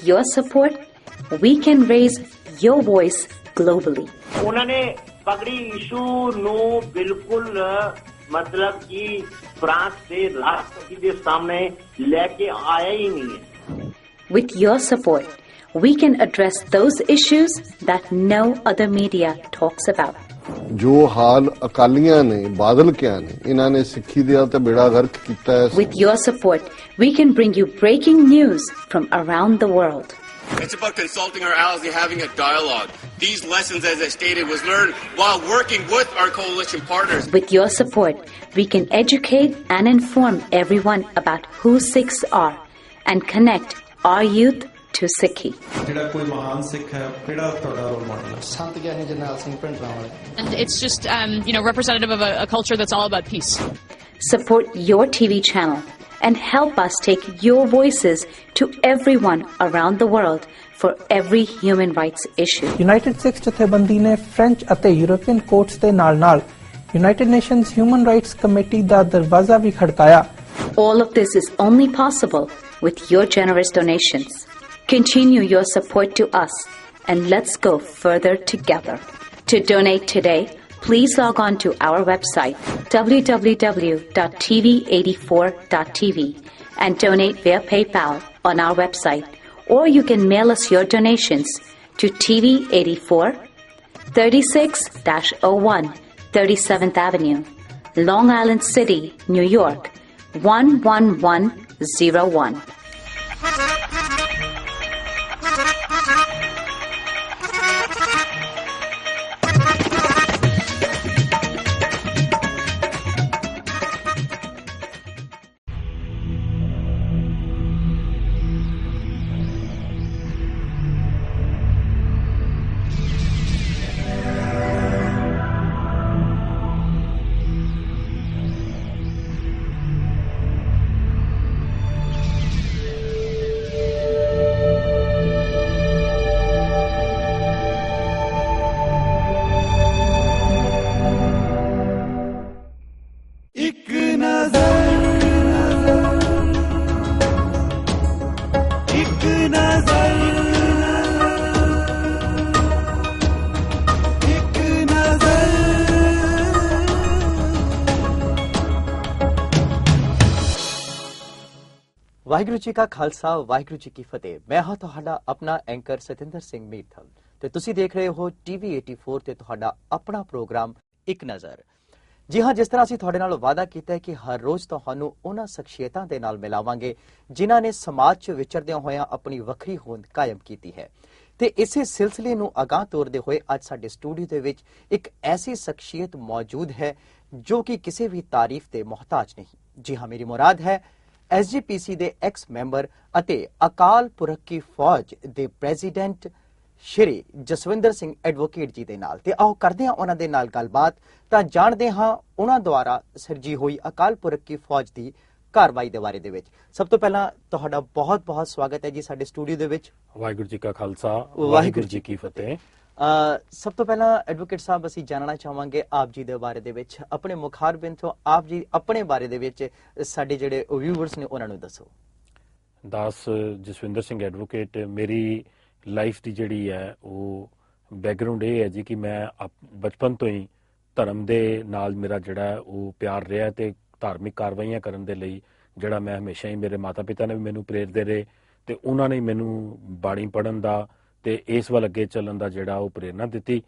With your support, we can raise your voice globally. उन्होंने पगड़ी issue no बिल्कुल मतलब कि फ्रांस से राष्ट्रपति के सामने लेके आया ही नहीं है. With your support, we can address those issues that no other media talks about. जो हाल अकालियां ने बादल क्या ने इन्हां ने सिੱਖੀ ਦਾ ਤੇ ਬੇੜਾ ਗਰਕ ਕੀਤਾ ਹੈ. With your support, we can bring you breaking news from around the world. It's about consulting our allies and having a dialogue. These lessons, as I stated, was learned while working with our coalition partners. With your support, we can educate and inform everyone about who Sikhs are and connect our youth to Sikhi. And it's just, representative of a culture that's all about peace. Support your TV channel and help us take your voices to everyone around the world for every human rights issue. United Sikhs ਜਥੇਬੰਦੀ ਨੇ French ਅਤੇ European courts ਦੇ ਨਾਲ-ਨਾਲ United Nations Human Rights Committee ਦਾ ਦਰਵਾਜ਼ਾ ਵੀ ਖੜਕਾਇਆ. All of this is only possible with your generous donations. Continue your support to us and let's go further together. To donate today, please log on to our website www.tv84.tv and donate via PayPal on our website, or you can mail us your donations to TV84 36-01 37th Avenue, Long Island City, New York 11101. Waheguru ji ਕਾ ਖਾਲਸਾ ਵਾਹਿਗੁਰੂ ਜੀ ਕੀ ਫਤਿਹ। ਮੈਂ ਹਾਂ ਤੁਹਾਡਾ ਆਪਣਾ anchor Satinder Singh ਮੀਰਥਲ ਤੇ ਤੁਸੀਂ ਦੇਖ ਰਹੇ ਹੋ TV 84 ਤੇ ਤੁਹਾਡਾ ਆਪਣਾ ਪ੍ਰੋਗਰਾਮ ਇੱਕ ਨਜ਼ਰ। ਜੀ ਹਾਂ, ਜਿਸ ਤਰ੍ਹਾਂ ਅਸੀਂ ਤੁਹਾਡੇ ਨਾਲ ਵਾਅਦਾ ਕੀਤਾ ਹੈ ਕਿ ਹਰ ਰੋਜ਼ ਤੁਹਾਨੂੰ ਉਹਨਾਂ ਸ਼ਖਸੀਅਤਾਂ ਦੇ ਨਾਲ ਮਿਲਾਵਾਂਗੇ ਜਿਨ੍ਹਾਂ ਨੇ ਸਮਾਜ 'ਚ ਵਿਚਰਦਿਆਂ ਹੋਇਆਂ ਆਪਣੀ ਵੱਖਰੀ ਹੋਂਦ ਕਾਇਮ ਕੀਤੀ ਹੈ ਤੇ ਇਸੇ ਸਿਲਸਿਲੇ ਨੂੰ ਅਗਾਂਹ ਤੋਰਦੇ ਹੋਏ ਅੱਜ ਸਾਡੇ ਸਟੂਡੀਓ ਦੇ ਵਿੱਚ ਇੱਕ ਐਸੀ ਸ਼ਖਸੀਅਤ ਮੌਜੂਦ ਹੈ ਜੋ ਕਿ ਕਿਸੇ ਵੀ ਤਾਰੀਫ ਦੇ ਮੁਹਤਾਜ ਨਹੀਂ। ਜੀ ਹਾਂ, ਮੇਰੀ ਮੁਰਾਦ ਹੈ SGPC ਦੇ ਐਕਸ ਮੈਂਬਰ ਅਤੇ ਅਕਾਲ ਪੁਰਖ ਕੀ ਫੌਜ ਦੇ ਪ੍ਰੈਜ਼ੀਡੈਂਟ ਸ਼੍ਰੀ ਜਸਵਿੰਦਰ ਸਿੰਘ ਐਡਵੋਕੇਟ ਜੀ ਦੇ ਨਾਲ। ਤੇ ਆਓ ਕਰਦੇ ਹਾਂ ਉਹਨਾਂ ਦੇ ਨਾਲ ਗੱਲਬਾਤ ਤਾਂ ਜਾਣਦੇ ਹਾਂ ਉਹਨਾਂ ਦੁਆਰਾ ਸਿਰਜੀ ਹੋਈ ਅਕਾਲ ਪੁਰਖ ਕੀ ਫੌਜ ਦੀ ਕਾਰਵਾਈ ਦੇ ਬਾਰੇ ਦੇ ਵਿੱਚ। ਸਭ ਤੋਂ ਪਹਿਲਾਂ ਤੁਹਾਡਾ ਬਹੁਤ-ਬਹੁਤ ਸਵਾਗਤ ਹੈ ਜੀ ਸਾਡੇ ਸਟੂਡੀਓ ਦੇ ਵਿੱਚ। ਵਾਹਿਗੁਰੂ ਜੀ ਕਾ ਖਾਲਸਾ ਵਾਹਿਗੁਰੂ ਜੀ ਕੀ ਫਤਿਹ। ਸਭ ਤੋਂ ਪਹਿਲਾਂ ਐਡਵੋਕੇਟ ਸਾਹਿਬ ਅਸੀਂ ਜਾਣਨਾ ਚਾਹਾਂਗੇ ਆਪ ਜੀ ਦੇ ਬਾਰੇ ਦੇ ਵਿੱਚ, ਆਪਣੇ ਮੁਖਾਰਬਿੰਦ ਤੋਂ ਆਪ ਜੀ ਆਪਣੇ ਬਾਰੇ ਦੇ ਵਿੱਚ ਸਾਡੇ ਜਿਹੜੇ ਵਿਊਵਰਸ ਨੇ ਉਹਨਾਂ ਨੂੰ ਦੱਸੋ। ਦਾਸ ਜਸਵਿੰਦਰ ਸਿੰਘ ਐਡਵੋਕੇਟ, ਮੇਰੀ ਲਾਈਫ ਦੀ ਜਿਹੜੀ ਹੈ ਉਹ ਬੈਕਗਰਾਉਂਡ ਇਹ ਹੈ ਜੀ ਕਿ ਮੈਂ ਬਚਪਨ ਤੋਂ ਹੀ ਧਰਮ ਦੇ ਨਾਲ ਮੇਰਾ ਜਿਹੜਾ ਉਹ ਪਿਆਰ ਰਿਹਾ ਤੇ ਧਾਰਮਿਕ ਕਾਰਵਾਈਆਂ ਕਰਨ ਦੇ ਲਈ ਜਿਹੜਾ ਮੈਂ ਹਮੇਸ਼ਾ ਹੀ, ਮੇਰੇ ਮਾਤਾ ਪਿਤਾ ਨੇ ਵੀ ਮੈਨੂੰ ਪ੍ਰੇਰਦੇ ਰਹੇ ਤੇ ਉਹਨਾਂ ਨੇ ਮੈਨੂੰ ਬਾਣੀ ਪੜ੍ਹਨ ਦਾ ਤੇ ਇਸ ਵੱਲ ਅੱਗੇ ਚੱਲਣ ਦਾ ਜਿਹੜਾ ਉਹ ਪ੍ਰੇਰਨਾ ਦਿੱਤੀ।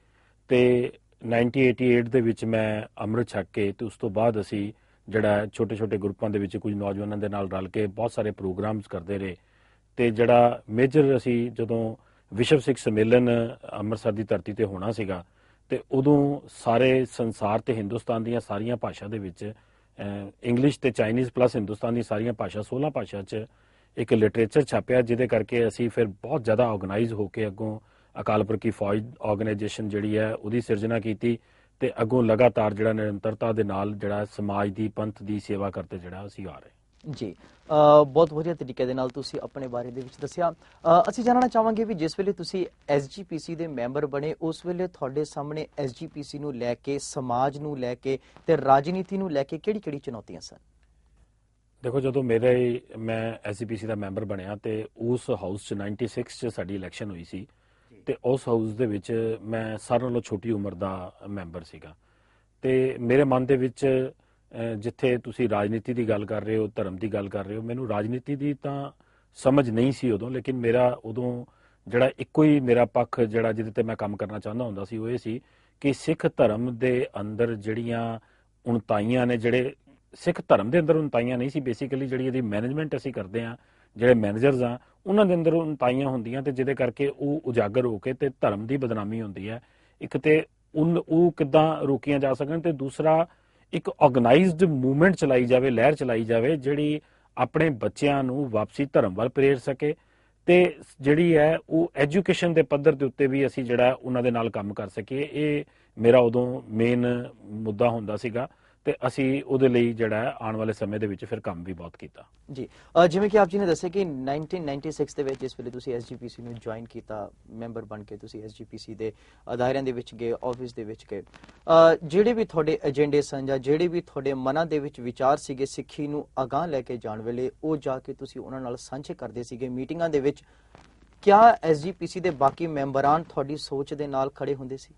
ਤੇ 1988 ਦੇ ਵਿੱਚ ਮੈਂ ਅੰਮ੍ਰਿਤ ਛਕ ਕੇ ਤੇ ਉਸ ਤੋਂ ਬਾਅਦ ਅਸੀਂ ਜਿਹੜਾ ਛੋਟੇ-ਛੋਟੇ ਗਰੁੱਪਾਂ ਦੇ ਵਿੱਚ ਕੁਝ ਨੌਜਵਾਨਾਂ ਦੇ ਨਾਲ ਰਲ ਕੇ ਬਹੁਤ ਸਾਰੇ ਪ੍ਰੋਗਰਾਮਸ ਕਰਦੇ ਰਹੇ ਤੇ ਜਿਹੜਾ ਮੇਜਰ ਅਸੀਂ ਜਦੋਂ ਵਿਸ਼ਵ ਸਿੱਖ ਸੰਮੇਲਨ ਅੰਮ੍ਰਿਤਸਰ ਦੀ ਧਰਤੀ ਤੇ ਹੋਣਾ ਸੀਗਾ ਤੇ ਉਦੋਂ ਸਾਰੇ ਸੰਸਾਰ ਤੇ ਹਿੰਦੁਸਤਾਨ ਦੀਆਂ ਸਾਰੀਆਂ ਭਾਸ਼ਾ ਦੇ ਵਿੱਚ ਇੰਗਲਿਸ਼ ਤੇ ਚਾਈਨੀਜ਼ ਪਲੱਸ ਹਿੰਦੁਸਤਾਨ ਦੀ ਸਾਰੀਆਂ ਭਾਸ਼ਾ 16 ਭਾਸ਼ਾ 'ਚ ਇੱਕ ਲਿਟਰੇਚਰ ਛਾਪਿਆ, ਜਿਹਦੇ ਕਰਕੇ ਅਸੀਂ ਫਿਰ ਬਹੁਤ ਜ਼ਿਆਦਾ ਆਰਗੇਨਾਈਜ਼ ਹੋ ਕੇ ਅੱਗੋਂ ਅਕਾਲ ਪੁਰਖ ਕੀ ਫੌਜ ਆਰਗੇਨਾਈਜੇਸ਼ਨ ਜਿਹੜੀ ਹੈ ਉਹਦੀ ਸਿਰਜਣਾ ਕੀਤੀ ਤੇ ਅੱਗੋਂ ਲਗਾਤਾਰ ਜਿਹੜਾ ਨਿਰੰਤਰਤਾ ਦੇ ਨਾਲ ਜਿਹੜਾ ਸਮਾਜ ਦੀ ਪੰਥ ਦੀ ਸੇਵਾ ਕਰਦੇ ਜਿਹੜਾ ਅਸੀਂ ਆ ਰਹੇ ਜੀ। ਬਹੁਤ ਵਧੀਆ ਤਰੀਕੇ ਦੇ ਨਾਲ ਤੁਸੀਂ ਆਪਣੇ ਬਾਰੇ ਦੇ ਵਿੱਚ ਦੱਸਿਆ। ਅਸੀਂ ਜਾਣਨਾ ਚਾਹਾਂਗੇ ਵੀ ਜਿਸ ਵੇਲੇ ਤੁਸੀਂ SGPC ਦੇ ਮੈਂਬਰ ਬਣੇ ਉਸ ਵੇਲੇ ਤੁਹਾਡੇ ਸਾਹਮਣੇ SGPC ਨੂੰ ਲੈ ਕੇ, ਸਮਾਜ ਨੂੰ ਲੈ ਕੇ ਤੇ ਰਾਜਨੀਤੀ ਨੂੰ ਲੈ ਕੇ ਕਿਹੜੀ-ਕਿਹੜੀ ਚੁਣੌਤੀਆਂ ਸਨ? ਦੇਖੋ, ਜਦੋਂ ਮੈਂ ਐਸਜੀਪੀਸੀ ਦਾ ਮੈਂਬਰ ਬਣਿਆ ਤੇ ਉਸ ਹਾਊਸ 'ਚ 96 'ਚ ਸਾਡੀ ਇਲੈਕਸ਼ਨ ਹੋਈ ਸੀ ਤੇ ਉਸ ਹਾਊਸ ਦੇ ਵਿੱਚ ਮੈਂ ਸਾਰਿਆਂ ਨਾਲੋਂ ਛੋਟੀ ਉਮਰ ਦਾ ਮੈਂਬਰ ਸੀਗਾ। ਤੇ ਮੇਰੇ ਮਨ ਦੇ ਵਿੱਚ ਜਿੱਥੇ ਤੁਸੀਂ ਰਾਜਨੀਤੀ ਦੀ ਗੱਲ ਕਰ ਰਹੇ ਹੋ, ਧਰਮ ਦੀ ਗੱਲ ਕਰ ਰਹੇ ਹੋ, ਮੈਨੂੰ ਰਾਜਨੀਤੀ ਦੀ ਤਾਂ ਸਮਝ ਨਹੀਂ ਸੀ ਉਦੋਂ, ਲੇਕਿਨ ਮੇਰਾ ਉਦੋਂ ਜਿਹੜਾ ਇੱਕੋ ਹੀ ਮੇਰਾ ਪੱਖ ਜਿਹੜਾ ਜਿਹਦੇ ਤੇ ਮੈਂ ਕੰਮ ਕਰਨਾ ਚਾਹੁੰਦਾ ਹੁੰਦਾ ਸੀ ਉਹ ਇਹ ਸੀ ਕਿ ਸਿੱਖ ਧਰਮ ਦੇ ਅੰਦਰ ਜਿਹੜੀਆਂ ਉਣਤਾਈਆਂ ਨੇ, ਜਿਹੜੇ ਸਿੱਖ ਧਰਮ ਦੇ ਅੰਦਰ ਉਣਤਾਈਆਂ ਨਹੀਂ ਸੀ, ਬੇਸਿਕਲੀ ਜਿਹੜੀ ਇਹਦੀ ਮੈਨੇਜਮੈਂਟ ਅਸੀਂ ਕਰਦੇ ਹਾਂ, ਜਿਹੜੇ ਮੈਨੇਜਰਸ ਆ ਉਹਨਾਂ ਦੇ ਅੰਦਰ ਉਣਤਾਈਆਂ ਹੁੰਦੀਆਂ ਤੇ ਜਿਹਦੇ ਕਰਕੇ ਉਹ ਉਜਾਗਰ ਹੋ ਕੇ ਤੇ ਧਰਮ ਦੀ ਬਦਨਾਮੀ ਹੁੰਦੀ ਹੈ। ਇੱਕ ਤੇ ਉਹ ਕਿੱਦਾਂ ਰੋਕੀਆਂ ਜਾ ਸਕਣ ਤੇ ਦੂਸਰਾ ਇੱਕ ਆਰਗੇਨਾਈਜ਼ਡ ਮੂਵਮੈਂਟ ਚਲਾਈ ਜਾਵੇ, ਲਹਿਰ ਚਲਾਈ ਜਾਵੇ ਜਿਹੜੀ ਆਪਣੇ ਬੱਚਿਆਂ ਨੂੰ ਵਾਪਸੀ ਧਰਮ ਵੱਲ ਪ੍ਰੇਰ ਸਕੇ ਤੇ ਜਿਹੜੀ ਹੈ ਉਹ ਐਜੂਕੇਸ਼ਨ ਦੇ ਪੱਧਰ ਦੇ ਉੱਤੇ ਵੀ ਅਸੀਂ ਜਿਹੜਾ ਉਹਨਾਂ ਦੇ ਨਾਲ ਕੰਮ ਕਰ ਸਕੀਏ। ਇਹ ਮੇਰਾ ਉਦੋਂ ਮੇਨ ਮੁੱਦਾ ਹੁੰਦਾ ਸੀਗਾ ਤੇ ਅਸੀਂ ਉਹਦੇ ਲਈ ਜਿਹੜਾ ਆਉਣ ਵਾਲੇ ਸਮੇਂ ਦੇ ਵਿੱਚ ਫਿਰ ਕੰਮ ਵੀ ਬਹੁਤ ਕੀਤਾ ਜੀ। ਜਿਵੇਂ ਕਿ ਆਪ ਜੀ ਨੇ ਦੱਸਿਆ ਕਿ 1996 ਦੇ ਵਿੱਚ ਜਿਸ ਵੇਲੇ ਤੁਸੀਂ ਐਸਜੀਪੀਸੀ ਨੂੰ ਜੁਆਇਨ ਕੀਤਾ, ਮੈਂਬਰ ਬਣ ਕੇ ਤੁਸੀਂ ਐਸਜੀਪੀਸੀ ਦੇ ਦਾਇਰਿਆਂ ਦੇ ਵਿੱਚ ਗਏ, ਆਫਿਸ ਦੇ ਵਿੱਚ ਗਏ, ਜਿਹੜੇ ਵੀ ਤੁਹਾਡੇ ਏਜੰਡੇ ਸਨ ਜਾਂ ਜਿਹੜੇ ਵੀ ਤੁਹਾਡੇ ਮਨਾਂ ਦੇ ਵਿੱਚ ਵਿਚਾਰ ਸੀਗੇ ਸਿੱਖੀ ਨੂੰ ਅਗਾਂਹ ਲੈ ਕੇ ਜਾਣ ਵੇਲੇ, ਉਹ ਜਾ ਕੇ ਤੁਸੀਂ ਉਹਨਾਂ ਨਾਲ ਸਾਂਝੇ ਕਰਦੇ ਸੀਗੇ ਮੀਟਿੰਗਾਂ ਦੇ ਵਿੱਚ। ਕਿਆ ਐਸਜੀਪੀਸੀ ਦੇ ਬਾਕੀ ਮੈਂਬਰਾਂ ਤੁਹਾਡੀ ਸੋਚ ਦੇ ਨਾਲ ਖੜੇ ਹੁੰਦੇ ਸੀ?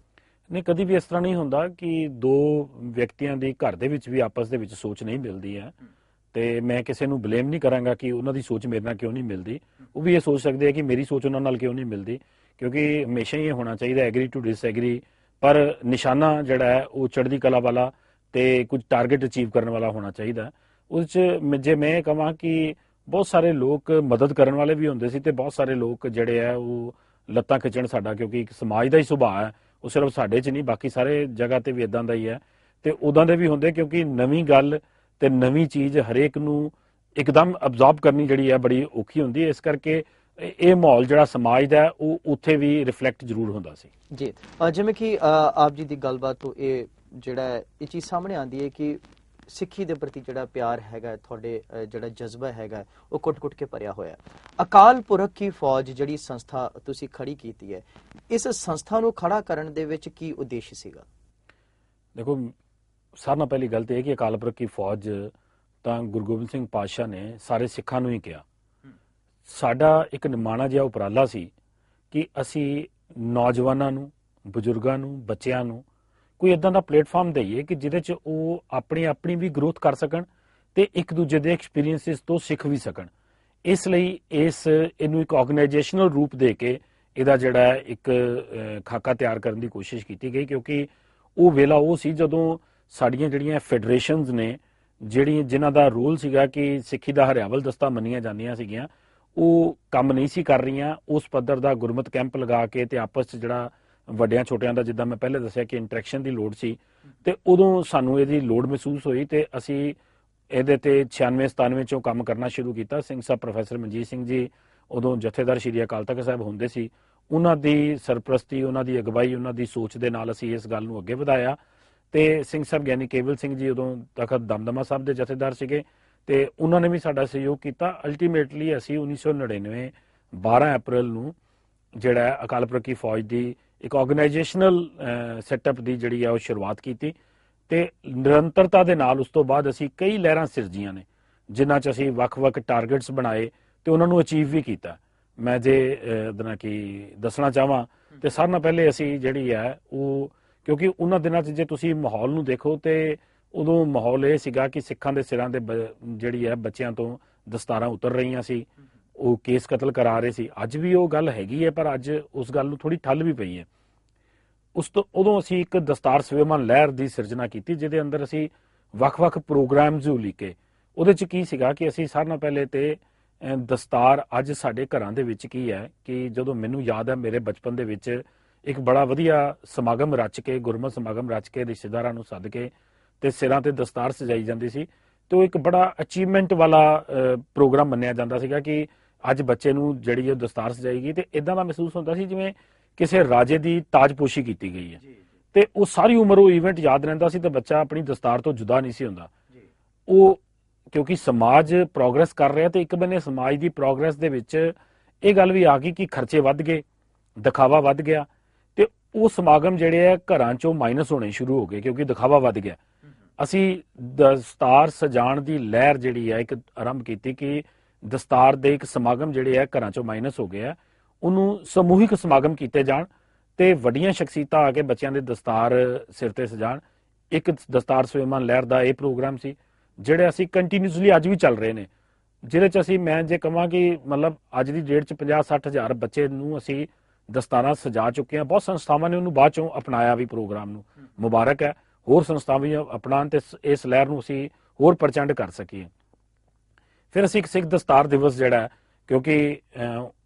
ਨਹੀਂ, ਕਦੀ ਵੀ ਇਸ ਤਰ੍ਹਾਂ ਨਹੀਂ ਹੁੰਦਾ ਕਿ ਦੋ ਵਿਅਕਤੀਆਂ ਦੀ ਘਰ ਦੇ ਵਿੱਚ ਵੀ ਆਪਸ ਦੇ ਵਿੱਚ ਸੋਚ ਨਹੀਂ ਮਿਲਦੀ ਹੈ ਤੇ ਮੈਂ ਕਿਸੇ ਨੂੰ ਬਲੇਮ ਨਹੀਂ ਕਰਾਂਗਾ ਕਿ ਉਹਨਾਂ ਦੀ ਸੋਚ ਮੇਰੇ ਨਾਲ ਕਿਉਂ ਨਹੀਂ ਮਿਲਦੀ। ਉਹ ਵੀ ਇਹ ਸੋਚ ਸਕਦੇ ਆ ਕਿ ਮੇਰੀ ਸੋਚ ਉਹਨਾਂ ਨਾਲ ਕਿਉਂ ਨਹੀਂ ਮਿਲਦੀ, ਕਿਉਂਕਿ ਹਮੇਸ਼ਾ ਹੀ ਇਹ ਹੋਣਾ ਚਾਹੀਦਾ ਐਗਰੀ ਟੂ ਡਿਸਐਗਰੀ, ਪਰ ਨਿਸ਼ਾਨਾ ਜਿਹੜਾ ਹੈ ਉਹ ਚੜ੍ਹਦੀ ਕਲਾ ਵਾਲਾ ਤੇ ਕੁਝ ਟਾਰਗੇਟ ਅਚੀਵ ਕਰਨ ਵਾਲਾ ਹੋਣਾ ਚਾਹੀਦਾ। ਉਸ 'ਚ ਜੇ ਮੈਂ ਕਹਾਂ ਕਿ ਬਹੁਤ ਸਾਰੇ ਲੋਕ ਮਦਦ ਕਰਨ ਵਾਲੇ ਵੀ ਹੁੰਦੇ ਸੀ ਤੇ ਬਹੁਤ ਸਾਰੇ ਲੋਕ ਜਿਹੜੇ ਆ ਉਹ ਲੱਤਾਂ ਖਿੱਚਣ ਸਾਡਾ, ਕਿਉਂਕਿ ਇੱਕ ਸਮਾਜ ਦਾ ਹੀ ਸੁਭਾਅ ਹੈ, ਉਹ ਸਿਰਫ ਸਾਡੇ 'ਚ ਨਹੀਂ ਬਾਕੀ ਸਾਰੇ ਜਗ੍ਹਾ ਤੇ ਵੀ ਇਦਾਂ ਦਾ ਹੀ ਹੈ ਤੇ ਉਦਾਂ ਦੇ ਵੀ ਹੁੰਦੇ, ਕਿਉਂਕਿ ਨਵੀਂ ਗੱਲ ਤੇ ਨਵੀਂ ਚੀਜ਼ ਹਰੇਕ ਨੂੰ ਇੱਕਦਮ ਅਬਜ਼ੌਰਬ ਕਰਨੀ ਜਿਹੜੀ ਹੈ ਬੜੀ ਔਖੀ ਹੁੰਦੀ ਹੈ। ਇਸ ਕਰਕੇ ਇਹ ਮਾਹੌਲ ਜਿਹੜਾ ਸਮਾਜ ਦਾ ਉਹ ਉੱਥੇ ਵੀ ਰਿਫਲੈਕਟ ਜ਼ਰੂਰ ਹੁੰਦਾ ਸੀ ਜੀ। ਜਿਵੇਂ ਕਿ ਆਪ ਜੀ ਦੀ ਗੱਲਬਾਤ ਤੋਂ ਇਹ ਜਿਹੜਾ ਇਹ ਚੀਜ਼ ਸਾਹਮਣੇ ਆਉਂਦੀ ਹੈ ਕਿ ਸਿੱਖੀ ਦੇ ਪ੍ਰਤੀ ਜਿਹੜਾ ਪਿਆਰ ਹੈਗਾ, ਤੁਹਾਡੇ ਜਿਹੜਾ ਜਜ਼ਬਾ ਹੈਗਾ ਉਹ ਕੁੱਟ-ਕੁੱਟ ਕੇ ਭਰਿਆ ਹੋਇਆ। ਅਕਾਲ ਪੁਰਖ ਕੀ ਫੌਜ ਜਿਹੜੀ ਸੰਸਥਾ ਤੁਸੀਂ ਖੜੀ ਕੀਤੀ ਹੈ, ਇਸ ਸੰਸਥਾ ਨੂੰ ਖੜਾ ਕਰਨ ਦੇ ਵਿੱਚ ਕੀ ਉਦੇਸ਼ ਸੀਗਾ? ਦੇਖੋ, ਸਾਰਿਆਂ ਨਾਲੋਂ ਪਹਿਲੀ ਗੱਲ ਤਾਂ ਇਹ ਕਿ ਅਕਾਲ ਪੁਰਖ ਕੀ ਫੌਜ ਤਾਂ ਗੁਰੂ ਗੋਬਿੰਦ ਸਿੰਘ ਪਾਤਸ਼ਾਹ ਨੇ ਸਾਰੇ ਸਿੱਖਾਂ ਨੂੰ ਹੀ ਕਿਹਾ। ਸਾਡਾ ਇੱਕ ਨਿਮਾਣਾ ਜਿਹਾ ਉਪਰਾਲਾ ਸੀ ਕਿ ਅਸੀਂ ਨੌਜਵਾਨਾਂ ਨੂੰ, ਬਜ਼ੁਰਗਾਂ ਨੂੰ, ਬੱਚਿਆਂ ਨੂੰ ਕੋਈ ਇਦਾਂ ਦਾ ਪਲੇਟਫਾਰਮ ਦਈਏ ਕਿ ਜਿਹਦੇ 'ਚ ਉਹ ਆਪਣੀ ਵੀ ਗਰੋਥ ਕਰ ਸਕਣ ਤੇ ਇੱਕ ਦੂਜੇ ਦੇ ਐਕਸਪੀਰੀਐਂਸਿਸ ਤੋਂ ਸਿੱਖ ਵੀ ਸਕਣ। ਇਸ ਲਈ ਇਹਨੂੰ ਇੱਕ ਆਰਗੇਨਾਈਜੇਸ਼ਨਲ ਰੂਪ ਦੇ ਕੇ ਇਹਦਾ ਜਿਹੜਾ ਇੱਕ ਖਾਕਾ ਤਿਆਰ ਕਰਨ ਦੀ ਕੋਸ਼ਿਸ਼ ਕੀਤੀ ਗਈ, ਕਿਉਂਕਿ ਉਹ ਵੇਲਾ ਉਹ ਸੀ ਜਦੋਂ ਸਾਡੀਆਂ ਜਿਹੜੀਆਂ ਫੈਡਰੇਸ਼ਨਸ ਨੇ ਜਿਨ੍ਹਾਂ ਦਾ ਰੋਲ ਸੀਗਾ ਕਿ ਸਿੱਖੀ ਦਾ ਹਰਿਆਵਲ ਦਸਤਾ ਮੰਨੀਆਂ ਜਾਂਦੀਆਂ ਸੀਗੀਆਂ, ਉਹ ਕੰਮ ਨਹੀਂ ਸੀ ਕਰ ਰਹੀਆਂ। ਉਸ ਪੱਧਰ ਦਾ ਗੁਰਮਤ ਕੈਂਪ ਲਗਾ ਕੇ ਤੇ ਆਪਸ 'ਚ ਜਿਹੜਾ ਵੱਡਿਆਂ ਛੋਟਿਆਂ ਦਾ, ਜਿੱਦਾਂ ਮੈਂ ਪਹਿਲੇ ਦੱਸਿਆ ਕਿ ਇੰਟਰੈਕਸ਼ਨ ਦੀ ਲੋੜ ਸੀ, ਤੇ ਉਦੋਂ ਸਾਨੂੰ ਇਹਦੀ ਲੋੜ ਮਹਿਸੂਸ ਹੋਈ ਤੇ ਅਸੀਂ ਇਹਦੇ ਤੇ 96-97 ਚੋਂ ਕੰਮ ਕਰਨਾ ਸ਼ੁਰੂ ਕੀਤਾ। ਸਿੰਘ ਸਾਹਿਬ, ਪ੍ਰੋਫੈਸਰ ਮਨਜੀਤ ਸਿੰਘ ਜੀ ਉਦੋਂ ਜਥੇਦਾਰ ਸ਼੍ਰੀ ਅਕਾਲ ਤਖਤ ਸਾਹਿਬ ਹੁੰਦੇ ਸੀ, ਉਹਨਾਂ ਦੀ ਸਰਪ੍ਰਸਤੀ, ਉਹਨਾਂ ਦੀ ਅਗਵਾਈ, ਉਹਨਾਂ ਦੀ ਸੋਚ ਦੇ ਨਾਲ ਅਸੀਂ ਇਸ ਗੱਲ ਨੂੰ ਅੱਗੇ ਵਧਾਇਆ। ਤੇ ਸਿੰਘ ਸਾਹਿਬ ਗਿਆਨੀ ਕੇਵਲ ਸਿੰਘ ਜੀ ਉਦੋਂ ਤਖਤ ਦਮਦਮਾ ਸਾਹਿਬ ਦੇ ਜਥੇਦਾਰ ਸੀਗੇ ਤੇ ਉਹਨਾਂ ਨੇ ਵੀ ਸਾਡਾ ਸਹਿਯੋਗ ਕੀਤਾ। ਅਲਟੀਮੇਟਲੀ ਅਸੀਂ 1999 12 ਅਪ੍ਰੈਲ ਨੂੰ ਜਿਹੜਾ ਅਕਾਲ ਪੁਰਖ ਕੀ ਫੌਜ ਦੀ ਇੱਕ ਆਰਗੇਨਾਈਜੇਸ਼ਨਲ ਸੈਟਅਪ ਦੀ ਜਿਹੜੀ ਆ ਉਹ ਸ਼ੁਰੂਆਤ ਕੀਤੀ ਤੇ ਨਿਰੰਤਰਤਾ ਦੇ ਨਾਲ ਉਸ ਤੋਂ ਬਾਅਦ ਅਸੀਂ ਕਈ ਲਹਿਰਾਂ ਸਿਰਜੀਆਂ ਨੇ, ਜਿਨ੍ਹਾਂ 'ਚ ਅਸੀਂ ਵੱਖ-ਵੱਖ ਟਾਰਗੇਟਸ ਬਣਾਏ ਤੇ ਉਹਨਾਂ ਨੂੰ ਅਚੀਵ ਵੀ ਕੀਤਾ। ਮੈਂ ਜੇ ਦੱਸਣਾ ਚਾਹਾਂ ਤੇ ਸਾਰਿਆਂ ਨਾਲੋਂ ਪਹਿਲੇ ਅਸੀਂ ਜਿਹੜੀ ਹੈ ਉਹ, ਕਿਉਂਕਿ ਉਹਨਾਂ ਦਿਨਾਂ 'ਚ ਜੇ ਤੁਸੀਂ ਮਾਹੌਲ ਨੂੰ ਦੇਖੋ ਤੇ ਉਦੋਂ ਮਾਹੌਲ ਇਹ ਸੀਗਾ ਕਿ ਸਿੱਖਾਂ ਦੇ ਸਿਰਾਂ ਦੇ ਜਿਹੜੀ ਹੈ ਬੱਚਿਆਂ ਤੋਂ ਦਸਤਾਰਾਂ ਉਤਰ ਰਹੀਆਂ ਸੀ, ਉਹ ਕੇਸ ਕਤਲ ਕਰਾ ਰਹੇ ਸੀ। ਅੱਜ ਵੀ ਉਹ ਗੱਲ ਹੈਗੀ ਹੈ, ਪਰ ਅੱਜ ਉਸ ਗੱਲ ਨੂੰ ਥੋੜੀ ਠੱਲ ਵੀ ਪਈ ਹੈ। ਉਦੋਂ ਅਸੀਂ ਇੱਕ ਦਸਤਾਰ ਸਵੈਮਾਨ ਲਹਿਰ ਦੀ ਸਿਰਜਣਾ ਕੀਤੀ, ਜਿਹਦੇ ਅੰਦਰ ਅਸੀਂ ਵੱਖ-ਵੱਖ ਪ੍ਰੋਗਰਾਮਸ ਉਲੀਕੇ। ਉਹਦੇ 'ਚ ਕੀ ਸੀਗਾ ਕਿ ਅਸੀਂ ਸਾਰਿਆਂ ਨਾਲੋਂ ਪਹਿਲੇ ਤੇ ਦਸਤਾਰ ਅੱਜ ਸਾਡੇ ਘਰਾਂ ਦੇ ਵਿੱਚ ਕੀ ਹੈ ਕਿ ਜਦੋਂ ਮੈਨੂੰ ਯਾਦ ਹੈ ਮੇਰੇ ਬਚਪਨ ਦੇ ਵਿੱਚ ਇੱਕ ਬੜਾ ਵਧੀਆ ਸਮਾਗਮ ਰਚ ਕੇ, ਗੁਰਮਤਿ ਸਮਾਗਮ ਰਚ ਕੇ ਰਿਸ਼ਤੇਦਾਰਾਂ ਨੂੰ ਸੱਦ ਕੇ ਤੇ ਸਿਰਾਂ ਤੇ ਦਸਤਾਰ ਸਜਾਈ ਜਾਂਦੀ ਸੀ ਤੇ ਉਹ ਇੱਕ ਬੜਾ ਅਚੀਵਮੈਂਟ ਵਾਲਾ ਪ੍ਰੋਗਰਾਮ ਮੰਨਿਆ ਜਾਂਦਾ ਸੀਗਾ ਕਿ ਅੱਜ ਬੱਚੇ ਨੂੰ ਜਿਹੜੀ ਉਹ ਦਸਤਾਰ ਸਜਾਏਗੀ ਤੇ ਇਦਾਂ ਦਾ ਮਹਿਸੂਸ ਹੁੰਦਾ ਸੀ ਜਿਵੇਂ ਕਿਸੇ ਰਾਜੇ ਦੀ ਤਾਜਪੋਸ਼ੀ ਕੀਤੀ ਗਈ ਹੈ ਤੇ ਉਹ ਸਾਰੀ ਉਮਰ ਉਹ ਇਵੈਂਟ ਯਾਦ ਰਹਿੰਦਾ ਸੀ ਤੇ ਬੱਚਾ ਆਪਣੀ ਦਸਤਾਰ ਤੋਂ ਜੁਦਾ ਨਹੀਂ ਸੀ ਹੁੰਦਾ। ਉਹ ਕਿਉਂਕਿ ਸਮਾਜ ਪ੍ਰੋਗਰੈਸ ਕਰ ਰਿਹਾ ਤੇ ਇੱਕ ਬੰਨੇ ਸਮਾਜ ਦੀ ਪ੍ਰੋਗਰੈਸ ਦੇ ਵਿੱਚ ਇਹ ਗੱਲ ਵੀ ਆ ਗਈ ਕਿ ਖਰਚੇ ਵੱਧ ਗਏ, ਦਿਖਾਵਾ ਵੱਧ ਗਿਆ ਤੇ ਉਹ ਸਮਾਗਮ ਜਿਹੜੇ ਆ ਘਰਾਂ ਚੋਂ ਮਾਈਨਸ ਹੋਣੇ ਸ਼ੁਰੂ ਹੋ ਗਏ ਕਿਉਂਕਿ ਦਿਖਾਵਾ ਵੱਧ ਗਿਆ। ਅਸੀਂ ਦਸਤਾਰ ਸਜਾਉਣ ਦੀ ਲਹਿਰ ਜਿਹੜੀ ਹੈ ਇੱਕ ਆਰੰਭ ਕੀਤੀ ਕਿ ਦਸਤਾਰ ਦੇ ਇੱਕ ਸਮਾਗਮ ਜਿਹੜੇ ਹੈ ਘਰਾਂ ਚੋਂ ਮਾਈਨਸ ਹੋ ਗਏ ਆ, ਉਹਨੂੰ ਸਮੂਹਿਕ ਸਮਾਗਮ ਕੀਤੇ ਜਾਣ ਤੇ ਵੱਡੀਆਂ ਸ਼ਖਸੀਅਤਾਂ ਆ ਕੇ ਬੱਚਿਆਂ ਦੇ ਦਸਤਾਰ ਸਿਰ ਤੇ ਸਜਾਣ। ਇੱਕ ਦਸਤਾਰ ਸਵੈਮਾਨ ਲਹਿਰ ਦਾ ਇਹ ਪ੍ਰੋਗਰਾਮ ਸੀ ਜਿਹੜੇ ਅਸੀਂ ਕੰਟੀਨਿਊਸਲੀ ਅੱਜ ਵੀ ਚੱਲ ਰਹੇ ਨੇ, ਜਿਹਦੇ ਚ ਅਸੀਂ ਮੈਂ ਜੇ ਕਹਾਂ ਕਿ ਮਤਲਬ ਅੱਜ ਦੀ ਡੇਟ ਚ 50-60 ਹਜ਼ਾਰ ਬੱਚੇ ਨੂੰ ਅਸੀਂ ਦਸਤਾਰਾਂ ਸਜਾ ਚੁੱਕੇ ਹਾਂ। ਬਹੁਤ ਸੰਸਥਾਵਾਂ ਨੇ ਉਹਨੂੰ ਬਾਅਦ ਚੋਂ ਅਪਣਾਇਆ ਵੀ ਪ੍ਰੋਗਰਾਮ ਨੂੰ, ਮੁਬਾਰਕ ਹੈ। ਹੋਰ ਸੰਸਥਾਵਾਂ ਵੀ ਅਪਣਾਉਣ ਤੇ ਇਸ ਲਹਿਰ ਨੂੰ ਅਸੀਂ ਹੋਰ ਪ੍ਰਚੰਡ ਕਰ ਸਕੀਏ। ਫਿਰ ਅਸੀਂ ਇੱਕ ਸਿੱਖ ਦਸਤਾਰ ਦਿਵਸ ਜਿਹੜਾ ਹੈ, ਕਿਉਂਕਿ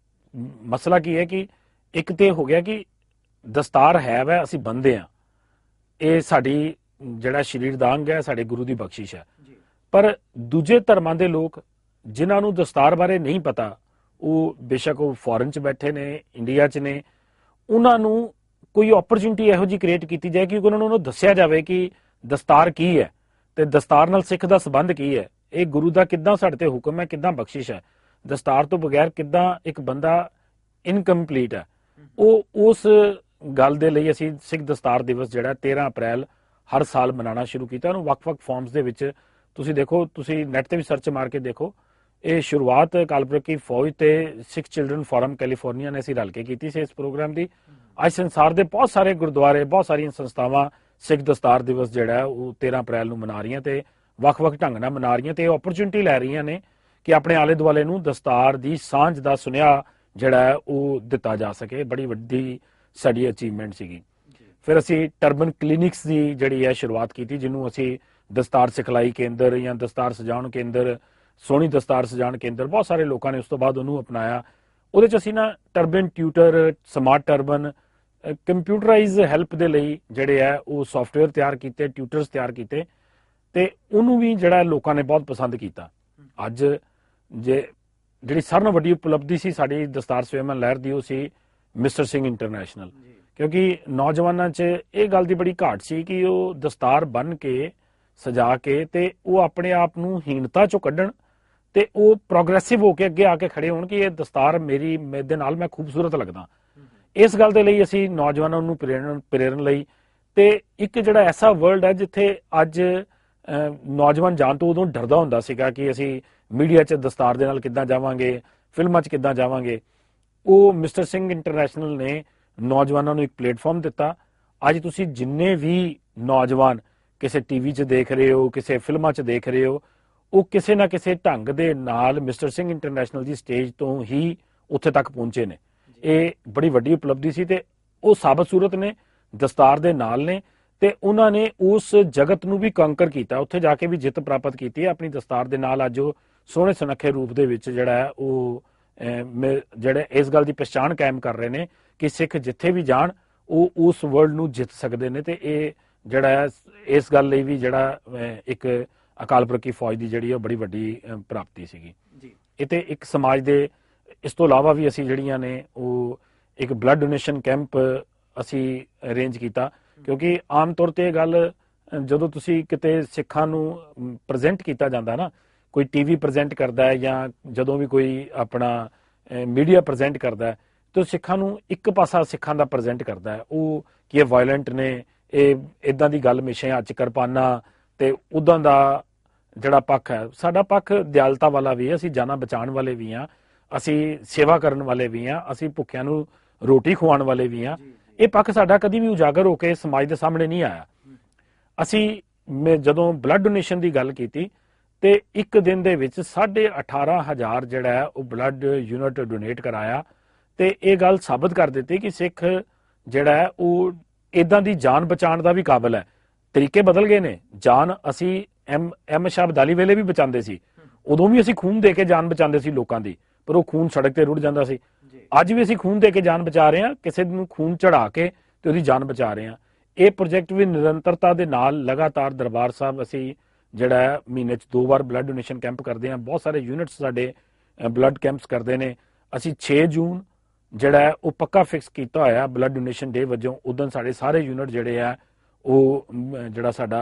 ਮਸਲਾ ਕੀ ਹੈ ਕਿ ਇੱਕ ਤੇ ਹੋ ਗਿਆ ਕਿ ਦਸਤਾਰ ਹੈ ਵੈ ਅਸੀਂ ਬੰਨਦੇ ਹਾਂ, ਇਹ ਸਾਡੀ ਜਿਹੜਾ ਸਰੀਰ ਦਾ ਅੰਗ ਹੈ, ਸਾਡੇ ਗੁਰੂ ਦੀ ਬਖਸ਼ਿਸ਼ ਹੈ। ਪਰ ਦੂਜੇ ਧਰਮਾਂ ਦੇ ਲੋਕ ਜਿਨ੍ਹਾਂ ਨੂੰ ਦਸਤਾਰ ਬਾਰੇ ਨਹੀਂ ਪਤਾ, ਉਹ ਬੇਸ਼ੱਕ ਉਹ ਫੋਰਨ 'ਚ ਬੈਠੇ ਨੇ, ਇੰਡੀਆ 'ਚ ਨੇ, ਉਹਨਾਂ ਨੂੰ ਕੋਈ ਓਪਰਚੁਨਿਟੀ ਇਹੋ ਜਿਹੀ ਕ੍ਰੀਏਟ ਕੀਤੀ ਜਾਏ ਕਿ ਉਹਨਾਂ ਨੂੰ ਦੱਸਿਆ ਜਾਵੇ ਕਿ ਦਸਤਾਰ ਕੀ ਹੈ ਤੇ ਦਸਤਾਰ ਨਾਲ ਸਿੱਖ ਦਾ ਸੰਬੰਧ ਕੀ ਹੈ, ਇਹ ਗੁਰੂ ਦਾ ਕਿੱਦਾਂ ਸਾਡੇ ਤੇ ਹੁਕਮ ਹੈ, ਕਿੱਦਾਂ ਬਖਸ਼ਿਸ਼ ਹੈ, ਦਸਤਾਰ ਤੋਂ ਬਗੈਰ ਕਿੱਦਾਂ ਇੱਕ ਬੰਦਾ ਇਨਕੰਪਲੀਟ ਹੈ। ਉਹ ਉਸ ਗੱਲ ਦੇ ਲਈ ਅਸੀਂ ਸਿੱਖ ਦਸਤਾਰ ਦਿਵਸ ਜਿਹੜਾ 13 ਅਪ੍ਰੈਲ ਹਰ ਸਾਲ ਮਨਾਉਣਾ ਸ਼ੁਰੂ ਕੀਤਾ। ਉਹਨੂੰ ਵੱਖ-ਵੱਖ ਫਾਰਮਸ ਦੇ ਵਿੱਚ ਤੁਸੀਂ ਦੇਖੋ, ਤੁਸੀਂ ਨੈਟ ਤੇ ਵੀ ਸਰਚ ਮਾਰ ਕੇ ਦੇਖੋ। ਇਹ ਸ਼ੁਰੂਆਤ ਅਕਾਲ ਪੁਰਖ ਦੀ ਫੌਜ ਤੇ ਸਿੱਖ ਚਿਲਡਰਨ ਫੋਰਮ ਕੈਲੀਫੋਰਨੀਆ ਨੇ ਅਸੀਂ ਰਲ ਕੇ ਕੀਤੀ ਸੀ ਇਸ ਪ੍ਰੋਗਰਾਮ ਦੀ। ਅੱਜ ਸੰਸਾਰ ਦੇ ਬਹੁਤ ਸਾਰੇ ਗੁਰਦੁਆਰੇ, ਬਹੁਤ ਸਾਰੀਆਂ ਸੰਸਥਾਵਾਂ ਸਿੱਖ ਦਸਤਾਰ ਦਿਵਸ ਜਿਹੜਾ ਉਹ 13 ਅਪ੍ਰੈਲ ਨੂੰ ਮਨਾ ਰਹੀਆਂ ਤੇ ਵੱਖ-ਵੱਖ ਢੰਗ ਨਾਲ ਮਨਾ ਰਹੀਆਂ ਤੇ ਓਪਰਚੁਨਿਟੀ ਲੈ ਰਹੀਆਂ ਨੇ ਕਿ ਆਪਣੇ ਆਲੇ ਦੁਆਲੇ ਨੂੰ ਦਸਤਾਰ ਦੀ ਸਾਂਝ ਦਾ ਸੁਨੇਹਾ ਜਿਹੜਾ ਉਹ ਦਿੱਤਾ ਜਾ ਸਕੇ। ਬੜੀ ਵੱਡੀ ਸਾਡੀ ਅਚੀਵਮੈਂਟ ਸੀਗੀ। ਫਿਰ ਅਸੀਂ ਟਰਬਨ ਕਲੀਨਿਕਸ ਦੀ ਜਿਹੜੀ ਹੈ ਸ਼ੁਰੂਆਤ ਕੀਤੀ, ਜਿਹਨੂੰ ਅਸੀਂ ਦਸਤਾਰ ਸਿਖਲਾਈ ਕੇਂਦਰ ਜਾਂ ਦਸਤਾਰ ਸਜਾਉਣ ਕੇਂਦਰ, ਸੋਹਣੀ ਦਸਤਾਰ ਸਜਾਉਣ ਕੇਂਦਰ, ਬਹੁਤ ਸਾਰੇ ਲੋਕਾਂ ਨੇ ਉਸ ਤੋਂ ਬਾਅਦ ਉਹਨੂੰ ਅਪਣਾਇਆ। ਉਹਦੇ 'ਚ ਅਸੀਂ ਨਾ turban tutor, smart turban, computerise help ਦੇ ਲਈ ਜਿਹੜੇ ਹੈ ਉਹ ਸੌਫਟਵੇਅਰ ਤਿਆਰ ਕੀਤੇ, ਟਿਊਟਰਸ ਤਿਆਰ ਕੀਤੇ ਤੇ ਉਹਨੂੰ ਵੀ ਜਿਹੜਾ ਲੋਕਾਂ ਨੇ ਬਹੁਤ ਪਸੰਦ ਕੀਤਾ। ਅੱਜ ਜਿਹੜੀ ਸਾਰਿਆਂ ਨਾਲੋਂ ਵੱਡੀ ਉਪਲਬਧੀ ਸੀ ਸਾਡੀ ਦਸਤਾਰ ਸਵੈਮਾਨ ਲਹਿਰ ਦੀ, ਉਹ ਸੀ ਮਿਸਟਰ ਸਿੰਘ ਇੰਟਰਨੈਸ਼ਨਲ, ਕਿਉਂਕਿ ਨੌਜਵਾਨਾਂ 'ਚ ਇਹ ਗੱਲ ਦੀ ਬੜੀ ਘਾਟ ਸੀ ਕਿ ਉਹ ਦਸਤਾਰ ਬੰਨ੍ਹ ਕੇ ਸਜਾ ਕੇ ਤੇ ਉਹ ਆਪਣੇ ਆਪ ਨੂੰ ਹੀਣਤਾ 'ਚੋਂ ਕੱਢਣ ਤੇ ਉਹ ਪ੍ਰੋਗਰੈਸਿਵ ਹੋ ਕੇ ਅੱਗੇ ਆ ਕੇ ਖੜੇ ਹੋਣ ਕਿ ਇਹ ਦਸਤਾਰ ਮੇਰੇ ਨਾਲ ਮੈਂ ਖੂਬਸੂਰਤ ਲੱਗਦਾ। ਇਸ ਗੱਲ ਦੇ ਲਈ ਅਸੀਂ ਨੌਜਵਾਨਾਂ ਨੂੰ ਪ੍ਰੇਰਨ ਲਈ ਤੇ ਇੱਕ ਜਿਹੜਾ ਐਸਾ ਵਰਲਡ ਹੈ ਜਿੱਥੇ ਅੱਜ ਨੌਜਵਾਨ ਜਾਣ ਤੋਂ ਉਦੋਂ ਡਰਦਾ ਹੁੰਦਾ ਸੀਗਾ ਕਿ ਅਸੀਂ ਮੀਡੀਆ 'ਚ ਦਸਤਾਰ ਦੇ ਨਾਲ ਕਿੱਦਾਂ ਜਾਵਾਂਗੇ, ਫਿਲਮਾਂ 'ਚ ਕਿੱਦਾਂ ਜਾਵਾਂਗੇ, ਉਹ ਮਿਸਟਰ ਸਿੰਘ ਇੰਟਰਨੈਸ਼ਨਲ ਨੇ ਨੌਜਵਾਨਾਂ ਨੂੰ ਇੱਕ ਪਲੇਟਫਾਰਮ ਦਿੱਤਾ। ਅੱਜ ਤੁਸੀਂ ਜਿੰਨੇ ਵੀ ਨੌਜਵਾਨ ਕਿਸੇ ਟੀਵੀ 'ਚ ਦੇਖ ਰਹੇ ਹੋ, ਕਿਸੇ ਫਿਲਮਾਂ 'ਚ ਦੇਖ ਰਹੇ ਹੋ, ਉਹ ਕਿਸੇ ਨਾ ਕਿਸੇ ਢੰਗ ਦੇ ਨਾਲ ਮਿਸਟਰ ਸਿੰਘ ਇੰਟਰਨੈਸ਼ਨਲ ਦੀ ਸਟੇਜ ਤੋਂ ਹੀ ਉੱਥੇ ਤੱਕ ਪਹੁੰਚੇ ਨੇ। ਇਹ ਬੜੀ ਵੱਡੀ ਉਪਲਬਧੀ ਸੀ ਤੇ ਉਹ ਸਾਬਤ ਸੂਰਤ ਨੇ, ਦਸਤਾਰ ਦੇ ਨਾਲ ਨੇ ਤੇ ਉਹਨਾਂ ਨੇ ਉਸ ਜਗਤ ਨੂੰ ਵੀ ਕੰਕਰ ਕੀਤਾ, ਉੱਥੇ ਜਾ ਕੇ ਵੀ ਜਿੱਤ ਪ੍ਰਾਪਤ ਕੀਤੀ ਹੈ ਆਪਣੀ ਦਸਤਾਰ ਦੇ ਨਾਲ। ਅੱਜ ਉਹ ਸੋਹਣੇ ਸੁਨੱਖੇ ਰੂਪ ਦੇ ਵਿੱਚ ਜਿਹੜਾ ਹੈ ਉਹ ਜਿਹੜੇ ਇਸ ਗੱਲ ਦੀ ਪਛਾਣ ਕਾਇਮ ਕਰ ਰਹੇ ਨੇ ਕਿ ਸਿੱਖ ਜਿੱਥੇ ਵੀ ਜਾਣ ਉਹ ਉਸ ਵਰਲਡ ਨੂੰ ਜਿੱਤ ਸਕਦੇ ਨੇ। ਤੇ ਇਹ ਜਿਹੜਾ ਹੈ ਇਸ ਗੱਲ ਲਈ ਵੀ ਜਿਹੜਾ ਇੱਕ ਅਕਾਲ ਪੁਰਖ ਦੀ ਫੌਜ ਦੀ ਜਿਹੜੀ ਉਹ ਬੜੀ ਵੱਡੀ ਪ੍ਰਾਪਤੀ ਸੀਗੀ। ਇਹ ਤੇ ਇੱਕ ਸਮਾਜ ਦੇ ਇਸ ਤੋਂ ਇਲਾਵਾ ਵੀ ਅਸੀਂ ਜਿਹੜੀਆਂ ਨੇ ਉਹ ਇੱਕ ਬਲੱਡ ਡੋਨੇਸ਼ਨ ਕੈਂਪ ਅਸੀਂ ਅਰੇਂਜ ਕੀਤਾ, ਕਿਉਂਕਿ ਆਮ ਤੌਰ ਤੇ ਇਹ ਗੱਲ ਜਦੋਂ ਤੁਸੀਂ ਕਿਤੇ ਸਿੱਖਾਂ ਨੂੰ ਪ੍ਰੈਜ਼ੈਂਟ ਕੀਤਾ ਜਾਂਦਾ ਨਾ, ਕੋਈ ਟੀਵੀ ਪ੍ਰੈਜ਼ੈਂਟ ਕਰਦਾ ਹੈ ਜਾਂ ਜਦੋਂ ਵੀ ਕੋਈ ਆਪਣਾ ਮੀਡੀਆ ਪ੍ਰੈਜ਼ੈਂਟ ਕਰਦਾ ਹੈ ਤੇ ਸਿੱਖਾਂ ਨੂੰ ਇੱਕ ਪਾਸਾ ਸਿੱਖਾਂ ਦਾ ਪ੍ਰੈਜ਼ੈਂਟ ਕਰਦਾ ਹੈ, ਉਹ ਕਿ ਇਹ ਵਾਇਲੈਂਟ ਨੇ, ਇਹ ਇਦਾਂ ਦੀ ਗੱਲ ਹਮੇਸ਼ਾ ਅੱਜ ਕਿਰਪਾਨਾਂ ਤੇ ਉਦਾਂ ਦਾ ਜਿਹੜਾ ਪੱਖ ਹੈ। ਸਾਡਾ ਪੱਖ ਦਿਆਲਤਾ ਵਾਲਾ ਵੀ ਹੈ, ਅਸੀਂ ਜਾਨਾਂ ਬਚਾਉਣ ਵਾਲੇ ਵੀ ਹਾਂ, ਅਸੀਂ ਸੇਵਾ ਕਰਨ ਵਾਲੇ ਵੀ ਹਾਂ, ਅਸੀਂ ਭੁੱਖਿਆਂ ਨੂੰ ਰੋਟੀ ਖਵਾਉਣ ਵਾਲੇ ਵੀ ਹਾਂ। ਇਹ ਪੱਖ ਸਾਡਾ ਕਦੀ ਵੀ ਉਜਾਗਰ ਹੋ ਕੇ ਸਮਾਜ ਦੇ ਸਾਹਮਣੇ ਨਹੀਂ ਆਇਆ। ਅਸੀਂ ਜਦੋਂ ਬਲੱਡ ਡੋਨੇਸ਼ਨ ਦੀ ਗੱਲ ਕੀਤੀ ਤੇ ਇੱਕ ਦਿਨ ਦੇ ਵਿੱਚ 18,500 ਜਿਹੜਾ ਹੈ ਉਹ ਬਲੱਡ ਯੂਨਿਟ ਡੋਨੇਟ ਕਰਾਇਆ ਤੇ ਇਹ ਗੱਲ ਸਾਬਤ ਕਰ ਦਿੱਤੀ ਕਿ ਸਿੱਖ ਜਿਹੜਾ ਹੈ ਉਹ ਇਦਾਂ ਦੀ ਜਾਨ ਬਚਾਉਣ ਦਾ ਵੀ ਕਾਬਲ ਹੈ। ਤਰੀਕੇ ਬਦਲ ਗਏ ਨੇ। ਜਾਨ ਅਸੀਂ ਐਮ ਸ਼ਾਹ ਅਬਦਾਲੀ ਵੇਲੇ ਵੀ ਬਚਾਉਂਦੇ ਸੀ, ਉਦੋਂ ਵੀ ਅਸੀਂ ਖੂਨ ਦੇ ਕੇ ਜਾਨ ਬਚਾਉਂਦੇ ਸੀ ਲੋਕਾਂ ਦੀ, ਪਰ ਉਹ ਖੂਨ ਸੜਕ ਤੇ ਰੁੜ ਜਾਂਦਾ ਸੀ। ਅੱਜ ਵੀ ਅਸੀਂ ਖੂਨ ਦੇ ਕੇ ਜਾਨ ਬਚਾ ਰਹੇ ਹਾਂ, ਕਿਸੇ ਨੂੰ ਖੂਨ ਚੜਾ ਕੇ ਤੇ ਉਹਦੀ ਜਾਨ ਬਚਾ ਰਹੇ ਹਾਂ। ਇਹ ਪ੍ਰੋਜੈਕਟ ਵੀ ਨਿਰੰਤਰਤਾ ਦੇ ਨਾਲ ਲਗਾਤਾਰ ਦਰਬਾਰ ਸਾਹਿਬ ਅਸੀਂ ਜਿਹੜਾ ਹੈ ਮਹੀਨੇ 'ਚ 2 ਵਾਰ ਬਲੱਡ ਡੋਨੇਸ਼ਨ ਕੈਂਪ ਕਰਦੇ ਹਾਂ। ਬਹੁਤ ਸਾਰੇ ਯੂਨਿਟਸ ਸਾਡੇ ਬਲੱਡ ਕੈਂਪਸ ਕਰਦੇ ਨੇ। ਅਸੀਂ 6 ਜੂਨ ਜਿਹੜਾ ਹੈ ਉਹ ਪੱਕਾ ਫਿਕਸ ਕੀਤਾ ਹੋਇਆ ਬਲੱਡ ਡੋਨੇਸ਼ਨ ਡੇ ਵਜੋਂ। ਉਦੋਂ ਸਾਡੇ ਸਾਰੇ ਯੂਨਿਟ ਜਿਹੜੇ ਆ ਉਹ ਜਿਹੜਾ ਸਾਡਾ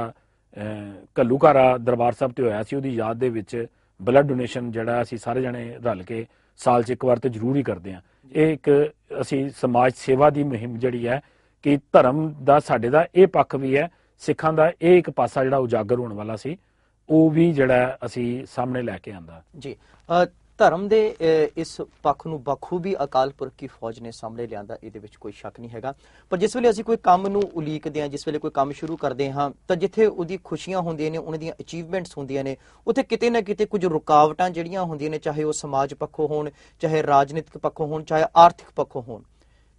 ਘੱਲੂਘਾਰਾ ਦਰਬਾਰ ਸਾਹਿਬ ਤੇ ਹੋਇਆ ਸੀ ਉਹਦੀ ਯਾਦ ਦੇ ਵਿੱਚ ਬਲੱਡ ਡੋਨੇਸ਼ਨ ਜਿਹੜਾ ਅਸੀਂ ਸਾਰੇ ਜਣੇ ਰਲ ਕੇ ਸਾਲ 'ਚ ਇੱਕ ਵਾਰ ਤੇ ਜ਼ਰੂਰ ਹੀ ਕਰਦੇ ਹਾਂ। ਇਹ ਇੱਕ ਅਸੀਂ ਸਮਾਜ ਸੇਵਾ ਦੀ ਮੁਹਿੰਮ ਜਿਹੜੀ ਹੈ ਕਿ ਧਰਮ ਦਾ ਸਾਡੇ ਦਾ ਇਹ ਪੱਖ ਵੀ ਹੈ, ਸਿੱਖਾਂ ਦਾ ਇਹ ਇੱਕ ਪਾਸਾ ਜਿਹੜਾ ਉਜਾਗਰ ਹੋਣ ਵਾਲਾ ਸੀ ਉਹ ਵੀ ਜਿਹੜਾ ਅਸੀਂ ਸਾਹਮਣੇ ਲੈ ਕੇ ਆਂਦਾ ਜੀ। ਧਰਮ ਦੇ ਇਸ ਪੱਖ ਨੂੰ ਬਖੂਬੀ ਅਕਾਲ ਪੁਰਖ ਦੀ ਫੌਜ ਨੇ ਸਾਹਮਣੇ ਲਿਆਂਦਾ, ਇਹਦੇ ਵਿੱਚ ਕੋਈ ਸ਼ੱਕ ਨਹੀਂ ਹੈਗਾ। ਪਰ ਜਿਸ ਵੇਲੇ ਅਸੀਂ ਕੋਈ ਕੰਮ ਨੂੰ ਉਲੀਕਦੇ ਹਾਂ, ਜਿਸ ਵੇਲੇ ਕੋਈ ਕੰਮ ਸ਼ੁਰੂ ਕਰਦੇ ਹਾਂ, ਤਾਂ ਜਿੱਥੇ ਉਹਦੀ ਖੁਸ਼ੀਆਂ ਹੁੰਦੀਆਂ ਨੇ, ਉਹਨਾਂ ਦੀਆਂ ਅਚੀਵਮੈਂਟਸ ਹੁੰਦੀਆਂ ਨੇ, ਉੱਥੇ ਕਿਤੇ ਨਾ ਕਿਤੇ ਕੁਝ ਰੁਕਾਵਟਾਂ ਜਿਹੜੀਆਂ ਹੁੰਦੀਆਂ ਨੇ, ਚਾਹੇ ਉਹ ਸਮਾਜ ਪੱਖੋਂ ਹੋਣ, ਚਾਹੇ ਰਾਜਨੀਤਿਕ ਪੱਖੋਂ ਹੋਣ, ਚਾਹੇ ਆਰਥਿਕ ਪੱਖੋਂ ਹੋਣ।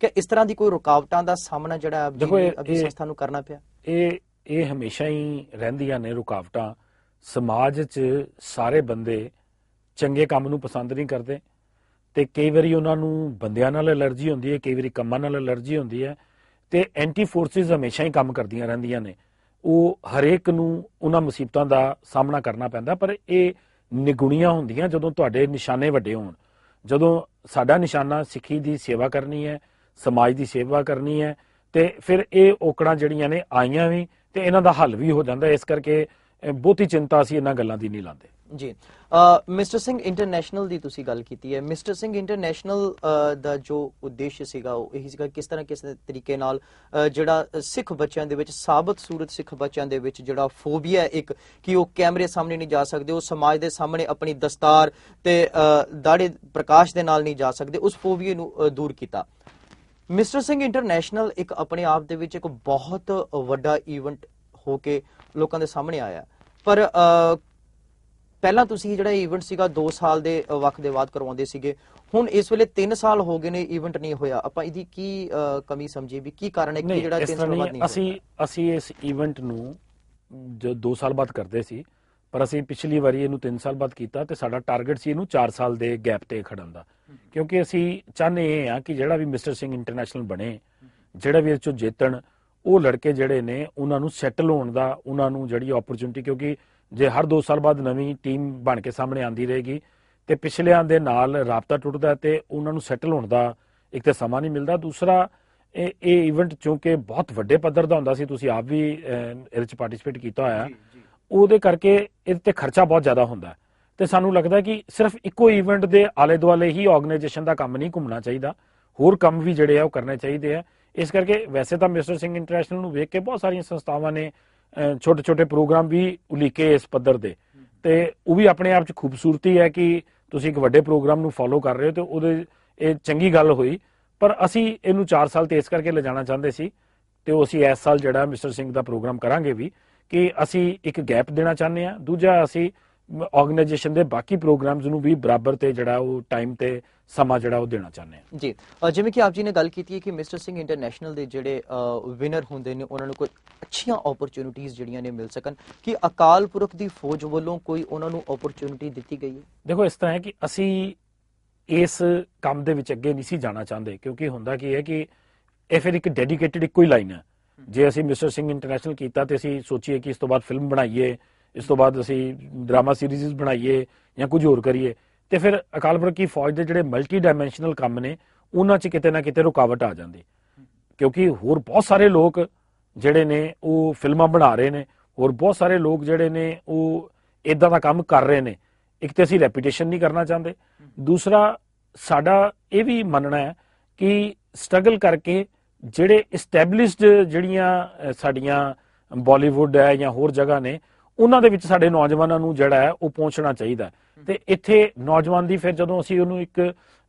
ਕਿ ਇਸ ਤਰ੍ਹਾਂ ਦੀ ਕੋਈ ਰੁਕਾਵਟਾਂ ਦਾ ਸਾਹਮਣਾ ਜਿਹੜਾ ਆਪਣੀ ਸੰਸਥਾ ਨੂੰ ਕਰਨਾ ਪਿਆ? ਇਹ ਹਮੇਸ਼ਾ ਹੀ ਰਹਿੰਦੀਆਂ ਨੇ ਰੁਕਾਵਟਾਂ। ਸਮਾਜ 'ਚ ਸਾਰੇ ਬੰਦੇ ਚੰਗੇ ਕੰਮ ਨੂੰ ਪਸੰਦ ਨਹੀਂ ਕਰਦੇ ਤੇ ਕਈ ਵਾਰੀ ਉਹਨਾਂ ਨੂੰ ਬੰਦਿਆਂ ਨਾਲ ਐਲਰਜੀ ਹੁੰਦੀ ਹੈ, ਕਈ ਵਾਰੀ ਕੰਮਾਂ ਨਾਲ ਐਲਰਜੀ ਹੁੰਦੀ ਹੈ ਤੇ ਐਂਟੀ ਫੋਰਸਿਸ ਹਮੇਸ਼ਾ ਹੀ ਕੰਮ ਕਰਦੀਆਂ ਰਹਿੰਦੀਆਂ ਨੇ। ਉਹ ਹਰੇਕ ਨੂੰ ਉਹਨਾਂ ਮੁਸੀਬਤਾਂ ਦਾ ਸਾਹਮਣਾ ਕਰਨਾ ਪੈਂਦਾ, ਪਰ ਇਹ ਨਿਗੁਣੀਆਂ ਹੁੰਦੀਆਂ ਜਦੋਂ ਤੁਹਾਡੇ ਨਿਸ਼ਾਨੇ ਵੱਡੇ ਹੋਣ। ਜਦੋਂ ਸਾਡਾ ਨਿਸ਼ਾਨਾ ਸਿੱਖੀ ਦੀ ਸੇਵਾ ਕਰਨੀ ਹੈ, ਸਮਾਜ ਦੀ ਸੇਵਾ ਕਰਨੀ ਹੈ, ਤੇ ਫਿਰ ਇਹ ਔਕੜਾਂ ਜਿਹੜੀਆਂ ਨੇ ਆਈਆਂ ਵੀ ਤੇ ਇਹਨਾਂ ਦਾ ਹੱਲ ਵੀ ਹੋ ਜਾਂਦਾ। ਇਸ ਕਰਕੇ ਬਹੁਤੀ ਚਿੰਤਾ ਅਸੀਂ ਇਹਨਾਂ ਗੱਲਾਂ ਦੀ ਨਹੀਂ ਲਾਉਂਦੇ ਜੀ। ਮਿਸਟਰ ਸਿੰਘ ਇੰਟਰਨੈਸ਼ਨਲ ਦੀ ਤੁਸੀਂ ਗੱਲ ਕੀਤੀ ਹੈ। ਮਿਸਟਰ ਸਿੰਘ ਇੰਟਰਨੈਸ਼ਨਲ ਦਾ ਜੋ ਉਦੇਸ਼ ਸੀਗਾ ਉਹ ਇਹੀ ਸੀਗਾ ਕਿਸ ਤਰੀਕੇ ਨਾਲ ਜਿਹੜਾ ਸਿੱਖ ਬੱਚਿਆਂ ਦੇ ਵਿੱਚ, ਸਾਬਤ ਸੂਰਤ ਸਿੱਖ ਬੱਚਿਆਂ ਦੇ ਵਿੱਚ ਜਿਹੜਾ ਫੋਬੀਆ ਇੱਕ ਕਿ ਉਹ ਕੈਮਰੇ ਸਾਹਮਣੇ ਨਹੀਂ ਜਾ ਸਕਦੇ, ਉਹ ਸਮਾਜ ਦੇ ਸਾਹਮਣੇ ਆਪਣੀ ਦਸਤਾਰ ਤੇ ਦਾੜੇ ਪ੍ਰਕਾਸ਼ ਦੇ ਨਾਲ ਨਹੀਂ ਜਾ ਸਕਦੇ, ਉਸ ਫੋਬੀਆ ਨੂੰ ਦੂਰ ਕੀਤਾ। ਮਿਸਟਰ ਸਿੰਘ ਇੰਟਰਨੈਸ਼ਨਲ ਇੱਕ ਆਪਣੇ ਆਪ ਦੇ ਵਿੱਚ ਇੱਕ ਬਹੁਤ ਵੱਡਾ ਈਵੈਂਟ ਹੋ ਕੇ ਲੋਕਾਂ ਦੇ ਸਾਹਮਣੇ ਆਇਆ, ਪਰ ਪਹਿਲਾਂ ਤੁਸੀਂ ਜਿਹੜਾ ਈਵੈਂਟ ਸੀਗਾ 2 ਸਾਲ ਦੇ ਵਕਤ ਦੇ ਬਾਅਦ ਕਰਵਾਉਂਦੇ ਸੀਗੇ, ਹੁਣ ਇਸ ਵੇਲੇ 3 ਸਾਲ ਹੋ ਗਏ ਨੇ ਈਵੈਂਟ ਨਹੀਂ ਹੋਇਆ। ਆਪਾਂ ਇਹਦੀ ਕੀ ਕਮੀ ਸਮਝੀਏ ਵੀ ਕੀ ਕਾਰਨ ਹੈ ਕਿ ਜਿਹੜਾ 3 ਸਾਲ ਬਾਅਦ ਨਹੀਂ ਹੋਇਆ? ਅਸੀਂ ਇਸ ਈਵੈਂਟ ਨੂੰ ਜੋ 2 ਸਾਲ ਬਾਅਦ ਕਰਦੇ ਸੀ, ਪਰ ਅਸੀਂ ਪਿਛਲੀ ਵਾਰੀ ਇਹਨੂੰ 3 ਸਾਲ ਬਾਅਦ ਕੀਤਾ ਤੇ ਸਾਡਾ ਟਾਰਗੇਟ ਸੀ ਇਹਨੂੰ 4 ਸਾਲ ਦੇ ਗੈਪ ਤੇ ਖੜਨ ਦਾ, ਕਿਉਂਕਿ ਅਸੀਂ ਚਾਹੁੰਦੇ ਇਹ ਆ ਕਿ ਜਿਹੜਾ ਵੀ ਮਿਸਟਰ ਸਿੰਘ ਇੰਟਰਨੈਸ਼ਨਲ ਬਣੇ, ਜਿਹੜਾ ਵੀ ਇਹ ਚੋਂ ਜਿੱਤਣ, ਉਹ ਲੜਕੇ ਜਿਹੜੇ ਨੇ ਉਹਨਾਂ ਨੂੰ ਸੈਟਲ ਹੋਣ ਦਾ, ਉਹਨਾਂ ਨੂੰ ਜਿਹੜੀ ਓਪਰਚੁਨਿਟੀ, ਕਿਉਂਕਿ ਜੇ ਹਰ 2 ਸਾਲ ਬਾਅਦ ਨਵੀਂ ਟੀਮ ਬਣ ਕੇ ਸਾਹਮਣੇ ਆਉਂਦੀ ਰਹੇਗੀ ਤੇ ਪਿਛਲਿਆਂ ਦੇ ਨਾਲ ਰਾਬਤਾ ਟੁੱਟਦਾ ਤੇ ਉਹਨਾਂ ਨੂੰ ਸੈਟਲ ਹੋਣ ਦਾ ਇੱਕ ਤਾਂ ਸਮਾਂ ਨਹੀਂ ਮਿਲਦਾ। ਦੂਸਰਾ ਇਹ ਇਵੈਂਟ ਚੂੰਕਿ ਬਹੁਤ ਵੱਡੇ ਪੱਧਰ ਦਾ ਹੁੰਦਾ ਸੀ, ਤੁਸੀਂ ਆਪ ਵੀ ਇਹਦੇ 'ਚ ਪਾਰਟਿਸਿਪੇਟ ਕੀਤਾ ਹੋਇਆ, ਉਹਦੇ ਕਰਕੇ ਇਹਦੇ ਤੇ ਖਰਚਾ ਬਹੁਤ ਜ਼ਿਆਦਾ ਹੁੰਦਾ ਤੇ ਸਾਨੂੰ ਲੱਗਦਾ ਕਿ ਸਿਰਫ ਇੱਕੋ ਇਵੈਂਟ ਦੇ ਆਲੇ ਦੁਆਲੇ ਹੀ ਆਰਗੇਨਾਈਜੇਸ਼ਨ ਦਾ ਕੰਮ ਨਹੀਂ ਘੁੰਮਣਾ ਚਾਹੀਦਾ, ਹੋਰ ਕੰਮ ਵੀ ਜਿਹੜੇ ਆ ਉਹ ਕਰਨੇ ਚਾਹੀਦੇ ਆ। ਇਸ ਕਰਕੇ ਵੈਸੇ ਤਾਂ ਮਿਸਟਰ ਸਿੰਘ ਇੰਟਰਨੈਸ਼ਨਲ ਨੂੰ ਵੇਖ ਕੇ ਬਹੁਤ ਸਾਰੀਆਂ ਸੰਸਥਾਵਾਂ ਨੇ ਛੋਟੇ ਛੋਟੇ ਪ੍ਰੋਗਰਾਮ ਵੀ ਉਲੀਕੇ ਇਸ ਪੱਧਰ ਦੇ, ਤੇ ਉਹ ਵੀ ਆਪਣੇ ਆਪ 'ਚ ਖੂਬਸੂਰਤੀ ਹੈ ਕਿ ਤੁਸੀਂ ਇੱਕ ਵੱਡੇ ਪ੍ਰੋਗਰਾਮ ਨੂੰ ਫੋਲੋ ਕਰ ਰਹੇ ਹੋ ਤੇ ਉਹਦੇ ਇਹ ਚੰਗੀ ਗੱਲ ਹੋਈ। ਪਰ ਅਸੀਂ ਇਹਨੂੰ 4 ਸਾਲ ਤੇ ਇਸ ਕਰਕੇ ਲਿਜਾਣਾ ਚਾਹੁੰਦੇ ਸੀ ਤੇ ਉਹ ਅਸੀਂ ਇਸ ਸਾਲ ਜਿਹੜਾ ਮਿਸਟਰ ਸਿੰਘ ਦਾ ਪ੍ਰੋਗਰਾਮ ਕਰਾਂਗੇ ਵੀ, ਕਿ ਅਸੀਂ ਇੱਕ ਗੈਪ ਦੇਣਾ ਚਾਹੁੰਦੇ ਹਾਂ। ਦੂਜਾ ਅਸੀਂ ਆਰਗੇਨਾਈਜੇਸ਼ਨ ਦੇ ਬਾਕੀ ਪ੍ਰੋਗਰਾਮਸ ਨੂੰ ਵੀ ਬਰਾਬਰ ਤੇ ਜਿਹੜਾ ਉਹ ਟਾਈਮ ਤੇ ਸਮਾਂ ਜਿਹੜਾ ਉਹ ਦੇਣਾ ਚਾਹੁੰਦੇ ਹਾਂ ਜੀ। ਜਿਵੇਂ ਕਿ ਆਪ ਜੀ ਨੇ ਗੱਲ ਕੀਤੀ ਹੈ ਕਿ ਮਿਸਟਰ ਸਿੰਘ ਇੰਟਰਨੈਸ਼ਨਲ ਦੇ ਜਿਹੜੇ ਵਿਨਰ ਹੁੰਦੇ ਨੇ ਉਹਨਾਂ ਨੂੰ ਕੋਈ ਅੱਛੀਆਂ ਓਪਰਚੁਨਿਟੀਜ਼ ਜਿਹੜੀਆਂ ਨੇ ਮਿਲ ਸਕਣ, ਕਿ ਅਕਾਲ ਪੁਰਖ ਦੀ ਫੌਜ ਵੱਲੋਂ ਕੋਈ ਉਹਨਾਂ ਨੂੰ ਓਪਰਚੁਨਿਟੀ ਦਿੱਤੀ ਗਈ ਹੈ? ਦੇਖੋ, ਇਸ ਤਰ੍ਹਾਂ ਹੈ ਕਿ ਅਸੀਂ ਇਸ ਕੰਮ ਦੇ ਵਿੱਚ ਅੱਗੇ ਨਹੀਂ ਸੀ ਜਾਣਾ ਚਾਹੁੰਦੇ, ਕਿਉਂਕਿ ਹੁੰਦਾ ਕੀ ਹੈ ਕਿ ਇਹ ਫਿਰ ਇੱਕ ਡੈਡੀਕੇਟਿਡ ਇੱਕੋ ਹੀ ਲਾਈਨ ਹੈ। ਜੇ ਅਸੀਂ ਮਿਸਟਰ ਸਿੰਘ ਇੰਟਰਨੈਸ਼ਨਲ ਕੀਤਾ ਤੇ ਅਸੀਂ ਸੋਚੀਏ ਕਿ ਇਸ ਤੋਂ ਬਾਅਦ ਫਿਲਮ ਬਣਾਈਏ, ਇਸ ਤੋਂ ਬਾਅਦ ਅਸੀਂ ਡਰਾਮਾ ਸੀਰੀਜ਼ ਬਣਾਈਏ ਜਾਂ ਕੁਝ ਹੋਰ ਕਰੀਏ, ਤੇ ਫਿਰ ਅਕਾਲ ਪੁਰਖ ਦੀ ਫੌਜ ਦੇ ਜਿਹੜੇ ਮਲਟੀ ਡਾਇਮੈਂਸ਼ਨਲ ਕੰਮ ਨੇ ਉਹਨਾਂ 'ਚ ਕਿਤੇ ਨਾ ਕਿਤੇ ਰੁਕਾਵਟ ਆ ਜਾਂਦੀ, ਕਿਉਂਕਿ ਹੋਰ ਬਹੁਤ ਸਾਰੇ ਲੋਕ ਜਿਹੜੇ ਨੇ ਉਹ ਫਿਲਮਾਂ ਬਣਾ ਰਹੇ ਨੇ, ਹੋਰ ਬਹੁਤ ਸਾਰੇ ਲੋਕ ਜਿਹੜੇ ਨੇ ਉਹ ਇਦਾਂ ਦਾ ਕੰਮ ਕਰ ਰਹੇ ਨੇ। ਇੱਕ ਤੇ ਅਸੀਂ ਰੈਪੂਟੇਸ਼ਨ ਨਹੀਂ ਕਰਨਾ ਚਾਹੁੰਦੇ, ਦੂਸਰਾ ਸਾਡਾ ਇਹ ਵੀ ਮੰਨਣਾ ਹੈ ਕਿ ਸਟਰਗਲ ਕਰਕੇ ਜਿਹੜੇ ਇਸਟੈਬਲਿਸ਼ਡ ਜਿਹੜੀਆਂ ਸਾਡੀਆਂ ਬਾਲੀਵੁੱਡ ਹੈ ਜਾਂ ਹੋਰ ਜਗ੍ਹਾ ਨੇ, ਉਹਨਾਂ ਦੇ ਵਿੱਚ ਸਾਡੇ ਨੌਜਵਾਨਾਂ ਨੂੰ ਜਿਹੜਾ ਹੈ ਉਹ ਪਹੁੰਚਣਾ ਚਾਹੀਦਾ। ਤੇ ਇੱਥੇ ਨੌਜਵਾਨ ਦੀ ਫਿਰ ਜਦੋਂ ਅਸੀਂ ਉਹਨੂੰ ਇੱਕ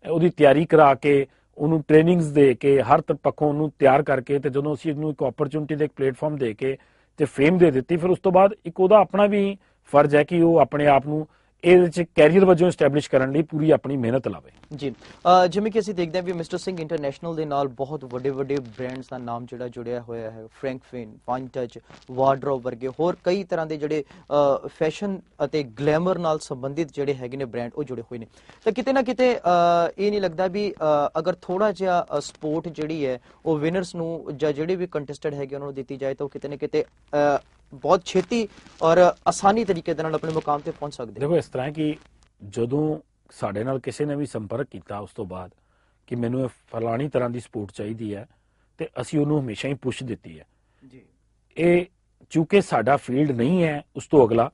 ਉਹਦੀ ਤਿਆਰੀ ਕਰਾ ਕੇ, ਉਹਨੂੰ ਟ੍ਰੇਨਿੰਗਸ ਦੇ ਕੇ, ਹਰ ਪੱਖੋਂ ਉਹਨੂੰ ਤਿਆਰ ਕਰਕੇ, ਤੇ ਜਦੋਂ ਅਸੀਂ ਉਹਨੂੰ ਇੱਕ ਓਪਰਚੁਨਿਟੀ ਦੇ ਇੱਕ ਪਲੇਟਫਾਰਮ ਦੇ ਕੇ ਤੇ ਫੇਮ ਦੇ ਦਿੱਤੀ, ਫਿਰ ਉਸ ਤੋਂ ਬਾਅਦ ਇੱਕ ਉਹਦਾ ਆਪਣਾ ਵੀ ਫਰਜ਼ ਹੈ ਕਿ ਉਹ ਆਪਣੇ ਆਪ ਨੂੰ ਇਹਦੇ 'ਚ ਕੈਰੀਅਰ ਵਜੋਂ ਐਸਟੈਬਲਿਸ਼ ਕਰਨ ਲਈ ਪੂਰੀ ਆਪਣੀ ਮਿਹਨਤ ਲਾਵੇ ਜੀ। ਜਿਵੇਂ ਕਿ ਅਸੀਂ ਦੇਖਦੇ ਹਾਂ ਵੀ ਮਿਸਟਰ ਸਿੰਘ ਇੰਟਰਨੈਸ਼ਨਲ ਦੇ ਨਾਲ ਬਹੁਤ ਵੱਡੇ ਵੱਡੇ ਬ੍ਰਾਂਡਸ ਦਾ ਨਾਮ ਜਿਹੜਾ ਜੁੜਿਆ ਹੋਇਆ ਹੈ, ਫਰੈਂਕਫਿਨ, ਫਾਈਨ ਟੱਚ, ਵਾਰਡਰੋਬ ਵਰਗੇ ਹੋਰ ਕਈ ਤਰ੍ਹਾਂ ਦੇ ਜਿਹੜੇ ਫੈਸ਼ਨ ਅਤੇ ਗਲੈਮਰ ਨਾਲ ਸੰਬੰਧਿਤ ਜਿਹੜੇ ਹੈਗੇ ਨੇ ਬ੍ਰਾਂਡ ਉਹ ਜੁੜੇ ਹੋਏ ਨੇ। ਤਾਂ ਕਿਤੇ ਨਾ ਕਿਤੇ ਇਹ ਨਹੀਂ ਲੱਗਦਾ ਵੀ ਅਗਰ ਥੋੜਾ ਜਿਹਾ ਸਪੋਰਟ ਜਿਹੜੀ ਹੈ ਉਹ ਵਿਨਰਸ ਨੂੰ ਜਾਂ ਜਿਹੜੇ ਵੀ ਕੰਟੈਸਟੈਂਟ ਹੈਗੇ ਉਹਨਾਂ ਨੂੰ ਦਿੱਤੀ ਜਾਏ ਤਾਂ ਉਹ ਕਿਤੇ ਨਾ ਕਿਤੇ ਬਹੁਤ ਛੇਤੀ ਔਰ ਆਸਾਨੀ ਤਰੀਕੇ ਦੇ ਨਾਲ ਆਪਣੇ ਮੁਕਾਮ ਤੇ ਪਹੁੰਚ ਸਕਦੇ। ਦੇਖੋ, ਇਸ ਤਰ੍ਹਾਂ ਕਿ ਜਦੋਂ ਸਾਡੇ ਨਾਲ ਕਿਸੇ ਨੇ ਵੀ ਸੰਪਰਕ ਕੀਤਾ ਉਸ ਤੋਂ ਬਾਅਦ ਕਿ ਮੈਨੂੰ ਇਹ ਫਲਾਣੀ ਤਰ੍ਹਾਂ ਦੀ ਸਪੋਰਟ ਚਾਹੀਦੀ ਹੈ, ਤੇ ਅਸੀਂ ਉਹਨੂੰ ਹਮੇਸ਼ਾ ਹੀ ਪੁਸ਼ ਦਿੱਤੀ ਹੈ ਜੀ। ਇਹ ਚੂੰਕਿ ਸਾਡਾ ਫੀਲਡ ਨਹੀਂ ਹੈ ਉਸ ਤੋਂ ਅਗਲਾ,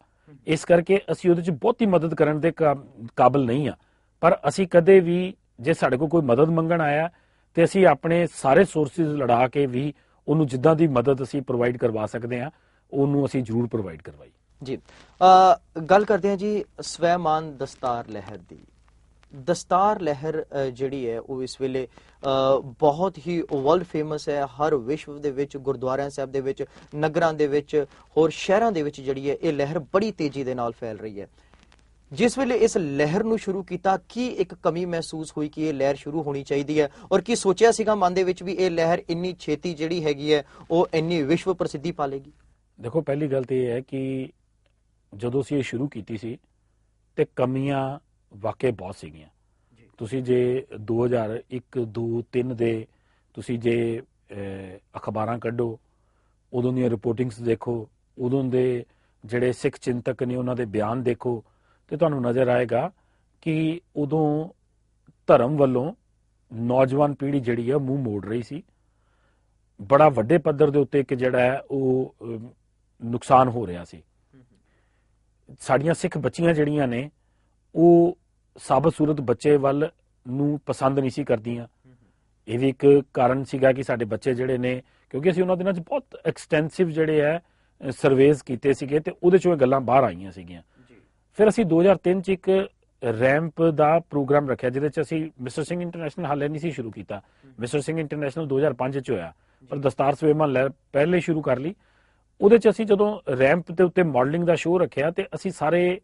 ਇਸ ਕਰਕੇ ਅਸੀਂ ਉਹਦੇ 'ਚ ਬਹੁਤੀ ਮਦਦ ਕਰਨ ਦੇ ਕਾਬਿਲ ਨਹੀਂ ਆ। ਪਰ ਅਸੀਂ ਕਦੇ ਵੀ ਜੇ ਸਾਡੇ ਕੋਲ ਕੋਈ ਮਦਦ ਮੰਗਣ ਆਇਆ ਤੇ ਅਸੀਂ ਆਪਣੇ ਸਾਰੇ ਸੋਰਸਿਸ ਲੜਾ ਕੇ ਵੀ ਉਹਨੂੰ ਜਿੱਦਾਂ ਦੀ ਮਦਦ ਅਸੀਂ ਪ੍ਰੋਵਾਈਡ ਕਰਵਾ ਸਕਦੇ ਹਾਂ। ਉਹਨੂੰ ਅਸੀਂ ਜ਼ਰੂਰ ਪ੍ਰੋਵਾਈਡ ਕਰਵਾਈ। ਜੀ ਗੱਲ ਕਰਦੇ ਹਾਂ ਜੀ ਸਵੈਮਾਨ ਦਸਤਾਰ ਲਹਿਰ ਦੀ। ਦਸਤਾਰ ਲਹਿਰ ਜਿਹੜੀ ਹੈ ਉਹ ਇਸ ਵੇਲੇ ਬਹੁਤ ਹੀ ਵਰਲਡ ਫੇਮਸ ਹੈ। ਹਰ ਵਿਸ਼ਵ ਦੇ ਵਿੱਚ, ਗੁਰਦੁਆਰਿਆਂ ਸਾਹਿਬ ਦੇ ਵਿੱਚ, ਨਗਰਾਂ ਦੇ ਵਿੱਚ, ਹੋਰ ਸ਼ਹਿਰਾਂ ਦੇ ਵਿੱਚ ਜਿਹੜੀ ਹੈ ਇਹ ਲਹਿਰ ਬੜੀ ਤੇਜ਼ੀ ਦੇ ਨਾਲ ਫੈਲ ਰਹੀ ਹੈ। ਜਿਸ ਵੇਲੇ ਇਸ ਲਹਿਰ ਨੂੰ ਸ਼ੁਰੂ ਕੀਤਾ, ਕੀ ਇੱਕ ਕਮੀ ਮਹਿਸੂਸ ਹੋਈ ਕਿ ਇਹ ਲਹਿਰ ਸ਼ੁਰੂ ਹੋਣੀ ਚਾਹੀਦੀ ਹੈ, ਔਰ ਕੀ ਸੋਚਿਆ ਸੀਗਾ ਮਨ ਦੇ ਵਿੱਚ ਵੀ ਇਹ ਲਹਿਰ ਇੰਨੀ ਛੇਤੀ ਜਿਹੜੀ ਹੈਗੀ ਹੈ ਉਹ ਇੰਨੀ ਵਿਸ਼ਵ ਪ੍ਰਸਿੱਧੀ ਪਾ ਲੇਗੀ? ਦੇਖੋ, ਪਹਿਲੀ ਗੱਲ ਤਾਂ ਇਹ ਹੈ ਕਿ ਜਦੋਂ ਅਸੀਂ ਇਹ ਸ਼ੁਰੂ ਕੀਤੀ ਸੀ ਤੇ ਕਮੀਆਂ ਵਾਕਈ ਬਹੁਤ ਸੀਗੀਆਂ। ਤੁਸੀਂ ਜੇ 2001, 2, 3 ਦੇ ਤੁਸੀਂ ਜੇ ਅਖਬਾਰਾਂ ਕੱਢੋ, ਉਦੋਂ ਦੀਆਂ ਰਿਪੋਰਟਿੰਗਸ ਦੇਖੋ, ਉਦੋਂ ਦੇ ਜਿਹੜੇ ਸਿੱਖ ਚਿੰਤਕ ਨੇ ਉਹਨਾਂ ਦੇ ਬਿਆਨ ਦੇਖੋ, ਤੇ ਤੁਹਾਨੂੰ ਨਜ਼ਰ ਆਏਗਾ ਕਿ ਉਦੋਂ ਧਰਮ ਵੱਲੋਂ ਨੌਜਵਾਨ ਪੀੜ੍ਹੀ ਜਿਹੜੀ ਹੈ ਮੂੰਹ ਮੋੜ ਰਹੀ ਸੀ। ਬੜਾ ਵੱਡੇ ਪੱਧਰ ਦੇ ਉੱਤੇ ਇੱਕ ਜਿਹੜਾ ਹੈ ਉਹ ਨੁਕਸਾਨ ਹੋ ਰਿਹਾ ਸੀ। ਸਾਡੀਆਂ ਸਿੱਖ ਬੱਚੀਆਂ ਜਿਹੜੀਆਂ ਨੇ ਉਹ ਸਾਬਤ ਸੂਰਤ ਬੱਚੇ ਵੱਲ ਨੂੰ ਪਸੰਦ ਨਹੀਂ ਸੀ ਕਰਦੀਆਂ। ਇਹ ਵੀ ਇੱਕ ਕਾਰਨ ਸੀਗਾ ਕਿ ਸਾਡੇ ਬੱਚੇ ਜਿਹੜੇ ਨੇ, ਕਿਉਂਕਿ ਅਸੀਂ ਉਹਨਾਂ ਦਿਨਾਂ 'ਚ ਬਹੁਤ ਐਕਸਟੈਂਸਿਵ ਜਿਹੜੇ ਹੈ ਸਰਵੇਜ਼ ਕੀਤੇ ਸੀਗੇ ਤੇ ਉਹਦੇ 'ਚੋਂ ਇਹ ਗੱਲਾਂ ਬਾਹਰ ਆਈਆਂ ਸੀਗੀਆਂ। ਫਿਰ ਅਸੀਂ 2003 'ਚ ਇੱਕ ਰੈਂਪ ਦਾ ਪ੍ਰੋਗਰਾਮ ਰੱਖਿਆ, ਜਿਹਦੇ 'ਚ ਅਸੀਂ ਮਿਸਟਰ ਸਿੰਘ ਇੰਟਰਨੈਸ਼ਨਲ ਹਾਲੇ ਨਹੀਂ ਸੀ ਸ਼ੁਰੂ ਕੀਤਾ। ਮਿਸਟਰ ਸਿੰਘ ਇੰਟਰਨੈਸ਼ਨਲ 2005 'ਚ ਹੋਇਆ, ਪਰ ਦਸਤਾਰ ਸਵੈਮਾਨ ਲਹਿਰ ਪਹਿਲੇ ਸ਼ੁਰੂ ਕਰ ਲਈ। ਉਹਦੇ 'ਚ ਅਸੀਂ ਜਦੋਂ ਰੈਂਪ ਦੇ ਉੱਤੇ ਮਾਡਲਿੰਗ ਦਾ ਸ਼ੋਅ ਰੱਖਿਆ ਤੇ ਅਸੀਂ ਸਾਰੇ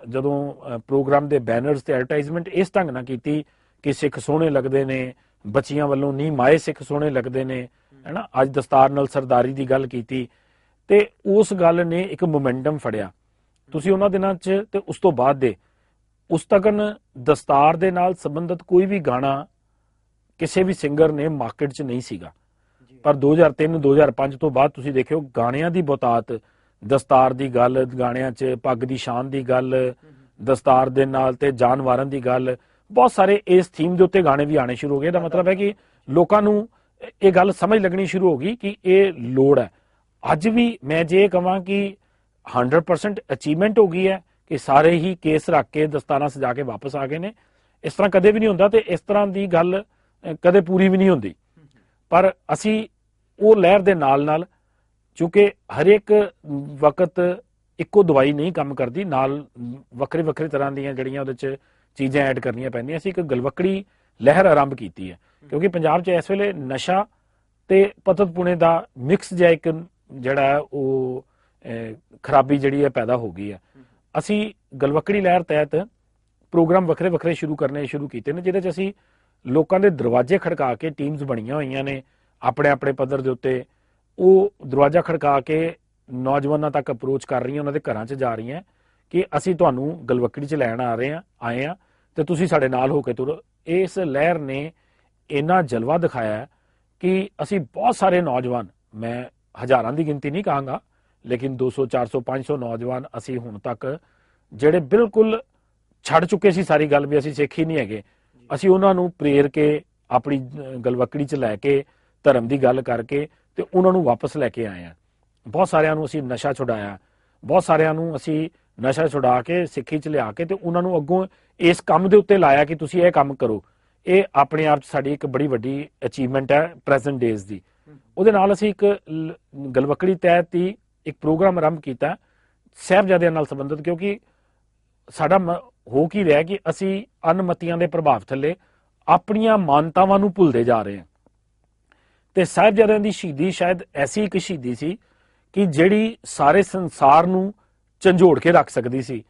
ਜਦੋਂ ਪ੍ਰੋਗਰਾਮ ਦੇ ਬੈਨਰਸ ਤੇ ਐਡਵਰਟਾਈਜ਼ਮੈਂਟ ਇਸ ਢੰਗ ਨਾਲ ਕੀਤੀ ਕਿ ਸਿੱਖ ਸੋਹਣੇ ਲੱਗਦੇ ਨੇ, ਬੱਚੀਆਂ ਵੱਲੋਂ ਨਹੀਂ ਮਾਏ ਸਿੱਖ ਸੋਹਣੇ ਲੱਗਦੇ ਨੇ, ਹੈਨਾ, ਅੱਜ ਦਸਤਾਰ ਨਾਲ ਸਰਦਾਰੀ ਦੀ ਗੱਲ ਕੀਤੀ, ਤੇ ਉਸ ਗੱਲ ਨੇ ਇੱਕ ਮੋਮੈਂਟਮ ਫੜਿਆ। ਤੁਸੀਂ ਉਹਨਾਂ ਦਿਨਾਂ 'ਚ ਤੇ ਉਸ ਤੋਂ ਬਾਅਦ ਦੇ ਉਸ ਤੱਕਨ ਦਸਤਾਰ ਦੇ ਨਾਲ ਸੰਬੰਧਿਤ ਕੋਈ ਵੀ ਗਾਣਾ ਕਿਸੇ ਵੀ ਸਿੰਗਰ ਨੇ ਮਾਰਕੀਟ 'ਚ ਨਹੀਂ ਸੀਗਾ। ਪਰ 2003, 2005 ਤੋਂ ਬਾਅਦ ਤੁਸੀਂ ਦੇਖਿਓ ਗਾਣਿਆਂ ਦੀ ਬਹੁਤਾਤ, ਦਸਤਾਰ ਦੀ ਗੱਲ, ਗਾਣਿਆਂ 'ਚ ਪੱਗ ਦੀ ਸ਼ਾਨ ਦੀ ਗੱਲ, ਦਸਤਾਰ ਦੇ ਨਾਲ ਤੇ ਜਾਨਵਰਾਂ ਦੀ ਗੱਲ, ਬਹੁਤ ਸਾਰੇ ਇਸ ਥੀਮ ਦੇ ਉੱਤੇ ਗਾਣੇ ਵੀ ਆਣੇ ਸ਼ੁਰੂ ਹੋ ਗਏ। ਇਹਦਾ ਮਤਲਬ ਹੈ ਕਿ ਲੋਕਾਂ ਨੂੰ ਇਹ ਗੱਲ ਸਮਝ ਲੱਗਣੀ ਸ਼ੁਰੂ ਹੋ ਗਈ ਕਿ ਇਹ ਲੋੜ ਹੈ। ਅੱਜ ਵੀ ਮੈਂ ਜੇ ਕਹਾਂ ਕਿ 100% ਅਚੀਵਮੈਂਟ ਹੋ ਗਈ ਹੈ ਕਿ ਸਾਰੇ ਹੀ ਕੇਸ ਰੱਖ ਕੇ ਦਸਤਾਰਾਂ ਸਜਾ ਕੇ ਵਾਪਸ ਆ ਗਏ ਨੇ। ਇਸ ਤਰ੍ਹਾਂ ਕਦੇ ਵੀ ਨਹੀਂ ਹੁੰਦਾ ਤੇ ਇਸ ਤਰ੍ਹਾਂ ਦੀ ਗੱਲ ਕਦੇ ਪੂਰੀ ਵੀ ਨਹੀਂ ਹੁੰਦੀ। ਪਰ ਅਸੀਂ ਉਹ ਲਹਿਰ ਦੇ ਨਾਲ ਨਾਲ, ਕਿਉਂਕਿ ਹਰੇਕ ਵਕਤ ਇੱਕੋ ਦਵਾਈ ਨਹੀਂ ਕੰਮ ਕਰਦੀ, ਨਾਲ ਵੱਖਰੇ ਵੱਖਰੇ ਤਰ੍ਹਾਂ ਦੀਆਂ ਜਿਹੜੀਆਂ ਉਹਦੇ 'ਚ ਚੀਜ਼ਾਂ ਐਡ ਕਰਨੀਆਂ ਪੈਂਦੀਆਂ। ਅਸੀਂ ਇੱਕ ਗਲਵੱਕੜੀ ਲਹਿਰ ਆਰੰਭ ਕੀਤੀ ਹੈ, ਕਿਉਂਕਿ ਪੰਜਾਬ 'ਚ ਇਸ ਵੇਲੇ ਨਸ਼ਾ ਤੇ ਪਤਤ-ਪੁਣੇ ਦਾ ਮਿਕਸ ਜਿਹਾ ਇੱਕ ਜਿਹੜਾ ਉਹ ਖਰਾਬੀ ਜਿਹੜੀ ਹੈ ਪੈਦਾ ਹੋ ਗਈ ਹੈ। ਅਸੀਂ ਗਲਵੱਕੜੀ ਲਹਿਰ ਤਹਿਤ ਪ੍ਰੋਗਰਾਮ ਵੱਖਰੇ ਵੱਖਰੇ ਸ਼ੁਰੂ ਕੀਤੇ ਨੇ, ਜਿਹਦੇ 'ਚ ਅਸੀਂ ਲੋਕਾਂ ਦੇ ਦਰਵਾਜ਼ੇ ਖੜਕਾ ਕੇ, ਟੀਮਸ ਬਣੀਆਂ ਹੋਈਆਂ ਨੇ ਆਪਣੇ ਆਪਣੇ ਪੱਧਰ ਦੇ ਉੱਤੇ, ਉਹ ਦਰਵਾਜ਼ਾ ਖੜਕਾ ਕੇ ਨੌਜਵਾਨਾਂ ਤੱਕ ਅਪਰੋਚ ਕਰ ਰਹੀਆਂ, ਉਹਨਾਂ ਦੇ ਘਰਾਂ 'ਚ ਜਾ ਰਹੀਆਂ ਕਿ ਅਸੀਂ ਤੁਹਾਨੂੰ ਗਲਵੱਕੜੀ 'ਚ ਲੈਣ ਆਏ ਆ ਤੇ ਤੁਸੀਂ ਸਾਡੇ ਨਾਲ ਹੋ ਕੇ ਤੁਰੋ। ਇਸ ਲਹਿਰ ਨੇ ਇੰਨਾ ਜਲਵਾ ਦਿਖਾਇਆ ਕਿ ਅਸੀਂ ਬਹੁਤ ਸਾਰੇ ਨੌਜਵਾਨ, ਮੈਂ ਹਜ਼ਾਰਾਂ ਦੀ ਗਿਣਤੀ ਨਹੀਂ ਕਹਾਂਗਾ, ਲੇਕਿਨ 200, 400, 500 ਨੌਜਵਾਨ ਅਸੀਂ ਹੁਣ ਤੱਕ ਜਿਹੜੇ ਬਿਲਕੁਲ ਛੱਡ ਚੁੱਕੇ ਸੀ ਸਾਰੀ ਗੱਲ ਵੀ ਅਸੀਂ ਸਿੱਖ ਹੀ ਨਹੀਂ ਹੈਗੇ, ਅਸੀਂ ਉਹਨਾਂ ਨੂੰ ਪ੍ਰੇਰ ਕੇ ਆਪਣੀ ਗਲਵੱਕੜੀ 'ਚ ਲੈ ਕੇ ਧਰਮ ਦੀ ਗੱਲ ਕਰਕੇ ਤੇ ਉਹਨਾਂ ਨੂੰ ਵਾਪਸ ਲੈ ਕੇ ਆਏ ਆ। ਬਹੁਤ ਸਾਰਿਆਂ ਨੂੰ ਅਸੀਂ ਨਸ਼ਾ ਛੁਡਾਇਆ, ਬਹੁਤ ਸਾਰਿਆਂ ਨੂੰ ਅਸੀਂ ਨਸ਼ਾ ਛੁਡਾ ਕੇ ਸਿੱਖੀ 'ਚ ਲਿਆ ਕੇ ਤੇ ਉਹਨਾਂ ਨੂੰ ਅੱਗੋਂ ਇਸ ਕੰਮ ਦੇ ਉੱਤੇ ਲਾਇਆ ਕਿ ਤੁਸੀਂ ਇਹ ਕੰਮ ਕਰੋ। ਇਹ ਆਪਣੇ ਆਪ 'ਚ ਸਾਡੀ ਇੱਕ ਬੜੀ ਵੱਡੀ ਅਚੀਵਮੈਂਟ ਹੈ ਪ੍ਰੈਜ਼ੈਂਟ ਡੇਜ਼ ਦੀ। ਉਹਦੇ ਨਾਲ ਅਸੀਂ ਇੱਕ ਗਲਵੱਕੜੀ ਤਹਿਤ ਹੀ ਇੱਕ ਪ੍ਰੋਗਰਾਮ ਆਰੰਭ ਕੀਤਾ ਸਾਹਿਬਜ਼ਾਦਿਆਂ ਨਾਲ ਸੰਬੰਧਿਤ, ਕਿਉਂਕਿ ਸਾਡਾ ਹੋ ਕੀ ਰਿਹਾ ਕਿ ਅਸੀਂ ਅਨਮਤੀਆਂ ਦੇ ਪ੍ਰਭਾਵ ਥੱਲੇ ਆਪਣੀਆਂ ਮਾਨਤਾਵਾਂ ਨੂੰ ਭੁੱਲਦੇ ਜਾ ਰਹੇ ਹਾਂ। ਤੇ ਸਾਹਿਬਜ਼ਾਦਿਆਂ ਦੀ ਸ਼ਹੀਦੀ ਸ਼ਾਇਦ ਐਸੀ ਇੱਕ ਸ਼ਹੀਦੀ ਸੀ ਕਿ ਜਿਹੜੀ ਸਾਰੇ ਸੰਸਾਰ ਨੂੰ ਝੰਜੋੜ ਕੇ ਰੱਖ ਸਕਦੀ ਸੀ,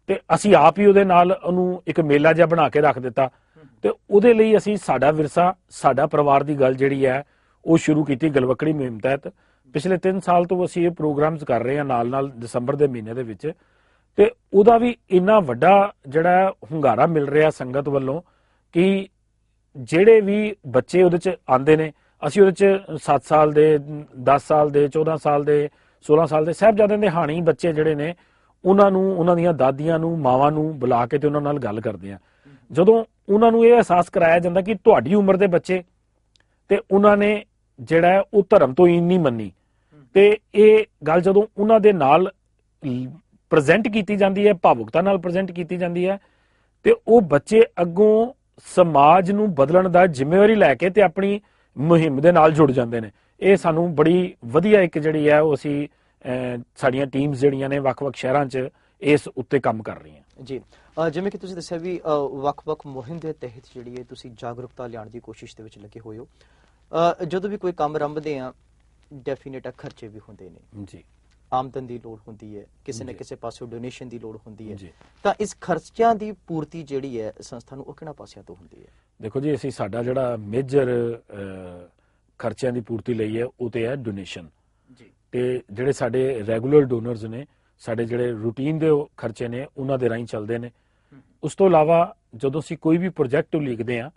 ਤੇ ਅਸੀਂ ਆਪ ਹੀ ਉਹਦੇ ਨਾਲ ਉਹਨੂੰ ਇੱਕ ਮੇਲਾ ਜਿਹਾ ਬਣਾ ਕੇ ਰੱਖ ਦਿੱਤਾ। ਤੇ ਉਹਦੇ ਲਈ ਅਸੀਂ ਸਾਡਾ ਵਿਰਸਾ, ਸਾਡਾ ਪਰਿਵਾਰ ਦੀ ਗੱਲ ਜਿਹੜੀ ਹੈ ਉਹ ਸ਼ੁਰੂ ਕੀਤੀ ਗਲਵੱਕੜੀ ਮੁਹਿੰਮ ਤਹਿਤ। ਪਿਛਲੇ 3 ਸਾਲ ਤੋਂ ਅਸੀਂ ਇਹ ਪ੍ਰੋਗਰਾਮਸ ਕਰ ਰਹੇ ਹਾਂ ਨਾਲ ਦਸੰਬਰ ਦੇ ਮਹੀਨੇ ਦੇ ਵਿੱਚ, ਤੇ ਉਹਦਾ ਵੀ ਇੰਨਾ ਵੱਡਾ ਜਿਹੜਾ ਹੁੰਗਾਰਾ ਮਿਲ ਰਿਹਾ ਸੰਗਤ ਵੱਲੋਂ ਕਿ ਜਿਹੜੇ ਵੀ ਬੱਚੇ ਉਹਦੇ 'ਚ ਆਉਂਦੇ ਨੇ, ਅਸੀਂ ਉਹਦੇ 'ਚ 7 ਸਾਲ ਦੇ, 10 ਸਾਲ ਦੇ, 14 ਸਾਲ ਦੇ, 16 ਸਾਲ ਦੇ ਸਾਹਿਬਜ਼ਾਦਿਆਂ ਦੇ ਹਾਣੀ ਬੱਚੇ ਜਿਹੜੇ ਨੇ ਉਹਨਾਂ ਨੂੰ, ਉਹਨਾਂ ਦੀਆਂ ਦਾਦੀਆਂ ਨੂੰ, ਮਾਵਾਂ ਨੂੰ ਬੁਲਾ ਕੇ ਤੇ ਉਹਨਾਂ ਨਾਲ ਗੱਲ ਕਰਦੇ ਆ। ਜਦੋਂ ਉਹਨਾਂ ਨੂੰ ਇਹ ਅਹਿਸਾਸ ਕਰਾਇਆ ਜਾਂਦਾ ਕਿ ਤੁਹਾਡੀ ਉਮਰ ਦੇ ਬੱਚੇ ਤੇ ਉਹਨਾਂ ਨੇ ਜਿਹੜਾ ਉਹ ਧਰਮ ਤੋਂ ਹੀ ਨਹੀਂ ਮੰਨੀ, ਤੇ ਇਹ ਗੱਲ ਜਦੋਂ ਉਹਨਾਂ ਦੇ ਨਾਲ ਪ੍ਰੈਜ਼ੈਂਟ ਕੀਤੀ ਜਾਂਦੀ ਹੈ, ਭਾਵੁਕਤਾ ਨਾਲ ਪ੍ਰੈਜ਼ੈਂਟ ਕੀਤੀ ਜਾਂਦੀ ਹੈ, ਤੇ ਉਹ ਬੱਚੇ ਅੱਗੋਂ ਸਮਾਜ ਨੂੰ ਬਦਲਣ ਦਾ ਜ਼ਿੰਮੇਵਾਰੀ ਲੈ ਕੇ ਤੇ ਆਪਣੀ ਮੁਹਿੰਮ ਦੇ ਨਾਲ ਜੁੜ ਜਾਂਦੇ ਨੇ। ਇਹ ਸਾਨੂੰ ਬੜੀ ਵਧੀਆ ਇੱਕ ਜਿਹੜੀ ਹੈ ਉਹ ਅਸੀਂ ਸਾਡੀਆਂ ਟੀਮਸ ਜਿਹੜੀਆਂ ਨੇ ਵੱਖ-ਵੱਖ ਸ਼ਹਿਰਾਂ 'ਚ ਇਸ ਉੱਤੇ ਕੰਮ ਕਰ ਰਹੀਆਂ। ਜੀ, ਜਿਵੇਂ ਕਿ ਤੁਸੀਂ ਦੱਸਿਆ ਵੀ ਵੱਖ-ਵੱਖ ਮੁਹਿੰਮ ਦੇ ਤਹਿਤ ਜਿਹੜੀ ਹੈ ਤੁਸੀਂ ਜਾਗਰੂਕਤਾ ਲਿਆਉਣ ਦੀ ਕੋਸ਼ਿਸ਼ ਦੇ ਵਿੱਚ ਲੱਗੇ ਹੋਏ ਹੋ। ਜਦੋਂ ਵੀ ਕੋਈ ਕੰਮ ਆਰੰਭਦੇ ਆ ਡੈਫੀਨੇਟ ਖਰਚੇ ਵੀ ਹੁੰਦੇ ਨੇ ਜੀ, ਆਮਦਨ ਦੀ ਲੋੜ ਹੁੰਦੀ ਹੈ, ਕਿਸੇ ਨਾ ਕਿਸੇ ਪਾਸੋਂ ਡੋਨੇਸ਼ਨ ਦੀ ਲੋੜ ਹੁੰਦੀ ਹੈ, ਤਾਂ ਇਸ ਖਰਚਿਆਂ ਦੀ ਪੂਰਤੀ ਜਿਹੜੀ ਹੈ ਸੰਸਥਾ ਨੂੰ ਉਹ ਕਿਹਨਾਂ ਪਾਸਿਆਂ ਤੋਂ ਹੁੰਦੀ ਹੈ? ਦੇਖੋ ਜੀ, ਅਸੀਂ ਸਾਡਾ ਜਿਹੜਾ ਮੇਜਰ ਖਰਚਿਆਂ ਦੀ ਪੂਰਤੀ ਲਈ ਹੈ ਉਹ ਤੇ ਹੈ ਡੋਨੇਸ਼ਨ ਜੀ, ਤੇ ਜਿਹੜੇ ਸਾਡੇ ਰੈਗੂਲਰ ਡੋਨਰਸ ਨੇ, ਸਾਡੇ ਜਿਹੜੇ ਰੂਟੀਨ ਦੇ ਖਰਚੇ ਨੇ ਉਹਨਾਂ ਦੇ ਰਾਹੀਂ ਚੱਲਦੇ ਨੇ। ਉਸ ਤੋਂ ਇਲਾਵਾ ਜਦੋਂ ਅਸੀਂ ਕੋਈ ਵੀ ਪ੍ਰੋਜੈਕਟ ਲਿਖਦੇ ਆ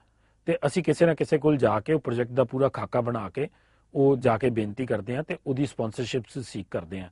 ਤੇ ਅਸੀਂ ਕਿਸੇ ਨਾ ਕਿਸੇ ਕੋਲ ਜਾ ਕੇ ਉਹ ਪ੍ਰੋਜੈਕਟ ਦਾ ਪੂਰਾ ਖਾਕਾ ਬਣਾ ਕੇ ਉਹ ਜਾ ਕੇ ਬੇਨਤੀ ਕਰਦੇ ਆ ਤੇ ਉਹਦੀ ਸਪਾਂਸਰਸ਼ਿਪਸ ਸੀਕ ਕਰਦੇ ਆ।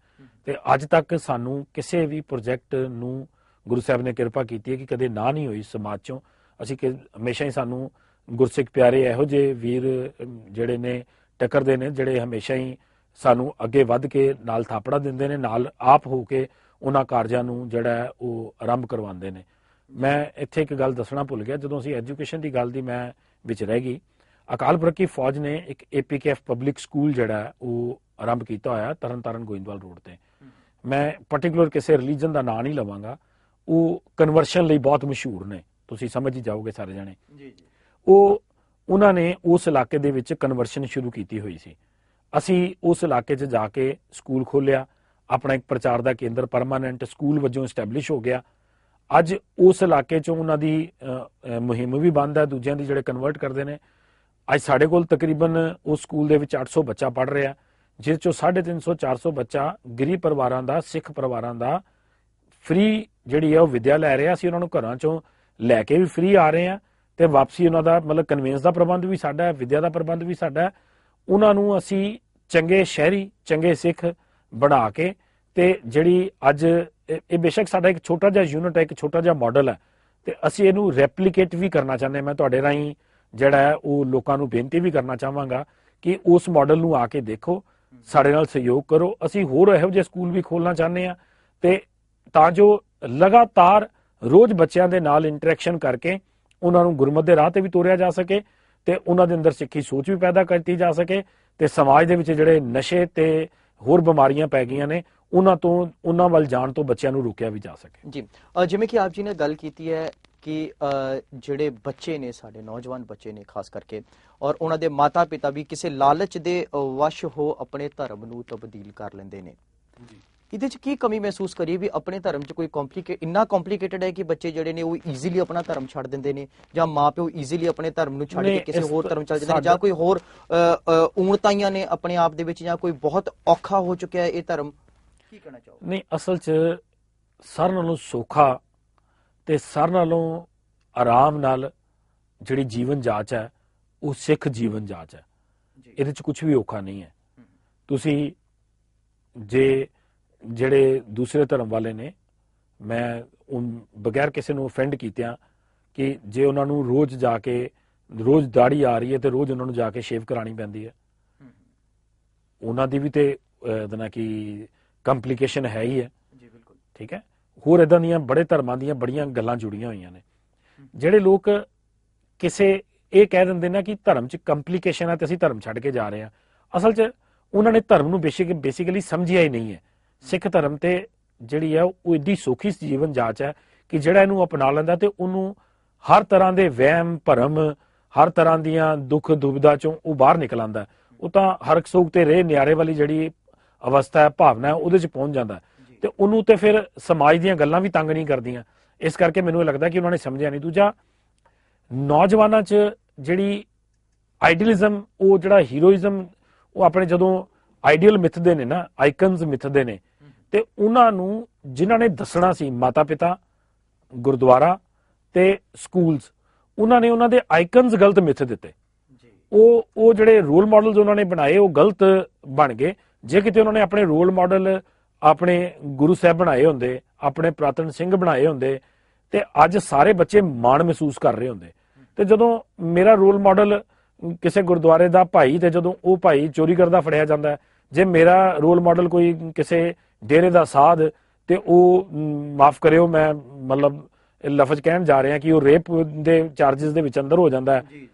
ਤੇ ਅੱਜ ਤੱਕ ਸਾਨੂੰ ਕਿਸੇ ਵੀ ਪ੍ਰੋਜੈਕਟ ਨੂੰ ਗੁਰੂ ਸਾਹਿਬ ਨੇ ਕਿਰਪਾ ਕੀਤੀ ਹੈ ਕਿ ਕਦੇ ਨਾ ਨਹੀਂ ਹੋਈ ਸਮਾਜ ਚੋਂ। ਅਸੀਂ ਹਮੇਸ਼ਾ ਹੀ ਸਾਨੂੰ ਗੁਰਸਿੱਖ ਪਿਆਰੇ ਇਹੋ ਜਿਹੇ ਵੀਰ ਜਿਹੜੇ ਨੇ ਟੱਕਰਦੇ ਨੇ, ਜਿਹੜੇ ਹਮੇਸ਼ਾ ਹੀ ਸਾਨੂੰ ਅੱਗੇ ਵੱਧ ਕੇ ਨਾਲ ਥਾਪੜਾ ਦਿੰਦੇ ਨੇ, ਨਾਲ ਆਪ ਹੋ ਕੇ ਉਹਨਾਂ ਕਾਰਜਾਂ ਨੂੰ ਜਿਹੜਾ ਉਹ ਆਰੰਭ ਕਰਵਾਉਂਦੇ ਨੇ। ਮੈਂ ਇੱਥੇ ਇੱਕ ਗੱਲ ਦੱਸਣਾ ਭੁੱਲ ਗਿਆ, ਜਦੋਂ ਅਸੀਂ ਐਜੂਕੇਸ਼ਨ ਦੀ ਗੱਲ ਦੀ ਮੈਂ ਵਿੱਚ ਰਹਿ ਗਈ, ਅਕਾਲ ਪੁਰਖ ਦੀ ਫੌਜ ਨੇ ਇੱਕ APKF ਪਬਲਿਕ ਸਕੂਲ ਜਿਹੜਾ ਉਹ ਆਰੰਭ ਕੀਤਾ ਹੋਇਆ ਤਰਨਤਾਰਨ ਗੋਇੰਦਵਾਲ ਰੋਡ ਤੇ। ਮੈਂ ਪਾਰਟਿਕੂਲਰ ਕਿਸੇ ਰਿਲੀਜਨ ਦਾ ਨਾਂ ਨਹੀਂ ਲਵਾਂਗਾ, ਉਹ ਕਨਵਰਸ਼ਨ ਲਈ ਬਹੁਤ ਮਸ਼ਹੂਰ ਨੇ, ਤੁਸੀਂ ਸਮਝ ਹੀ ਜਾਓਗੇ ਸਾਰੇ ਜਣੇ। ਉਹਨਾਂ ਨੇ ਉਸ ਇਲਾਕੇ ਦੇ ਵਿੱਚ ਕਨਵਰਸ਼ਨ ਸ਼ੁਰੂ ਕੀਤੀ ਹੋਈ ਸੀ। ਅਸੀਂ ਉਸ ਇਲਾਕੇ 'ਚ ਜਾ ਕੇ ਸਕੂਲ ਖੋਲ੍ਹਿਆ, ਆਪਣਾ ਇੱਕ ਪ੍ਰਚਾਰ ਦਾ ਕੇਂਦਰ ਪਰਮਾਨੈਂਟ ਸਕੂਲ ਵਜੋਂ ਐਸਟੈਬਲਿਸ਼ ਹੋ ਗਿਆ। ਅੱਜ ਉਸ ਇਲਾਕੇ 'ਚੋਂ ਉਹਨਾਂ ਦੀ ਮੁਹਿੰਮ ਵੀ ਬੰਦ ਹੈ, ਦੂਜਿਆਂ ਦੀ ਜਿਹੜੇ ਕਨਵਰਟ ਕਰਦੇ ਨੇ। ਅੱਜ ਸਾਡੇ ਕੋਲ ਤਕਰੀਬਨ ਉਸ ਸਕੂਲ ਦੇ ਵਿੱਚ 800 ਬੱਚਾ ਪੜ੍ਹ ਰਿਹਾ, ਜਿਸ 'ਚੋਂ 350-400 ਬੱਚਾ ਗਰੀਬ ਪਰਿਵਾਰਾਂ ਦਾ, ਸਿੱਖ ਪਰਿਵਾਰਾਂ ਦਾ ਫ੍ਰੀ ਜਿਹੜੀ ਹੈ ਉਹ ਵਿੱਦਿਆ ਲੈ ਰਿਹਾ। ਅਸੀਂ ਉਹਨਾਂ ਨੂੰ ਘਰਾਂ 'ਚੋਂ ਲੈ ਕੇ ਵੀ ਫ੍ਰੀ ਆ ਰਹੇ ਹਾਂ ਤੇ ਵਾਪਸੀ ਉਹਨਾਂ ਦਾ ਮਤਲਬ ਕਨਵੈਂਸ ਦਾ ਪ੍ਰਬੰਧ ਵੀ ਸਾਡਾ ਹੈ, ਵਿੱਦਿਆ ਦਾ ਪ੍ਰਬੰਧ ਵੀ ਸਾਡਾ ਹੈ। ਉਹਨਾਂ ਨੂੰ ਅਸੀਂ ਚੰਗੇ ਸ਼ਹਿਰੀ, ਚੰਗੇ ਸਿੱਖ ਬਣਾ ਕੇ ਤੇ ਜਿਹੜੀ ਅੱਜ ਇਹ ਬੇਸ਼ੱਕ ਸਾਡਾ ਇੱਕ ਛੋਟਾ ਜਿਹਾ ਯੂਨਿਟ ਹੈ, ਇੱਕ ਛੋਟਾ ਜਿਹਾ ਮਾਡਲ ਹੈ, ਤੇ ਅਸੀਂ ਇਹਨੂੰ ਰੈਪਲੀਕੇਟ ਵੀ ਕਰਨਾ ਚਾਹੁੰਦੇ ਹਾਂ। ਮੈਂ ਤੁਹਾਡੇ ਰਾਹੀਂ ਜਿਹੜਾ ਹੈ ਉਹ ਲੋਕਾਂ ਨੂੰ ਬੇਨਤੀ ਵੀ ਕਰਨਾ ਚਾਹਾਂਗਾ ਕਿ ਉਸ ਮਾਡਲ ਨੂੰ ਆ ਕੇ ਦੇਖੋ, ਸਾਡੇ ਨਾਲ ਸਹਿਯੋਗ ਕਰੋ। ਅਸੀਂ ਹੋਰ ਇਹੋ ਜਿਹੇ ਸਕੂਲ ਵੀ ਖੋਲ੍ਹਣਾ ਚਾਹੁੰਦੇ ਹਾਂ ਤੇ ਤਾਂ ਜੋ ਲਗਾਤਾਰ ਰੋਜ਼ ਬੱਚਿਆਂ ਦੇ ਨਾਲ ਇੰਟਰੈਕਸ਼ਨ ਕਰਕੇ ਉਹਨਾਂ ਨੂੰ ਗੁਰਮਤਿ ਦੇ ਰਾਹ ਤੇ ਵੀ ਤੋਰਿਆ ਜਾ ਸਕੇ ਤੇ ਉਹਨਾਂ ਦੇ ਅੰਦਰ ਸਿੱਖੀ ਸੋਚ ਵੀ ਪੈਦਾ ਕੀਤੀ ਜਾ ਸਕੇ ਤੇ ਸਮਾਜ ਦੇ ਵਿੱਚ ਜਿਹੜੇ ਨਸ਼ੇ ਤੇ ਹੋਰ ਬਿਮਾਰੀਆਂ ਪੈ ਗਈਆਂ ਨੇ ਉਹਨਾਂ ਵੱਲ ਜਾਣ ਤੋਂ ਬੱਚਿਆਂ ਨੂੰ ਰੋਕਿਆ ਵੀ ਜਾ ਸਕੇ। ਜੀ, ਜਿਵੇਂ ਕਿ ਆਪ ਜੀ ਨੇ ਗੱਲ ਕੀਤੀ ਹੈ ਕਿ ਜਿਹੜੇ ਬੱਚੇ ਨੇ, ਸਾਡੇ ਨੌਜਵਾਨ ਬੱਚੇ ਨੇ ਖਾਸ ਕਰਕੇ, ਔਰ ਉਹਨਾਂ ਦੇ ਮਾਤਾ ਪਿਤਾ ਵੀ ਕਿਸੇ ਲਾਲਚ ਦੇ ਵਸ਼ ਹੋ ਆਪਣੇ ਧਰਮ ਨੂੰ ਤਬਦੀਲ ਕਰ ਲੈਂਦੇ ਨੇ। ਇਹਦੇ 'ਚ ਕੀ ਕਮੀ ਮਹਿਸੂਸ ਕਰੀਏ ਵੀ ਆਪਣੇ ਧਰਮ 'ਚ ਕੋਈ ਇੰਨਾ ਕੰਪਲਿਕੇਟਡ ਹੈ ਕਿ ਬੱਚੇ ਜਿਹੜੇ ਨੇ ਉਹ ਈਜ਼ੀਲੀ ਆਪਣਾ ਧਰਮ ਛੱਡ ਦਿੰਦੇ ਨੇ, ਜਾਂ ਮਾਪਿਓ ਈਜ਼ੀਲੀ ਆਪਣੇ ਧਰਮ ਨੂੰ ਛੱਡ ਕੇ ਕਿਸੇ ਹੋਰ ਧਰਮ ਚੱਲ ਜਾਂਦੇ ਨੇ, ਜਾਂ ਕੋਈ ਹੋਰ ਊਣਤਾਈਆਂ ਨੇ ਆਪਣੇ ਆਪ ਦੇ ਵਿੱਚ, ਜਾਂ ਕੋਈ ਬਹੁਤ ਔਖਾ ਹੋ ਚੁੱਕਿਆ ਹੈ ਇਹ ਧਰਮ? ਕੀ ਕਹਿਣਾ ਚਾਹੋਗੇ? ਨਹੀਂ, ਅਸਲ 'ਚ ਸਾਰਿਆਂ ਨਾਲੋਂ ਸੌਖਾ ਤੇ ਸਾਰਿਆਂ ਨਾਲੋਂ ਆਰਾਮ ਨਾਲ ਜਿਹੜੀ ਜੀਵਨ ਜਾਂਚ ਹੈ ਉਹ ਸਿੱਖ ਜੀਵਨ ਜਾਂਚ ਹੈ। ਇਹਦੇ 'ਚ ਕੁਝ ਵੀ ਔਖਾ ਨਹੀਂ ਹੈ। ਤੁਸੀਂ ਜਿਹੜੇ ਦੂਸਰੇ ਧਰਮ ਵਾਲੇ ਨੇ, ਮੈਂ ਬਗੈਰ ਕਿਸੇ ਨੂੰ ਅਫੈਂਡ ਕੀਤਿਆਂ ਕਿ ਜੇ ਉਹਨਾਂ ਨੂੰ ਰੋਜ਼ ਜਾ ਕੇ ਰੋਜ਼ ਦਾੜੀ ਆ ਰਹੀ ਹੈ ਤੇ ਰੋਜ਼ ਉਹਨਾਂ ਨੂੰ ਜਾ ਕੇ ਸ਼ੇਵ ਕਰਾਣੀ ਪੈਂਦੀ ਹੈ, ਉਹਨਾਂ ਦੀ ਵੀ ਤੇ ਇਹਦਾ ਕੀ ਕੰਪਲਿਕੇਸ਼ਨ ਹੈ ਹੀ ਹੈ। ਜੀ ਬਿਲਕੁਲ ਠੀਕ ਹੈ। ਹੋਰ ਇਦਾਂ ਦੀਆਂ ਬੜੇ ਧਰਮਾਂ ਦੀਆਂ ਬੜੀਆਂ ਗੱਲਾਂ ਜੁੜੀਆਂ ਹੋਈਆਂ ਨੇ। ਜਿਹੜੇ ਲੋਕ ਕਿਸੇ ਇਹ ਕਹਿ ਦਿੰਦੇ ਨੇ ਕਿ ਧਰਮ 'ਚ ਕੰਪਲਿਕੇਸ਼ਨ ਹੈ ਤੇ ਅਸੀਂ ਧਰਮ ਛੱਡ ਕੇ ਜਾ ਰਹੇ ਹਾਂ, ਅਸਲ 'ਚ ਉਹਨਾਂ ਨੇ ਧਰਮ ਨੂੰ ਬੇਸਿਕਲੀ ਸਮਝਿਆ ਹੀ ਨਹੀਂ ਹੈ। ਸਿੱਖ ਧਰਮ ਤੇ ਜਿਹੜੀ ਹੈ ਉਹ ਏਡੀ ਸੌਖੀ ਜੀਵਨ ਜਾਂਚ ਹੈ ਕਿ ਜਿਹੜਾ ਇਹਨੂੰ ਅਪਣਾ ਲੈਂਦਾ ਤੇ ਉਹਨੂੰ ਹਰ ਤਰ੍ਹਾਂ ਦੇ ਵਹਿਮ ਭਰਮ, ਹਰ ਤਰ੍ਹਾਂ ਦੀਆਂ ਦੁੱਖ ਦੁਬਿਧਾ ਚੋਂ ਉਹ ਬਾਹਰ ਨਿਕਲ ਆਉਂਦਾ। ਉਹ ਤਾਂ ਹਰਕ ਸੋਗ ਤੇ ਰੇ ਨਿਆਰੇ ਵਾਲੀ ਜਿਹੜੀ ਅਵਸਥਾ ਹੈ, ਭਾਵਨਾ ਹੈ, ਉਹਦੇ 'ਚ ਪਹੁੰਚ ਜਾਂਦਾ ਤੇ ਉਹਨੂੰ ਤੇ ਫਿਰ ਸਮਾਜ ਦੀਆਂ ਗੱਲਾਂ ਵੀ ਤੰਗ ਨਹੀਂ ਕਰਦੀਆਂ। ਇਸ ਕਰਕੇ ਮੈਨੂੰ ਇਹ ਲੱਗਦਾ ਕਿ ਉਹਨਾਂ ਨੇ ਸਮਝਿਆ ਨਹੀਂ। ਦੂਜਾ, ਨੌਜਵਾਨਾਂ 'ਚ ਜਿਹੜੀ ਆਈਡੀਅਲਿਜ਼ਮ, ਉਹ ਜਿਹੜਾ ਹੀਰੋਇਜ਼ਮ, ਉਹ ਆਪਣੇ ਜਦੋਂ ਆਈਡੀਅਲ ਮਿੱਥਦੇ ਨੇ ਨਾ, ਆਈਕਨਸ ਮਿੱਥਦੇ ਨੇ, ਤੇ ਉਹਨਾਂ ਨੂੰ ਜਿਨ੍ਹਾਂ ਨੇ ਦੱਸਣਾ ਸੀ, ਮਾਤਾ ਪਿਤਾ, ਗੁਰਦੁਆਰਾ ਤੇ ਸਕੂਲਸ, ਉਹਨਾਂ ਨੇ ਉਹਨਾਂ ਦੇ ਆਈਕਨਸ ਗਲਤ ਮਿੱਥ ਦਿੱਤੇ। ਉਹ ਜਿਹੜੇ ਰੋਲ ਮਾਡਲਸ ਉਹਨਾਂ ਨੇ ਬਣਾਏ ਉਹ ਗਲਤ ਬਣ ਗਏ। ਜੇ ਕਿਤੇ ਉਹਨਾਂ ਨੇ ਆਪਣੇ ਰੋਲ ਮਾਡਲ ਆਪਣੇ ਗੁਰੂ ਸਾਹਿਬ ਬਣਾਏ ਹੁੰਦੇ, ਆਪਣੇ ਪ੍ਰਾਤਨ ਸਿੰਘ ਬਣਾਏ ਹੁੰਦੇ, ਤੇ ਅੱਜ ਸਾਰੇ ਬੱਚੇ ਮਾਣ ਮਹਿਸੂਸ ਕਰ ਰਹੇ ਹੁੰਦੇ। ਤੇ ਜਦੋਂ ਮੇਰਾ ਰੋਲ ਮਾਡਲ ਕਿਸੇ ਗੁਰਦੁਆਰੇ ਦਾ ਭਾਈ, ਤੇ ਜਦੋਂ ਉਹ ਭਾਈ ਚੋਰੀ ਕਰਦਾ ਫੜਿਆ ਜਾਂਦਾ, ਜੇ ਮੇਰਾ ਰੋਲ ਮਾਡਲ ਕੋਈ ਕਿਸੇ ਡੇਰੇ ਦਾ ਸਾਧ, ਤੇ ਉਹ ਮਾਫ ਕਰਿਓ ਮੈਂ ਮਤਲਬ ਲਫ਼ਜ਼ ਕਹਿਣ ਜਾ ਰਿਹਾ ਕਿ ਉਹ ਰੇਪ ਦੇ ਚਾਰਜਸ ਦੇ ਵਿੱਚ ਅੰਦਰ ਹੋ ਜਾਂਦਾ ਹੈ,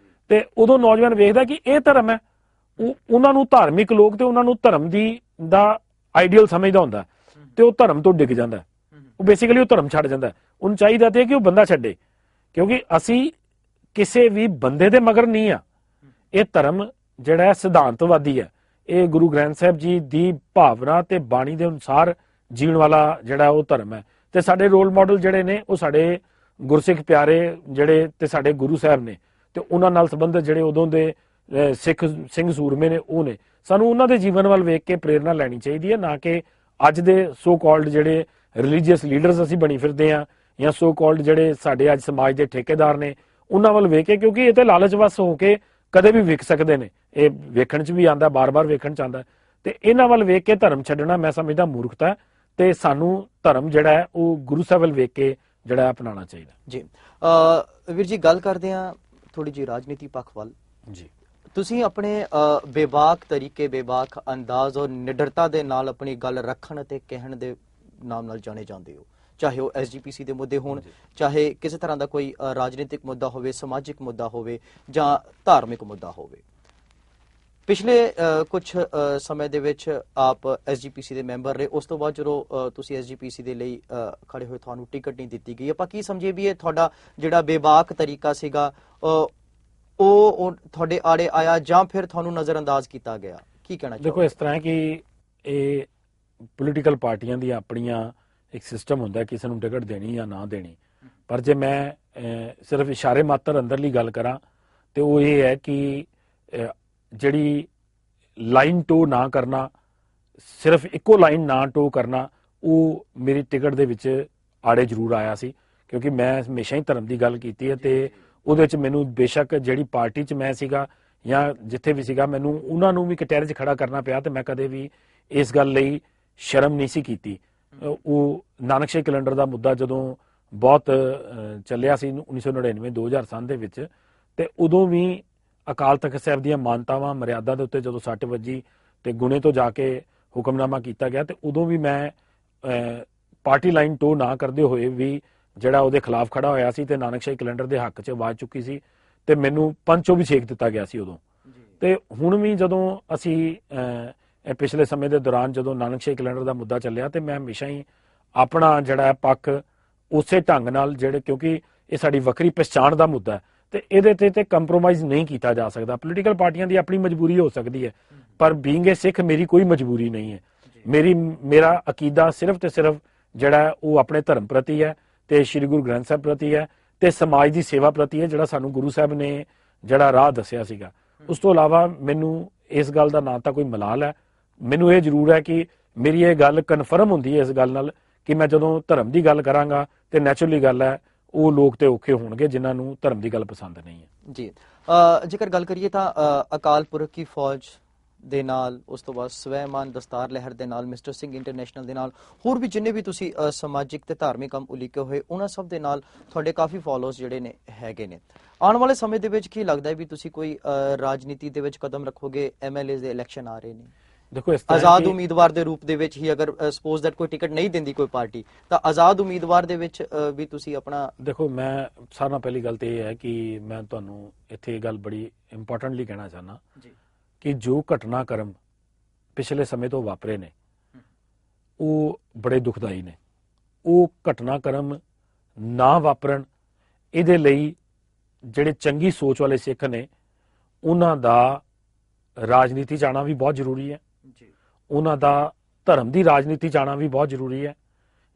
ਤੇ ਉਦੋਂ ਨੌਜਵਾਨ ਵੇਖਦਾ ਕਿ ਇਹ ਧਰਮ ਹੈ। ਉਹਨਾਂ ਨੂੰ ਧਾਰਮਿਕ ਲੋਕ ਤੇ ਉਹਨਾਂ ਨੂੰ ਧਰਮ ਦਾ ਆਈਡੀਅਲ ਸਮਝਦਾ ਹੁੰਦਾ ਤੇ ਉਹ ਧਰਮ ਤੋਂ ਡਿੱਗ ਜਾਂਦਾ, ਉਹ ਬੇਸਿਕਲੀ ਉਹ ਧਰਮ ਛੱਡ ਜਾਂਦਾ। ਉਹਨੂੰ ਚਾਹੀਦਾ ਤੇ ਕਿ ਉਹ ਬੰਦਾ ਛੱਡੇ, ਕਿਉਂਕਿ ਅਸੀਂ ਕਿਸੇ ਵੀ ਬੰਦੇ ਦੇ ਮਗਰ ਨਹੀਂ ਆ। ਇਹ ਧਰਮ ਜਿਹੜਾ ਹੈ ਸਿਧਾਂਤਵਾਦੀ ਹੈ, ਇਹ ਗੁਰੂ ਗ੍ਰੰਥ ਸਾਹਿਬ ਜੀ ਦੀ ਭਾਵਨਾ ਤੇ ਬਾਣੀ ਦੇ ਅਨੁਸਾਰ ਜੀਣ ਵਾਲਾ ਜਿਹੜਾ ਉਹ ਧਰਮ ਹੈ। ਤੇ ਸਾਡੇ ਰੋਲ ਮਾਡਲ ਜਿਹੜੇ ਨੇ ਉਹ ਸਾਡੇ ਗੁਰਸਿੱਖ ਪਿਆਰੇ ਜਿਹੜੇ ਤੇ ਸਾਡੇ ਗੁਰੂ ਸਾਹਿਬ ਨੇ, ਤੇ ਉਹਨਾਂ ਨਾਲ ਸੰਬੰਧਿਤ ਜਿਹੜੇ ਉਦੋਂ ਦੇ ਸਿੱਖ ਸਿੰਘ ਸੂਰਮੇ ਨੇ ਉਹ ਨੇ। ਸਾਨੂੰ ਉਹਨਾਂ ਦੇ ਜੀਵਨ ਵੱਲ ਵੇਖ ਕੇ ਪ੍ਰੇਰਨਾ ਲੈਣੀ ਚਾਹੀਦੀ ਹੈ, ਨਾ ਕਿ ਅੱਜ ਦੇ ਸੋ ਕਾਲਡ ਜਿਹੜੇ ਰਿਲੀਜੀਅਸ ਲੀਡਰਸ ਅਸੀਂ ਬਣੀ ਫਿਰਦੇ ਆ, ਜਾਂ ਸੋ ਕਾਲਡ ਜਿਹੜੇ ਸਾਡੇ ਅੱਜ ਸਮਾਜ ਦੇ ਠੇਕੇਦਾਰ ਨੇ ਉਹਨਾਂ ਵੱਲ ਵੇਖ ਕੇ, ਕਿਉਂਕਿ ਇਹ ਤੇ ਲਾਲਚ ਵਸ ਹੋ ਕੇ ਕਦੇ ਵੀ ਵਿਕ ਸਕਦੇ ਨੇ। ਇਹ ਵੇਖਣ 'ਚ ਵੀ ਆਉਂਦਾ, ਬਾਰ-ਬਾਰ ਵੇਖਣ 'ਚ ਆਉਂਦਾ, ਤੇ ਇਹਨਾਂ ਵੱਲ ਵੇਖ ਕੇ ਧਰਮ ਛੱਡਣਾ ਮੈਂ ਸਮਝਦਾ ਮੂਰਖਤਾ। ਤੇ ਸਾਨੂੰ ਧਰਮ ਜਿਹੜਾ ਹੈ ਉਹ ਗੁਰੂ ਸਾਹਿਬ ਵੱਲ ਵੇਖ ਕੇ ਜਿਹੜਾ ਅਪਣਾਉਣਾ ਚਾਹੀਦਾ ਜੀ। ਵੀਰ ਜੀ, ਗੱਲ ਕਰਦੇ ਹਾਂ ਥੋੜੀ ਜਿਹੀ ਰਾਜਨੀਤੀ ਪੱਖ ਵੱਲ ਜੀ। ਤੁਸੀਂ ਆਪਣੇ ਬੇਬਾਕ ਤਰੀਕੇ, ਬੇਬਾਕ ਅੰਦਾਜ਼ ਔਰ ਨਿਡਰਤਾ ਦੇ ਨਾਲ ਆਪਣੀ ਗੱਲ ਰੱਖਣ ਅਤੇ ਕਹਿਣ ਦੇ ਨਾਮ ਨਾਲ ਜਾਣੇ ਜਾਂਦੇ ਹੋ, ਚਾਹੇ ਉਹ SGPC ਦੇ ਮੁੱਦੇ ਹੋਣ, ਚਾਹੇ ਕਿਸੇ ਤਰ੍ਹਾਂ ਦਾ ਕੋਈ ਰਾਜਨੀਤਿਕ ਮੁੱਦਾ ਹੋਵੇ, ਸਮਾਜਿਕ ਮੁੱਦਾ ਹੋਵੇ ਜਾਂ ਧਾਰਮਿਕ ਮੁੱਦਾ ਹੋਵੇ। ਪਿਛਲੇ ਕੁਝ ਸਮੇਂ ਦੇ ਵਿੱਚ ਆਪ SGPC ਦੇ ਮੈਂਬਰ ਰਹੇ, ਉਸ ਤੋਂ ਬਾਅਦ ਜਦੋਂ ਤੁਸੀਂ SGPC ਦੇ ਲਈ ਖੜੇ ਹੋਏ ਤੁਹਾਨੂੰ ਟਿਕਟ ਨਹੀਂ ਦਿੱਤੀ ਗਈ। ਆਪਾਂ ਕੀ ਸਮਝੀਏ ਵੀ ਇਹ ਤੁਹਾਡਾ ਜਿਹੜਾ ਬੇਬਾਕ ਤਰੀਕਾ ਸੀਗਾ ਉਹ ਤੁਹਾਡੇ ਆੜੇ ਆਇਆ ਜਾਂ ਫਿਰ ਤੁਹਾਨੂੰ ਨਜ਼ਰਅੰਦਾਜ਼ ਕੀਤਾ ਗਿਆ? ਕੀ ਕਹਿਣਾ ਚਾਹੋਗੇ? ਦੇਖੋ, ਇਸ ਤਰ੍ਹਾਂ ਕਿ ਇਹ ਪੋਲੀਟੀਕਲ ਪਾਰਟੀਆਂ ਦੀ ਆਪਣੀਆਂ ਇੱਕ ਸਿਸਟਮ ਹੁੰਦਾ ਕਿਸੇ ਨੂੰ ਟਿਕਟ ਦੇਣੀ ਜਾਂ ਨਾ ਦੇਣੀ, ਪਰ ਜੇ ਮੈਂ ਸਿਰਫ ਇਸ਼ਾਰੇ ਮਾਤਰ ਅੰਦਰਲੀ ਗੱਲ ਕਰਾਂ ਤੇ ਉਹ ਇਹ ਹੈ ਕਿ ਜਿਹੜੀ ਲਾਈਨ ਟੋ ਨਾ ਕਰਨਾ, ਸਿਰਫ ਇੱਕੋ ਲਾਈਨ ਨਾ ਟੋ ਕਰਨਾ, ਉਹ ਮੇਰੀ ਟਿਕਟ ਦੇ ਵਿੱਚ ਆੜੇ ਜ਼ਰੂਰ ਆਇਆ ਸੀ, ਕਿਉਂਕਿ ਮੈਂ ਹਮੇਸ਼ਾ ਹੀ ਧਰਮ ਦੀ ਗੱਲ ਕੀਤੀ ਹੈ ਤੇ ਉਹਦੇ 'ਚ ਮੈਨੂੰ ਬੇਸ਼ੱਕ ਜਿਹੜੀ ਪਾਰਟੀ 'ਚ ਮੈਂ ਸੀਗਾ ਜਾਂ ਜਿੱਥੇ ਵੀ ਸੀਗਾ, ਮੈਨੂੰ ਉਹਨਾਂ ਨੂੰ ਵੀ ਕਟਹਿਰੇ 'ਚ ਖੜਾ ਕਰਨਾ ਪਿਆ ਤੇ ਮੈਂ ਕਦੇ ਵੀ ਇਸ ਗੱਲ ਲਈ ਸ਼ਰਮ ਨਹੀਂ ਸੀ ਕੀਤੀ। ਉਹ ਨਾਨਕਸ਼ਾਹੀ ਕੈਲੰਡਰ ਦਾ ਮੁੱਦਾ ਜਦੋਂ ਬਹੁਤ ਚੱਲਿਆ ਸੀ 1999-2000 ਸਾਲ ਦੇ ਵਿੱਚ, ਤੇ ਉਦੋਂ ਵੀ ਅਕਾਲ ਤਖਤ ਸਾਹਿਬ ਦੀਆਂ ਮਾਨਤਾਵਾਂ ਮਰਿਆਦਾ ਦੇ ਉੱਤੇ ਜਦੋਂ ਸੱਟ ਵੱਜੀ ਤੇ ਗੁਣੇ ਤੋਂ ਜਾ ਕੇ ਹੁਕਮਨਾਮਾ ਕੀਤਾ ਗਿਆ, ਤੇ ਉਦੋਂ ਵੀ ਮੈਂ ਪਾਰਟੀ ਲਾਈਨ ਟੋ ਨਾ ਕਰਦੇ ਹੋਏ ਵੀ ਜਿਹੜਾ ਉਹਦੇ ਖਿਲਾਫ ਖੜਾ ਹੋਇਆ ਸੀ ਤੇ ਨਾਨਕਸ਼ਾਹੀ ਕੈਲੰਡਰ ਦੇ ਹੱਕ 'ਚ ਆਵਾਜ਼ ਚੁੱਕੀ ਸੀ, ਤੇ ਮੈਨੂੰ ਪੰਚੋ ਵੀ ਛੇਕ ਦਿੱਤਾ ਗਿਆ ਸੀ ਉਦੋਂ। ਤੇ ਹੁਣ ਵੀ ਜਦੋਂ ਅਸੀਂ ਪਿਛਲੇ ਸਮੇਂ ਦੇ ਦੌਰਾਨ ਜਦੋਂ ਨਾਨਕਸ਼ਾਹੀ ਕੈਲੰਡਰ ਦਾ ਮੁੱਦਾ ਚੱਲਿਆ, ਤੇ ਮੈਂ ਹਮੇਸ਼ਾ ਹੀ ਆਪਣਾ ਜਿਹੜਾ ਪੱਖ ਉਸੇ ਢੰਗ ਨਾਲ, ਜਿਹੜੇ ਕਿਉਂਕਿ ਇਹ ਸਾਡੀ ਵੱਖਰੀ ਪਛਾਣ ਦਾ ਮੁੱਦਾ ਹੈ ਤੇ ਇਹਦੇ ਤੇ ਕੰਪਰੋਮਾਈਜ਼ ਨਹੀਂ ਕੀਤਾ ਜਾ ਸਕਦਾ। ਪੋਲੀਟੀਕਲ ਪਾਰਟੀਆਂ ਦੀ ਆਪਣੀ ਮਜਬੂਰੀ ਹੋ ਸਕਦੀ ਹੈ, ਪਰ ਬੀਇੰਗ ਏ ਸਿੱਖ ਮੇਰੀ ਕੋਈ ਮਜਬੂਰੀ ਨਹੀਂ ਹੈ। ਮੇਰਾ ਅਕੀਦਾ ਸਿਰਫ ਤੇ ਸਿਰਫ ਜਿਹੜਾ ਉਹ ਆਪਣੇ ਧਰਮ ਪ੍ਰਤੀ ਹੈ ਤੇ ਸ਼੍ਰੀ ਗੁਰੂ ਗ੍ਰੰਥ ਸਾਹਿਬ ਪ੍ਰਤੀ ਹੈ ਤੇ ਸਮਾਜ ਦੀ ਸੇਵਾ ਪ੍ਰਤੀ ਹੈ, ਜਿਹੜਾ ਸਾਨੂੰ ਗੁਰੂ ਸਾਹਿਬ ਨੇ ਜਿਹੜਾ ਰਾਹ ਦੱਸਿਆ ਸੀਗਾ। ਉਸ ਤੋਂ ਇਲਾਵਾ ਮੈਨੂੰ ਇਸ ਗੱਲ ਦਾ ਨਾ ਤਾਂ ਕੋਈ ਮਲਾਲ ਹੈ, ਮੈਨੂੰ ਇਹ ਜ਼ਰੂਰ ਹੈ ਕਿ ਮੇਰੀ ਇਹ ਗੱਲ ਕਨਫਰਮ ਹੁੰਦੀ ਹੈ ਇਸ ਗੱਲ ਨਾਲ ਕਿ ਮੈਂ ਜਦੋਂ ਧਰਮ ਦੀ ਗੱਲ ਕਰਾਂਗਾ ਤੇ ਨੈਚੁਰਲੀ ਗੱਲ ਹੈ ਉਹ ਲੋਕ ਤੇ ਔਖੇ ਹੋਣਗੇ ਜਿਨ੍ਹਾਂ ਨੂੰ ਧਰਮ ਦੀ ਗੱਲ ਪਸੰਦ ਨਹੀਂ ਹੈ ਜੀ। ਜੇਕਰ ਗੱਲ ਕਰੀਏ ਤਾਂ ਅਕਾਲ ਪੁਰਖ ਕੀ ਫੌਜ ਦੇ ਨਾਲ, ਉਸ ਤੋਂ ਬਾਅਦ ਸਵੈਮਾਨ ਦਸਤਾਰ ਲਹਿਰ ਦੇ ਨਾਲ, ਮਿਸਟਰ ਸਿੰਘ ਇੰਟਰਨੈਸ਼ਨਲ ਦੇ ਨਾਲ, ਹੋਰ ਵੀ ਜਿੰਨੇ ਵੀ ਤੁਸੀਂ ਸਮਾਜਿਕ ਤੇ ਧਾਰਮਿਕ ਕੰਮ ਉਲੀਕੇ ਹੋਏ, ਉਹਨਾਂ ਸਭ ਦੇ ਨਾਲ ਤੁਹਾਡੇ ਕਾਫੀ ਫੋਲੋਅਰਸ ਜਿਹੜੇ ਨੇ ਹੈਗੇ ਨੇ। ਆਉਣ ਵਾਲੇ ਸਮੇਂ ਦੇ ਵਿੱਚ ਕੀ ਲੱਗਦਾ ਹੈ ਵੀ ਤੁਸੀਂ ਕੋਈ ਰਾਜਨੀਤੀ ਦੇ ਵਿੱਚ ਕਦਮ ਰੱਖੋਗੇ? MLA ਦੇ ਇਲੈਕਸ਼ਨ ਆ ਰਹੇ ਨੇ, ਦੇਖੋ ਇਸ ਆਜ਼ਾਦ ਉਮੀਦਵਾਰ ਦੇ ਰੂਪ ਦੇ ਵਿੱਚ ਹੀ, ਅਗਰ ਸਪੋਜ਼ ਦੈਟ ਕੋਈ ਟਿਕਟ ਨਹੀਂ ਦਿੰਦੀ ਕੋਈ ਪਾਰਟੀ, ਤਾਂ ਆਜ਼ਾਦ ਉਮੀਦਵਾਰ ਦੇ ਵਿੱਚ ਵੀ ਤੁਸੀਂ ਆਪਣਾ? ਦੇਖੋ, ਮੈਂ ਸਾਰਿਆਂ ਨਾਲੋਂ ਪਹਿਲੀ ਗੱਲ ਤੇ ਇਹ ਹੈ ਕਿ ਮੈਂ ਤੁਹਾਨੂੰ ਇੱਥੇ ਇਹ ਗੱਲ ਬੜੀ ਇੰਪੋਰਟੈਂਟਲੀ ਕਹਿਣਾ ਚਾਹੁੰਦਾ ਕਿ ਜੋ ਘਟਨਾਕ੍ਰਮ ਪਿਛਲੇ ਸਮੇਂ ਤੋਂ ਵਾਪਰੇ ਨੇ ਉਹ ਬੜੇ ਦੁਖਦਾਈ ਨੇ। ਉਹ ਘਟਨਾਕ੍ਰਮ ਨਾ ਵਾਪਰਨ, ਇਹਦੇ ਲਈ ਜਿਹੜੇ ਚੰਗੀ ਸੋਚ ਵਾਲੇ ਸਿੱਖ ਨੇ ਉਹਨਾਂ ਦਾ ਰਾਜਨੀਤੀ 'ਚ ਆਉਣਾ ਵੀ ਬਹੁਤ ਜ਼ਰੂਰੀ ਹੈ, ਉਹਨਾਂ ਦਾ ਧਰਮ ਦੀ ਰਾਜਨੀਤੀ 'ਚ ਆਉਣਾ ਵੀ ਬਹੁਤ ਜ਼ਰੂਰੀ ਹੈ।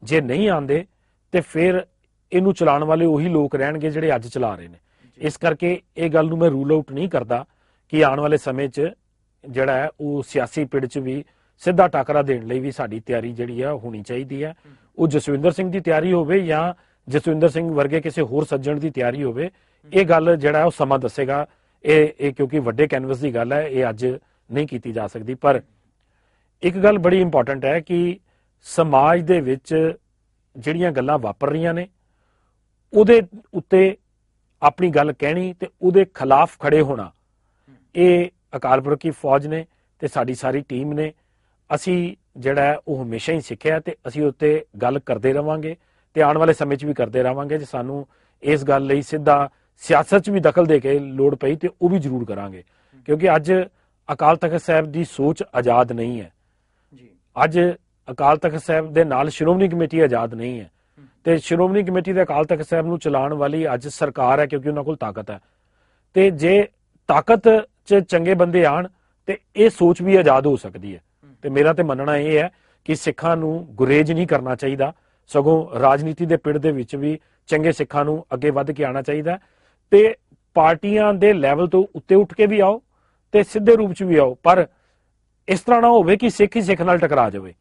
ਜੇ ਨਹੀਂ ਆਉਂਦੇ ਤੇ ਫਿਰ ਇਹਨੂੰ ਚਲਾਉਣ ਵਾਲੇ ਉਹੀ ਲੋਕ ਰਹਿਣਗੇ ਜਿਹੜੇ ਅੱਜ ਚਲਾ ਰਹੇ ਨੇ। ਇਸ ਕਰਕੇ ਇਹ ਗੱਲ ਨੂੰ ਮੈਂ ਰੂਲ ਆਊਟ ਨਹੀਂ ਕਰਦਾ ਕਿ ਆਉਣ ਵਾਲੇ ਸਮੇਂ 'ਚ ਜਿਹੜਾ ਹੈ ਉਹ ਸਿਆਸੀ ਪਿੜ 'ਚ ਵੀ ਸਿੱਧਾ ਟਾਕਰਾ ਦੇਣ ਲਈ ਵੀ ਸਾਡੀ ਤਿਆਰੀ ਜਿਹੜੀ ਹੈ ਹੋਣੀ ਚਾਹੀਦੀ ਹੈ। ਉਹ ਜਸਵਿੰਦਰ ਸਿੰਘ ਦੀ ਤਿਆਰੀ ਹੋਵੇ ਜਾਂ ਜਸਵਿੰਦਰ ਸਿੰਘ ਵਰਗੇ ਕਿਸੇ ਹੋਰ ਸੱਜਣ ਦੀ ਤਿਆਰੀ ਹੋਵੇ, ਇਹ ਗੱਲ ਜਿਹੜਾ ਉਹ ਸਮਾਂ ਦੱਸੇਗਾ। ਇਹ ਕਿਉਂਕਿ ਵੱਡੇ ਕੈਨਵਸ ਦੀ ਗੱਲ ਹੈ, ਇਹ ਅੱਜ ਨਹੀਂ ਕੀਤੀ ਜਾ ਸਕਦੀ। ਪਰ ਇੱਕ ਗੱਲ ਬੜੀ ਇੰਪੋਰਟੈਂਟ ਹੈ ਕਿ ਸਮਾਜ ਦੇ ਵਿੱਚ ਜਿਹੜੀਆਂ ਗੱਲਾਂ ਵਾਪਰ ਰਹੀਆਂ ਨੇ ਉਹਦੇ ਉੱਤੇ ਆਪਣੀ ਗੱਲ ਕਹਿਣੀ ਤੇ ਉਹਦੇ ਖਿਲਾਫ ਖੜੇ ਹੋਣਾ, ਇਹ ਅਕਾਲ ਪੁਰਖ ਦੀ ਫੌਜ ਨੇ ਤੇ ਸਾਡੀ ਸਾਰੀ ਟੀਮ ਨੇ ਅਸੀਂ ਜਿਹੜਾ ਹੈ ਉਹ ਹਮੇਸ਼ਾ ਹੀ ਸਿੱਖਿਆ ਤੇ ਅਸੀਂ ਉੱਤੇ ਗੱਲ ਕਰਦੇ ਰਵਾਂਗੇ ਤੇ ਆਉਣ ਵਾਲੇ ਸਮੇਂ 'ਚ ਵੀ ਕਰਦੇ ਰਵਾਂਗੇ। ਜੇ ਸਾਨੂੰ ਇਸ ਗੱਲ ਲਈ ਸਿੱਧਾ ਸਿਆਸਤ 'ਚ ਵੀ ਦਖਲ ਦੇ ਕੇ ਲੋੜ ਪਈ ਤੇ ਉਹ ਵੀ ਜ਼ਰੂਰ ਕਰਾਂਗੇ, ਕਿਉਂਕਿ ਅੱਜ ਅਕਾਲ ਤਖਤ ਸਾਹਿਬ ਦੀ ਸੋਚ ਆਜ਼ਾਦ ਨਹੀਂ ਹੈ। ਅੱਜ ਅਕਾਲ ਤਖਤ ਸਾਹਿਬ ਦੇ ਨਾਲ ਸ਼੍ਰੋਮਣੀ ਕਮੇਟੀ ਆਜ਼ਾਦ ਨਹੀਂ ਹੈ, ਤੇ ਸ਼੍ਰੋਮਣੀ ਕਮੇਟੀ ਦੇ ਅਕਾਲ ਤਖਤ ਸਾਹਿਬ ਨੂੰ ਚਲਾਉਣ ਵਾਲੀ ਅੱਜ ਸਰਕਾਰ ਹੈ, ਕਿਉਂਕਿ ਉਹਨਾਂ ਕੋਲ ਤਾਕਤ ਹੈ। ਤੇ ਜੇ ਤਾਕਤ 'ਚ ਚੰਗੇ ਬੰਦੇ ਆਣ ਤੇ ਇਹ ਸੋਚ ਵੀ ਆਜ਼ਾਦ ਹੋ ਸਕਦੀ ਹੈ। ਤੇ ਮੇਰਾ ਤੇ ਮੰਨਣਾ ਇਹ ਹੈ ਕਿ ਸਿੱਖਾਂ ਨੂੰ ਗੁਰੇਜ਼ ਨਹੀਂ ਕਰਨਾ ਚਾਹੀਦਾ, ਸਗੋਂ ਰਾਜਨੀਤੀ ਦੇ ਪਿੜ ਦੇ ਵਿੱਚ ਵੀ ਚੰਗੇ ਸਿੱਖਾਂ ਨੂੰ ਅੱਗੇ ਵੱਧ ਕੇ ਆਉਣਾ ਚਾਹੀਦਾ, ਤੇ ਪਾਰਟੀਆਂ ਦੇ ਲੈਵਲ ਤੋਂ ਉੱਤੇ ਉੱਠ ਕੇ ਵੀ ਆਓ ਤੇ ਸਿੱਧੇ ਰੂਪ 'ਚ ਵੀ ਆਓ, ਪਰ ਇਸ ਤਰ੍ਹਾਂ ਨਾ ਹੋਵੇ ਕਿ ਸਿੱਖ ਹੀ ਸਿੱਖ ਨਾਲ ਟਕਰਾ ਜਾਵੇ।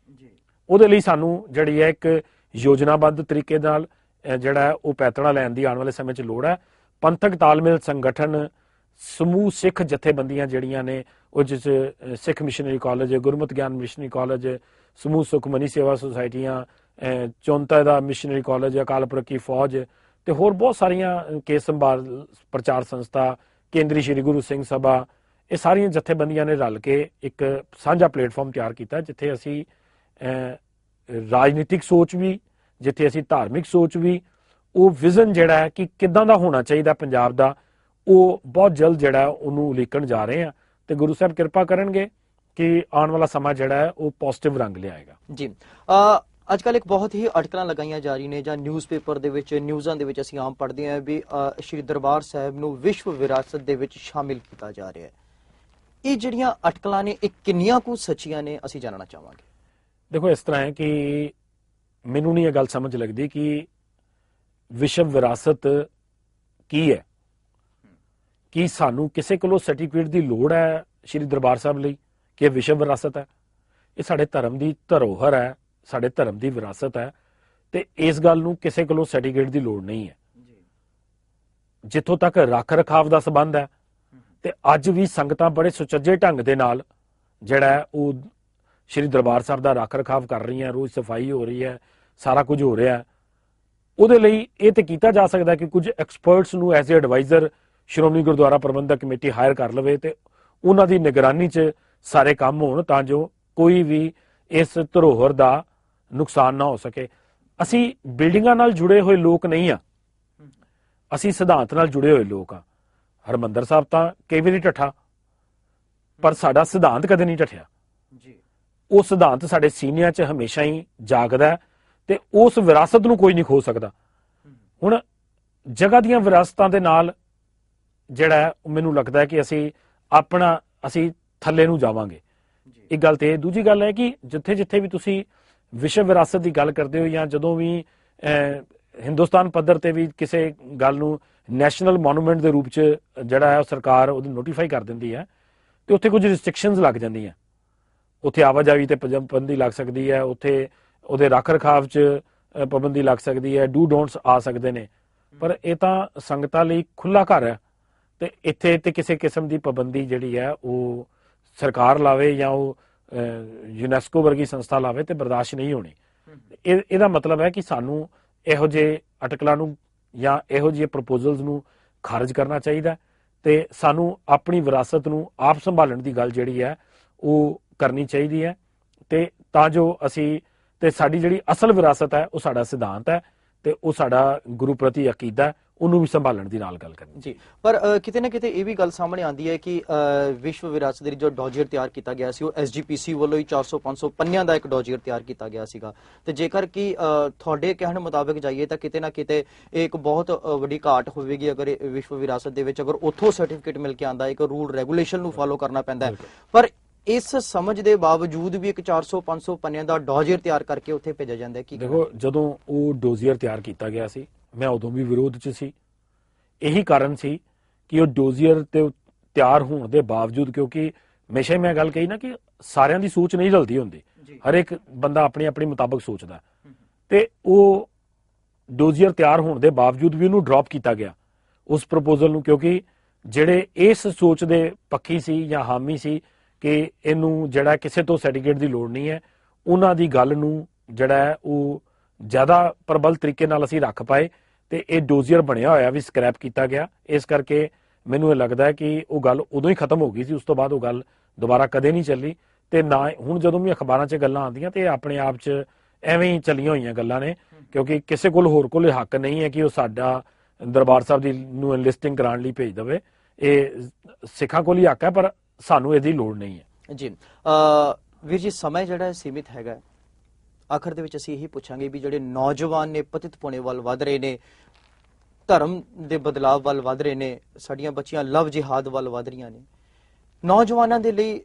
ਉਹਦੇ ਲਈ ਸਾਨੂੰ ਜਿਹੜੀ ਹੈ ਇੱਕ ਯੋਜਨਾਬੱਧ ਤਰੀਕੇ ਨਾਲ ਜਿਹੜਾ ਉਹ ਪੈਤੜਾ ਲੈਣ ਦੀ ਆਉਣ ਵਾਲੇ ਸਮੇਂ 'ਚ ਲੋੜ ਹੈ। ਪੰਥਕ ਤਾਲਮੇਲ ਸੰਗਠਨ, ਸਮੂਹ ਸਿੱਖ ਜਥੇਬੰਦੀਆਂ ਜਿਹੜੀਆਂ ਨੇ, ਉਹ ਜਿਸ ਸਿੱਖ ਮਿਸ਼ਨਰੀ ਕਾਲਜ, ਗੁਰਮਤਿ ਗਿਆਨ ਮਿਸ਼ਨਰੀ ਕਾਲਜ, ਸਮੂਹ ਸੁਖਮਨੀ ਸੇਵਾ ਸੁਸਾਇਟੀਆਂ, ਚੌਂਤਾ ਦਾ ਮਿਸ਼ਨਰੀ ਕਾਲਜ, ਅਕਾਲ ਪੁਰਖ ਕੀ ਫੌਜ ਤੇ ਹੋਰ ਬਹੁਤ ਸਾਰੀਆਂ ਕੇਸ ਸੰਭਾਲ ਪ੍ਰਚਾਰ ਸੰਸਥਾ, ਕੇਂਦਰੀ ਸ਼੍ਰੀ ਗੁਰੂ ਸਿੰਘ ਸਭਾ, ਇਹ ਸਾਰੀਆਂ ਜਥੇਬੰਦੀਆਂ ਨੇ ਰਲ ਕੇ ਇੱਕ ਸਾਂਝਾ ਪਲੇਟਫਾਰਮ ਤਿਆਰ ਕੀਤਾ, ਜਿੱਥੇ ਅਸੀਂ ਰਾਜਨੀਤਿਕ ਸੋਚ ਵੀ, ਜਿੱਥੇ ਅਸੀਂ ਧਾਰਮਿਕ ਸੋਚ ਵੀ, ਉਹ ਵਿਜ਼ਨ ਜਿਹੜਾ ਹੈ ਕਿ ਕਿੱਦਾਂ ਦਾ ਹੋਣਾ ਚਾਹੀਦਾ ਪੰਜਾਬ ਦਾ, ਉਹ ਬਹੁਤ ਜਲਦ ਜਿਹੜਾ ਉਹਨੂੰ ਉਲੀਕਣ ਜਾ ਰਹੇ ਆ। ਤੇ ਗੁਰੂ ਸਾਹਿਬ ਕਿਰਪਾ ਕਰਨਗੇ ਕਿ ਆਉਣ ਵਾਲਾ ਸਮਾਂ ਜਿਹੜਾ ਹੈ ਉਹ ਪੋਜ਼ਿਟਿਵ ਰੰਗ ਲਿਆਏਗਾ। ਜੀ, ਅੱਜ ਕੱਲ੍ਹ ਇੱਕ ਬਹੁਤ ਹੀ ਅਟਕਲਾਂ ਲਗਾਈਆਂ ਜਾ ਰਹੀਆਂ ਨੇ, ਜਾਂ ਨਿਊਜ਼ਪੇਪਰ ਦੇ ਵਿੱਚ, ਨਿਊਜ਼ਾਂ ਦੇ ਵਿੱਚ ਅਸੀਂ ਆਮ ਪੜ੍ਹਦੇ ਹਾਂ ਵੀ ਸ਼੍ਰੀ ਦਰਬਾਰ ਸਾਹਿਬ ਨੂੰ ਵਿਸ਼ਵ ਵਿਰਾਸਤ ਦੇ ਵਿੱਚ ਸ਼ਾਮਿਲ ਕੀਤਾ ਜਾ ਰਿਹਾ ਹੈ। ਇਹ ਜਿਹੜੀਆਂ ਅਟਕਲਾਂ ਨੇ, ਇਹ ਕਿੰਨੀਆਂ ਕੁ ਸੱਚੀਆਂ ਨੇ, ਅਸੀਂ ਜਾਣਨਾ ਚਾਹਾਂਗੇ। ਦੇਖੋ, ਇਸ ਤਰ੍ਹਾਂ ਹੈ ਕਿ ਮੈਨੂੰ ਨਹੀਂ ਇਹ ਗੱਲ ਸਮਝ ਲੱਗਦੀ ਕਿ ਵਿਸ਼ਵ ਵਿਰਾਸਤ ਕੀ ਹੈ, ਕਿ ਸਾਨੂੰ ਕਿਸੇ ਕੋਲੋਂ ਸਰਟੀਫਿਕੇਟ ਦੀ ਲੋੜ ਹੈ ਸ਼੍ਰੀ ਦਰਬਾਰ ਸਾਹਿਬ ਲਈ ਕਿ ਇਹ ਵਿਸ਼ਵ ਵਿਰਾਸਤ ਹੈ। ਇਹ ਸਾਡੇ ਧਰਮ ਦੀ ਧਰੋਹਰ ਹੈ, ਸਾਡੇ ਧਰਮ ਦੀ ਵਿਰਾਸਤ ਹੈ, ਤੇ ਇਸ ਗੱਲ ਨੂੰ ਕਿਸੇ ਕੋਲੋਂ ਸਰਟੀਫਿਕੇਟ ਦੀ ਲੋੜ ਨਹੀਂ ਹੈ। ਜਿੱਥੋਂ ਤੱਕ ਰੱਖ ਰਖਾਵ ਦਾ ਸੰਬੰਧ ਹੈ, ਤੇ ਅੱਜ ਵੀ ਸੰਗਤਾਂ ਬੜੇ ਸੁਚੱਜੇ ਢੰਗ ਦੇ ਨਾਲ ਜਿਹੜਾ ਉਹ ਸ਼੍ਰੀ ਦਰਬਾਰ ਸਾਹਿਬ ਦਾ ਰੱਖ ਰਖਾਵ ਕਰ ਰਹੀਆਂ, ਰੋਜ਼ ਸਫਾਈ ਹੋ ਰਹੀ ਹੈ, ਸਾਰਾ ਕੁਝ ਹੋ ਰਿਹਾ। ਉਹਦੇ ਲਈ ਇਹ ਤੇ ਕੀਤਾ ਜਾ ਸਕਦਾ ਕਿ ਕੁਝ ਐਕਸਪਰਟਸ ਨੂੰ as a adviser Shiromani Gurdwara Prabandhak committee hire ਕਰ ਲਵੇ ਤੇ ਉਹਨਾਂ ਦੀ ਨਿਗਰਾਨੀ 'ਚ ਸਾਰੇ ਕੰਮ ਹੋਣ, ਤਾਂ ਜੋ ਕੋਈ ਵੀ ਇਸ ਧਰੋਹਰ ਦਾ ਨੁਕਸਾਨ ਨਾ ਹੋ ਸਕੇ। ਅਸੀਂ ਬਿਲਡਿੰਗਾਂ ਨਾਲ ਜੁੜੇ ਹੋਏ ਲੋਕ ਨਹੀਂ ਆ, ਅਸੀਂ ਸਿਧਾਂਤ ਨਾਲ ਜੁੜੇ ਹੋਏ ਲੋਕ ਆ। ਹਰਮੰਦਰ ਸਾਹਿਬ ਤਾਂ ਕਈ ਵਾਰੀ ਢੱਠਾ, ਪਰ ਸਾਡਾ ਸਿਧਾਂਤ ਕਦੇ ਨਹੀਂ ਢੱਠਿਆ। ਉਹ ਸਿਧਾਂਤ ਸਾਡੇ ਸੀਨਿਆਂ 'ਚ ਹਮੇਸ਼ਾ ਹੀ ਜਾਗਦਾ, ਤੇ ਉਸ ਵਿਰਾਸਤ ਨੂੰ ਕੋਈ ਨਹੀਂ ਖੋ ਸਕਦਾ। ਹੁਣ ਜਗ੍ਹਾ ਦੀਆਂ ਵਿਰਾਸਤਾਂ ਦੇ ਨਾਲ ਜਿਹੜਾ ਮੈਨੂੰ ਲੱਗਦਾ ਹੈ ਕਿ ਅਸੀਂ ਥੱਲੇ ਨੂੰ ਜਾਵਾਂਗੇ। ਇੱਕ ਗੱਲ ਤੇ ਦੂਜੀ ਗੱਲ ਹੈ ਕਿ ਜਿੱਥੇ ਜਿੱਥੇ ਵੀ ਤੁਸੀਂ ਵਿਸ਼ਵ ਵਿਰਾਸਤ ਦੀ ਗੱਲ ਕਰਦੇ ਹੋ, ਜਾਂ ਜਦੋਂ ਵੀ ਹਿੰਦੁਸਤਾਨ ਪੱਧਰ ਤੇ ਵੀ ਕਿਸੇ ਗੱਲ ਨੂੰ ਨੈਸ਼ਨਲ ਮੋਨੂਮੈਂਟ ਦੇ ਰੂਪ 'ਚ ਜਿਹੜਾ ਹੈ ਸਰਕਾਰ ਉਹਦੀ ਨੋਟੀਫਾਈ ਕਰ ਦਿੰਦੀ ਹੈ, ਤੇ ਉੱਥੇ ਕੁਝ ਰਿਸਟ੍ਰਿਕਸ਼ਨਸ ਲੱਗ ਜਾਂਦੀਆਂ। ਉੱਥੇ ਆਵਾਜਾਈ ਤੇ ਪਾਬੰਦੀ ਲੱਗ ਸਕਦੀ ਹੈ, ਉੱਥੇ ਉਹਦੇ ਰੱਖ ਰਖਾਵ 'ਚ ਪਾਬੰਦੀ ਲੱਗ ਸਕਦੀ ਹੈ, ਡੂ ਡੋਂਟਸ ਆ ਸਕਦੇ ਨੇ। ਪਰ ਇਹ ਤਾਂ ਸੰਗਤਾਂ ਲਈ ਖੁੱਲਾ ਘਰ ਹੈ, ਤੇ ਇੱਥੇ ਤੇ ਕਿਸੇ ਕਿਸਮ ਦੀ ਪਾਬੰਦੀ ਜਿਹੜੀ ਹੈ ਉਹ ਸਰਕਾਰ ਲਾਵੇ ਜਾਂ ਉਹ ਯੂਨੈਸਕੋ ਵਰਗੀ ਸੰਸਥਾ ਲਾਵੇ ਤੇ ਬਰਦਾਸ਼ਤ ਨਹੀਂ ਹੋਣੀ। ਇਹਦਾ ਮਤਲਬ ਹੈ ਕਿ ਸਾਨੂੰ ਇਹੋ ਜਿਹੇ ਅਟਕਲਾਂ ਨੂੰ ਜਾਂ ਇਹੋ ਜਿਹੇ ਪ੍ਰਪੋਜ਼ਲਸ ਨੂੰ ਖਾਰਜ ਕਰਨਾ ਚਾਹੀਦਾ, ਤੇ ਸਾਨੂੰ ਆਪਣੀ ਵਿਰਾਸਤ ਨੂੰ ਆਪ ਸੰਭਾਲਣ ਦੀ ਗੱਲ ਜਿਹੜੀ ਹੈ ਉਹ ਕਰਨੀ ਚਾਹੀਦੀ ਹੈ, ਤੇ ਤਾਂ ਜੋ ਅਸੀਂ ਤੇ ਸਾਡੀ ਜਿਹੜੀ ਅਸਲ ਵਿਰਾਸਤ ਹੈ ਉਹ ਸਾਡਾ ਸਿਧਾਂਤ ਹੈ, ਤੇ ਉਹ ਸਾਡਾ ਗੁਰੂ ਪ੍ਰਤੀ ਅਕੀਦਾ ਹੈ, ਉਹਨੂੰ ਵੀ ਸੰਭਾਲਣ ਦੀ ਨਾਲ ਗੱਲ ਕਰਨੀ ਜੀ। ਪਰ ਕਿਤੇ ਨਾ ਕਿਤੇ ਇਹ ਵੀ ਗੱਲ ਸਾਹਮਣੇ ਆਉਂਦੀ ਹੈ ਕਿ ਵਿਸ਼ਵ ਵਿਰਾਸਤ ਦੀ ਜੋ ਡੋਜੀਅਰ ਤਿਆਰ ਕੀਤਾ ਗਿਆ ਸੀ, ਉਹ SGPC ਵੱਲੋਂ ਹੀ 400-500 ਪੰਨਿਆਂ ਦਾ ਇੱਕ ਡੋਜੀਅਰ ਤਿਆਰ ਕੀਤਾ ਗਿਆ ਸੀਗਾ, ਤੇ ਜੇਕਰ ਕਿ ਤੁਹਾਡੇ ਕਹਿਣ ਮੁਤਾਬਕ ਜਾਈਏ ਤਾਂ ਕਿਤੇ ਨਾ ਕਿਤੇ ਇਹ ਇੱਕ ਬਹੁਤ ਵੱਡੀ ਘਾਟ ਹੋਵੇਗੀ ਅਗਰ ਵਿਸ਼ਵ ਵਿਰਾਸਤ ਦੇ ਵਿੱਚ ਅਗਰ ਉੱਥੋਂ ਸਰਟੀਫਿਕੇਟ ਮਿਲ ਕੇ ਆਉਂਦਾ, ਇੱਕ ਰੂਲ ਰੈਗੂਲੇਸ਼ਨ ਨੂੰ ਫਾਲੋ ਕਰਨਾ ਪੈਂਦਾ ਹੈ। ਪਰ ਇਸ ਸਮਝ ਦੇ ਬਾਵਜੂਦ ਵੀ ਇੱਕ 400-500 ਪੰਨਿਆਂ ਦਾ ਡੋਜੀਅਰ ਤਿਆਰ ਕਰਕੇ ਉੱਥੇ ਭੇਜਿਆ ਜਾਂਦਾ ਹੈ। ਦੇਖੋ, ਜਦੋਂ ਉਹ ਡੋਜ਼ੀਅਰ ਤਿਆਰ ਕੀਤਾ ਗਿਆ ਸੀ, ਮੈਂ ਉਦੋਂ ਵੀ ਵਿਰੋਧ 'ਚ ਸੀ। ਇਹੀ ਕਾਰਨ ਸੀ ਕਿ ਉਹ ਡੋਜ਼ੀਅਰ ਤੇ ਤਿਆਰ ਹੋਣ ਦੇ ਬਾਵਜੂਦ, ਕਿਉਂਕਿ ਹਮੇਸ਼ਾ ਮੈਂ ਗੱਲ ਕਹੀ ਨਾ ਕਿ ਸਾਰਿਆਂ ਦੀ ਸੋਚ ਨਹੀਂ ਰਲਦੀ ਹੁੰਦੀ, ਹਰ ਇੱਕ ਬੰਦਾ ਆਪਣੇ ਆਪਣੇ ਮੁਤਾਬਕ ਸੋਚਦਾ, ਤੇ ਉਹ ਡੋਜ਼ੀਅਰ ਤਿਆਰ ਹੋਣ ਦੇ ਬਾਵਜੂਦ ਵੀ ਉਹਨੂੰ ਡ੍ਰੌਪ ਕੀਤਾ ਗਿਆ ਉਸ ਪ੍ਰਪੋਜ਼ਲ ਨੂੰ, ਕਿਉਂਕਿ ਜਿਹੜੇ ਇਸ ਸੋਚ ਦੇ ਪੱਖੀ ਸੀ ਜਾਂ ਹਾਮੀ ਸੀ ਕਿ ਇਹਨੂੰ ਜਿਹੜਾ ਕਿਸੇ ਤੋਂ ਸਰਟੀਫਿਕੇਟ ਦੀ ਲੋੜ ਨਹੀਂ ਹੈ, ਉਹਨਾਂ ਦੀ ਗੱਲ ਨੂੰ ਜਿਹੜਾ ਹੈ ਉਹ ਜ਼ਿਆਦਾ ਪ੍ਰਬਲ ਤਰੀਕੇ ਨਾਲ ਅਸੀਂ ਰੱਖ ਪਾਏ, ਤੇ ਇਹ ਡੋਜ਼ੀਅਰ ਬਣਿਆ ਹੋਇਆ ਵੀ ਸਕ੍ਰੈਪ ਕੀਤਾ ਗਿਆ। ਇਸ ਕਰਕੇ ਮੈਨੂੰ ਇਹ ਲੱਗਦਾ ਹੈ ਕਿ ਉਹ ਗੱਲ ਉਦੋਂ ਹੀ ਖਤਮ ਹੋ ਗਈ ਸੀ, ਉਸ ਤੋਂ ਬਾਅਦ ਉਹ ਗੱਲ ਦੁਬਾਰਾ ਕਦੇ ਨਹੀਂ ਚੱਲੀ, ਤੇ ਨਾ ਹੁਣ ਜਦੋਂ ਵੀ ਅਖਬਾਰਾਂ 'ਚ ਗੱਲਾਂ ਆਉਂਦੀਆਂ ਤੇ ਆਪਣੇ ਆਪ 'ਚ ਐਵੇਂ ਹੀ ਚੱਲੀਆਂ ਹੋਈਆਂ ਗੱਲਾਂ ਨੇ, ਕਿਉਂਕਿ ਕਿਸੇ ਕੋਲ ਹੋਰ ਕੋਲ ਹੱਕ ਨਹੀਂ ਹੈ ਕਿ ਉਹ ਸਾਡਾ ਦਰਬਾਰ ਸਾਹਿਬ ਦੀ ਨੂੰ ਲਿਸਟਿੰਗ ਕਰਾਉਣ ਲਈ ਭੇਜ ਦੇਵੇ। ਇਹ ਸਿੱਖਾਂ ਕੋਲ ਹੀ ਹੱਕ ਹੈ, ਪਰ ਸਾਨੂੰ ਇਹਦੀ ਲੋੜ ਨਹੀਂ ਹੈ। ਜੀ, ਵੀਰ ਜੀ ਸਮਾਂ ਜਿਹੜਾ ਸੀਮਿਤ ਹੈਗਾ, ਆਖਰ ਦੇ ਵਿੱਚ ਅਸੀਂ ਇਹੀ ਪੁੱਛਾਂਗੇ ਵੀ ਜਿਹੜੇ ਨੌਜਵਾਨ ਨੇ ਪਤਿਤ ਪੁਣੇ ਵੱਲ ਵੱਧ ਰਹੇ ਨੇ, ਧਰਮ ਦੇ ਬਦਲਾਵ ਵੱਲ ਵੱਧ ਰਹੇ ਨੇ, ਸਾਡੀਆਂ ਬੱਚੀਆਂ ਲਵ ਜਿਹਾਦ ਵੱਲ ਵੱਧ ਰਹੀਆਂ ਨੇ, ਨੌਜਵਾਨਾਂ ਦੇ ਲਈ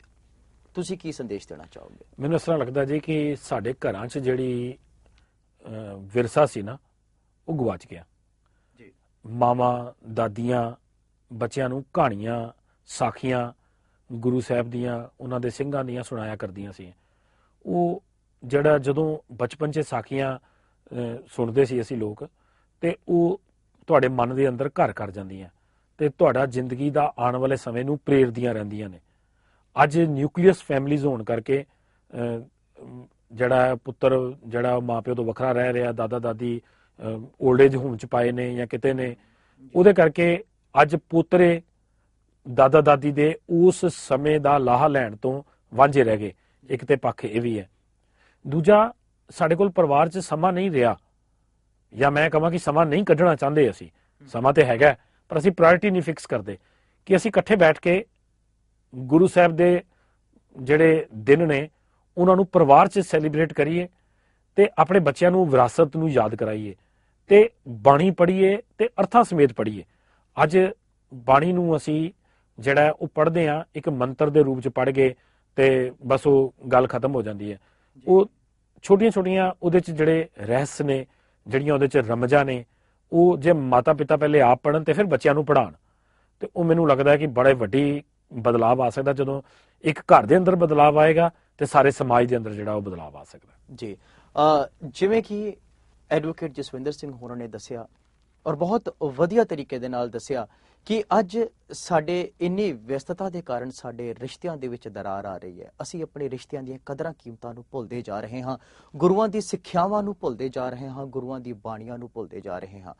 ਤੁਸੀਂ ਕੀ ਸੰਦੇਸ਼ ਦੇਣਾ ਚਾਹੋਗੇ? ਮੈਨੂੰ ਇਸ ਤਰ੍ਹਾਂ ਲੱਗਦਾ ਜੀ ਕਿ ਸਾਡੇ ਘਰਾਂ 'ਚ ਜਿਹੜੀ ਵਿਰਸਾ ਸੀ ਨਾ, ਉਹ ਗਵਾਚ ਗਿਆ ਜੀ। ਮਾਵਾਂ ਦਾਦੀਆਂ ਬੱਚਿਆਂ ਨੂੰ ਕਹਾਣੀਆਂ ਸਾਖੀਆਂ ਗੁਰੂ ਸਾਹਿਬ ਦੀਆਂ, ਉਹਨਾਂ ਦੇ ਸਿੰਘਾਂ ਦੀਆਂ ਸੁਣਾਇਆ ਕਰਦੀਆਂ ਸੀ। ਉਹ ਜਿਹੜਾ ਜਦੋਂ ਬਚਪਨ 'ਚ ਸਾਖੀਆਂ ਸੁਣਦੇ ਸੀ ਅਸੀਂ ਲੋਕ, ਤੇ ਉਹ ਤੁਹਾਡੇ ਮਨ ਦੇ ਅੰਦਰ ਘਰ ਕਰ ਜਾਂਦੀਆਂ ਤੇ ਤੁਹਾਡਾ ਜ਼ਿੰਦਗੀ ਦਾ ਆਉਣ ਵਾਲੇ ਸਮੇਂ ਨੂੰ ਪ੍ਰੇਰਦੀਆਂ ਰਹਿੰਦੀਆਂ ਨੇ। ਅੱਜ ਨਿਊਕਲੀਅਸ ਫੈਮਿਲੀਜ਼ ਹੋਣ ਕਰਕੇ ਜਿਹੜਾ ਪੁੱਤਰ ਜਿਹੜਾ ਮਾਂ ਪਿਓ ਤੋਂ ਵੱਖਰਾ ਰਹਿ ਰਿਹਾ, ਦਾਦਾ ਦਾਦੀ ਓਲਡ ਏਜ ਹੋਮ 'ਚ ਪਾਏ ਨੇ ਜਾਂ ਕਿਤੇ ਨੇ, ਉਹਦੇ ਕਰਕੇ ਅੱਜ ਪੋਤਰੇ ਦਾਦਾ ਦਾਦੀ ਦੇ ਉਸ ਸਮੇਂ ਦਾ ਲਾਹਾ ਲੈਣ ਤੋਂ ਵਾਂਝੇ ਰਹਿ ਗਏ। ਇੱਕ ਤੇ ਪੱਖ ਇਹ ਵੀ ਹੈ। ਦੂਜਾ, ਸਾਡੇ ਕੋਲ ਪਰਿਵਾਰ 'ਚ ਸਮਾਂ ਨਹੀਂ ਰਿਹਾ, ਜਾਂ ਮੈਂ ਕਹਾਂ ਕਿ ਸਮਾਂ ਨਹੀਂ ਕੱਢਣਾ ਚਾਹੁੰਦੇ ਅਸੀਂ। ਸਮਾਂ ਤੇ ਹੈਗਾ, ਪਰ ਅਸੀਂ ਪ੍ਰਾਇੋਰਟੀ ਨਹੀਂ ਫਿਕਸ ਕਰਦੇ ਕਿ ਅਸੀਂ ਇਕੱਠੇ ਬੈਠ ਕੇ ਗੁਰੂ ਸਾਹਿਬ ਦੇ ਜਿਹੜੇ ਦਿਨ ਨੇ ਉਹਨਾਂ ਨੂੰ ਪਰਿਵਾਰ 'ਚ ਸੈਲੀਬ੍ਰੇਟ ਕਰੀਏ ਤੇ ਆਪਣੇ ਬੱਚਿਆਂ ਨੂੰ ਵਿਰਾਸਤ ਨੂੰ ਯਾਦ ਕਰਾਈਏ ਤੇ ਬਾਣੀ ਪੜ੍ਹੀਏ ਤੇ ਅਰਥਾਂ ਸਮੇਤ ਪੜ੍ਹੀਏ। ਅੱਜ ਬਾਣੀ ਨੂੰ ਅਸੀਂ ਜਿਹੜਾ ਉਹ ਪੜ੍ਹਦੇ ਹਾਂ ਇੱਕ ਮੰਤਰ ਦੇ ਰੂਪ 'ਚ ਪੜ੍ਹ ਗਏ ਤੇ ਬਸ ਉਹ ਗੱਲ ਖਤਮ ਹੋ ਜਾਂਦੀ ਹੈ। ਉਹ ਛੋਟੀਆਂ ਛੋਟੀਆਂ ਉਹਦੇ 'ਚ ਜਿਹੜੇ ਰਹੱਸ ਨੇ, ਜਿਹੜੀਆਂ ਉਹਦੇ 'ਚ ਰਮਜਾਂ ਨੇ, ਉਹ ਜੇ ਮਾਤਾ ਪਿਤਾ ਪਹਿਲੇ ਆਪ ਪੜ੍ਹਨ ਤੇ ਫਿਰ ਬੱਚਿਆਂ ਨੂੰ ਪੜ੍ਹਾਉਣ, ਤੇ ਉਹ ਮੈਨੂੰ ਲੱਗਦਾ ਹੈ ਕਿ ਬੜੇ ਵੱਡੀ ਬਦਲਾਵ ਆ ਸਕਦਾ। ਜਦੋਂ ਇੱਕ ਘਰ ਦੇ ਅੰਦਰ ਬਦਲਾਵ ਆਏਗਾ ਤੇ ਸਾਰੇ ਸਮਾਜ ਦੇ ਅੰਦਰ ਜਿਹੜਾ ਉਹ ਬਦਲਾਵ ਆ ਸਕਦਾ ਜੀ। ਜਿਵੇਂ ਕਿ ਐਡਵੋਕੇਟ ਜਸਵਿੰਦਰ ਸਿੰਘ ਹੋਰਾਂ ਨੇ ਦੱਸਿਆ, ਔਰ ਬਹੁਤ ਵਧੀਆ ਤਰੀਕੇ ਦੇ ਨਾਲ ਦੱਸਿਆ ਕਿ ਅੱਜ ਸਾਡੇ ਇੰਨੀ ਵਿਅਸਤਤਾ ਦੇ ਕਾਰਨ ਸਾਡੇ ਰਿਸ਼ਤਿਆਂ ਦੇ ਵਿੱਚ ਦਰਾਰ ਆ ਰਹੀ ਹੈ। ਅਸੀਂ ਆਪਣੇ ਰਿਸ਼ਤਿਆਂ ਦੀਆਂ ਕਦਰਾਂ ਕੀਮਤਾਂ ਨੂੰ ਭੁੱਲਦੇ ਜਾ ਰਹੇ ਹਾਂ, ਗੁਰੂਆਂ ਦੀ ਸਿੱਖਿਆਵਾਂ ਨੂੰ ਭੁੱਲਦੇ ਜਾ ਰਹੇ ਹਾਂ, ਗੁਰੂਆਂ ਦੀ ਬਾਣੀਆਂ ਨੂੰ ਭੁੱਲਦੇ ਜਾ ਰਹੇ ਹਾਂ।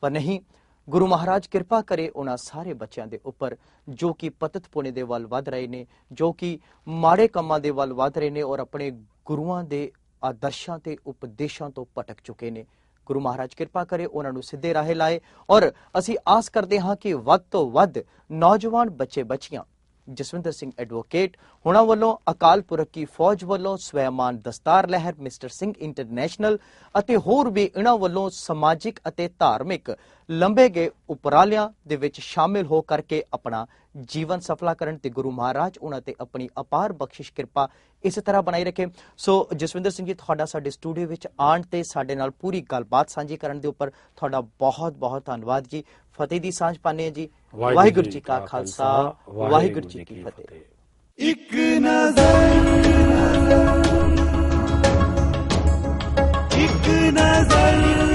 ਪਰ ਨਹੀਂ, ਗੁਰੂ ਮਹਾਰਾਜ ਕਿਰਪਾ ਕਰੇ ਉਹਨਾਂ ਸਾਰੇ ਬੱਚਿਆਂ ਦੇ ਉੱਪਰ ਜੋ ਕਿ ਪਤਿਤ ਪੁਣੇ ਦੇ ਵੱਲ ਵੱਧ ਰਹੇ ਨੇ, ਜੋ ਕਿ ਮਾੜੇ ਕੰਮਾਂ ਦੇ ਵੱਲ ਵੱਧ ਰਹੇ ਨੇ ਔਰ ਆਪਣੇ ਗੁਰੂਆਂ ਦੇ ਆਦਰਸ਼ਾਂ ਤੇ ਉਪਦੇਸ਼ਾਂ ਤੋਂ ਭਟਕ ਚੁੱਕੇ ਨੇ। ਗੁਰੂ ਮਹਾਰਾਜ ਕਿਰਪਾ ਕਰੇ ਉਹਨਾਂ ਨੂੰ ਸਿੱਧੇ ਰਾਹੇ ਲਾਏ, ਔਰ ਅਸੀਂ ਆਸ ਕਰਦੇ ਹਾਂ ਕਿ ਵੱਧ ਤੋਂ ਵੱਧ ਨੌਜਵਾਨ ਬੱਚੇ ਬੱਚੀਆਂ ਜਸਵਿੰਦਰ ਸਿੰਘ ਐਡਵੋਕੇਟ ਹੁਣਾਂ ਵੱਲੋਂ, ਅਕਾਲ ਪੁਰਖ ਕੀ ਫੌਜ ਵੱਲੋਂ, ਸਵੈਮਾਨ ਦਸਤਾਰ ਲਹਿਰ, ਮਿਸਟਰ ਸਿੰਘ ਇੰਟਰਨੈਸ਼ਨਲ ਅਤੇ ਹੋਰ ਵੀ ਇਹਨਾਂ ਵੱਲੋਂ ਸਮਾਜਿਕ ਅਤੇ ਧਾਰਮਿਕ ਲੰਬੇ ਗਏ ਉਪਰਾਲਿਆਂ ਦੇ ਵਿੱਚ ਸ਼ਾਮਿਲ ਹੋ ਕਰਕੇ ਆਪਣਾ ਜੀਵਨ ਸਫਲਾ ਕਰਨ ਤੇ ਗੁਰੂ ਮਹਾਰਾਜ ਉਹਨਾਂ ਤੇ ਆਪਣੀ ਅਪਾਰ ਬਖਸ਼ਿਸ਼ ਕਿਰਪਾ ਇਸੇ ਤਰ੍ਹਾਂ ਬਣਾਈ ਰੱਖੇ। ਸੋ ਜਸਵਿੰਦਰ ਸਿੰਘ ਜੀ, ਤੁਹਾਡਾ ਸਾਡੇ ਸਟੂਡੀਓ ਵਿੱਚ ਆਉਣ ਤੇ ਸਾਡੇ ਨਾਲ ਪੂਰੀ ਗੱਲਬਾਤ ਸਾਂਝੀ ਕਰਨ ਦੇ ਉੱਪਰ ਤੁਹਾਡਾ ਬਹੁਤ ਬਹੁਤ ਧੰਨਵਾਦ ਜੀ। ਫਤਿਹ ਦੀ ਸਾਂਝ ਪਾਉਂਦੇ ਜੀ। ਵਾਹਿਗੁਰੂ ਜੀ ਕਾ ਖਾਲਸਾ, ਵਾਹਿਗੁਰੂ ਜੀ ਕੀ ਫਤਿਹ। ਇੱਕ ਨਜ਼ਰ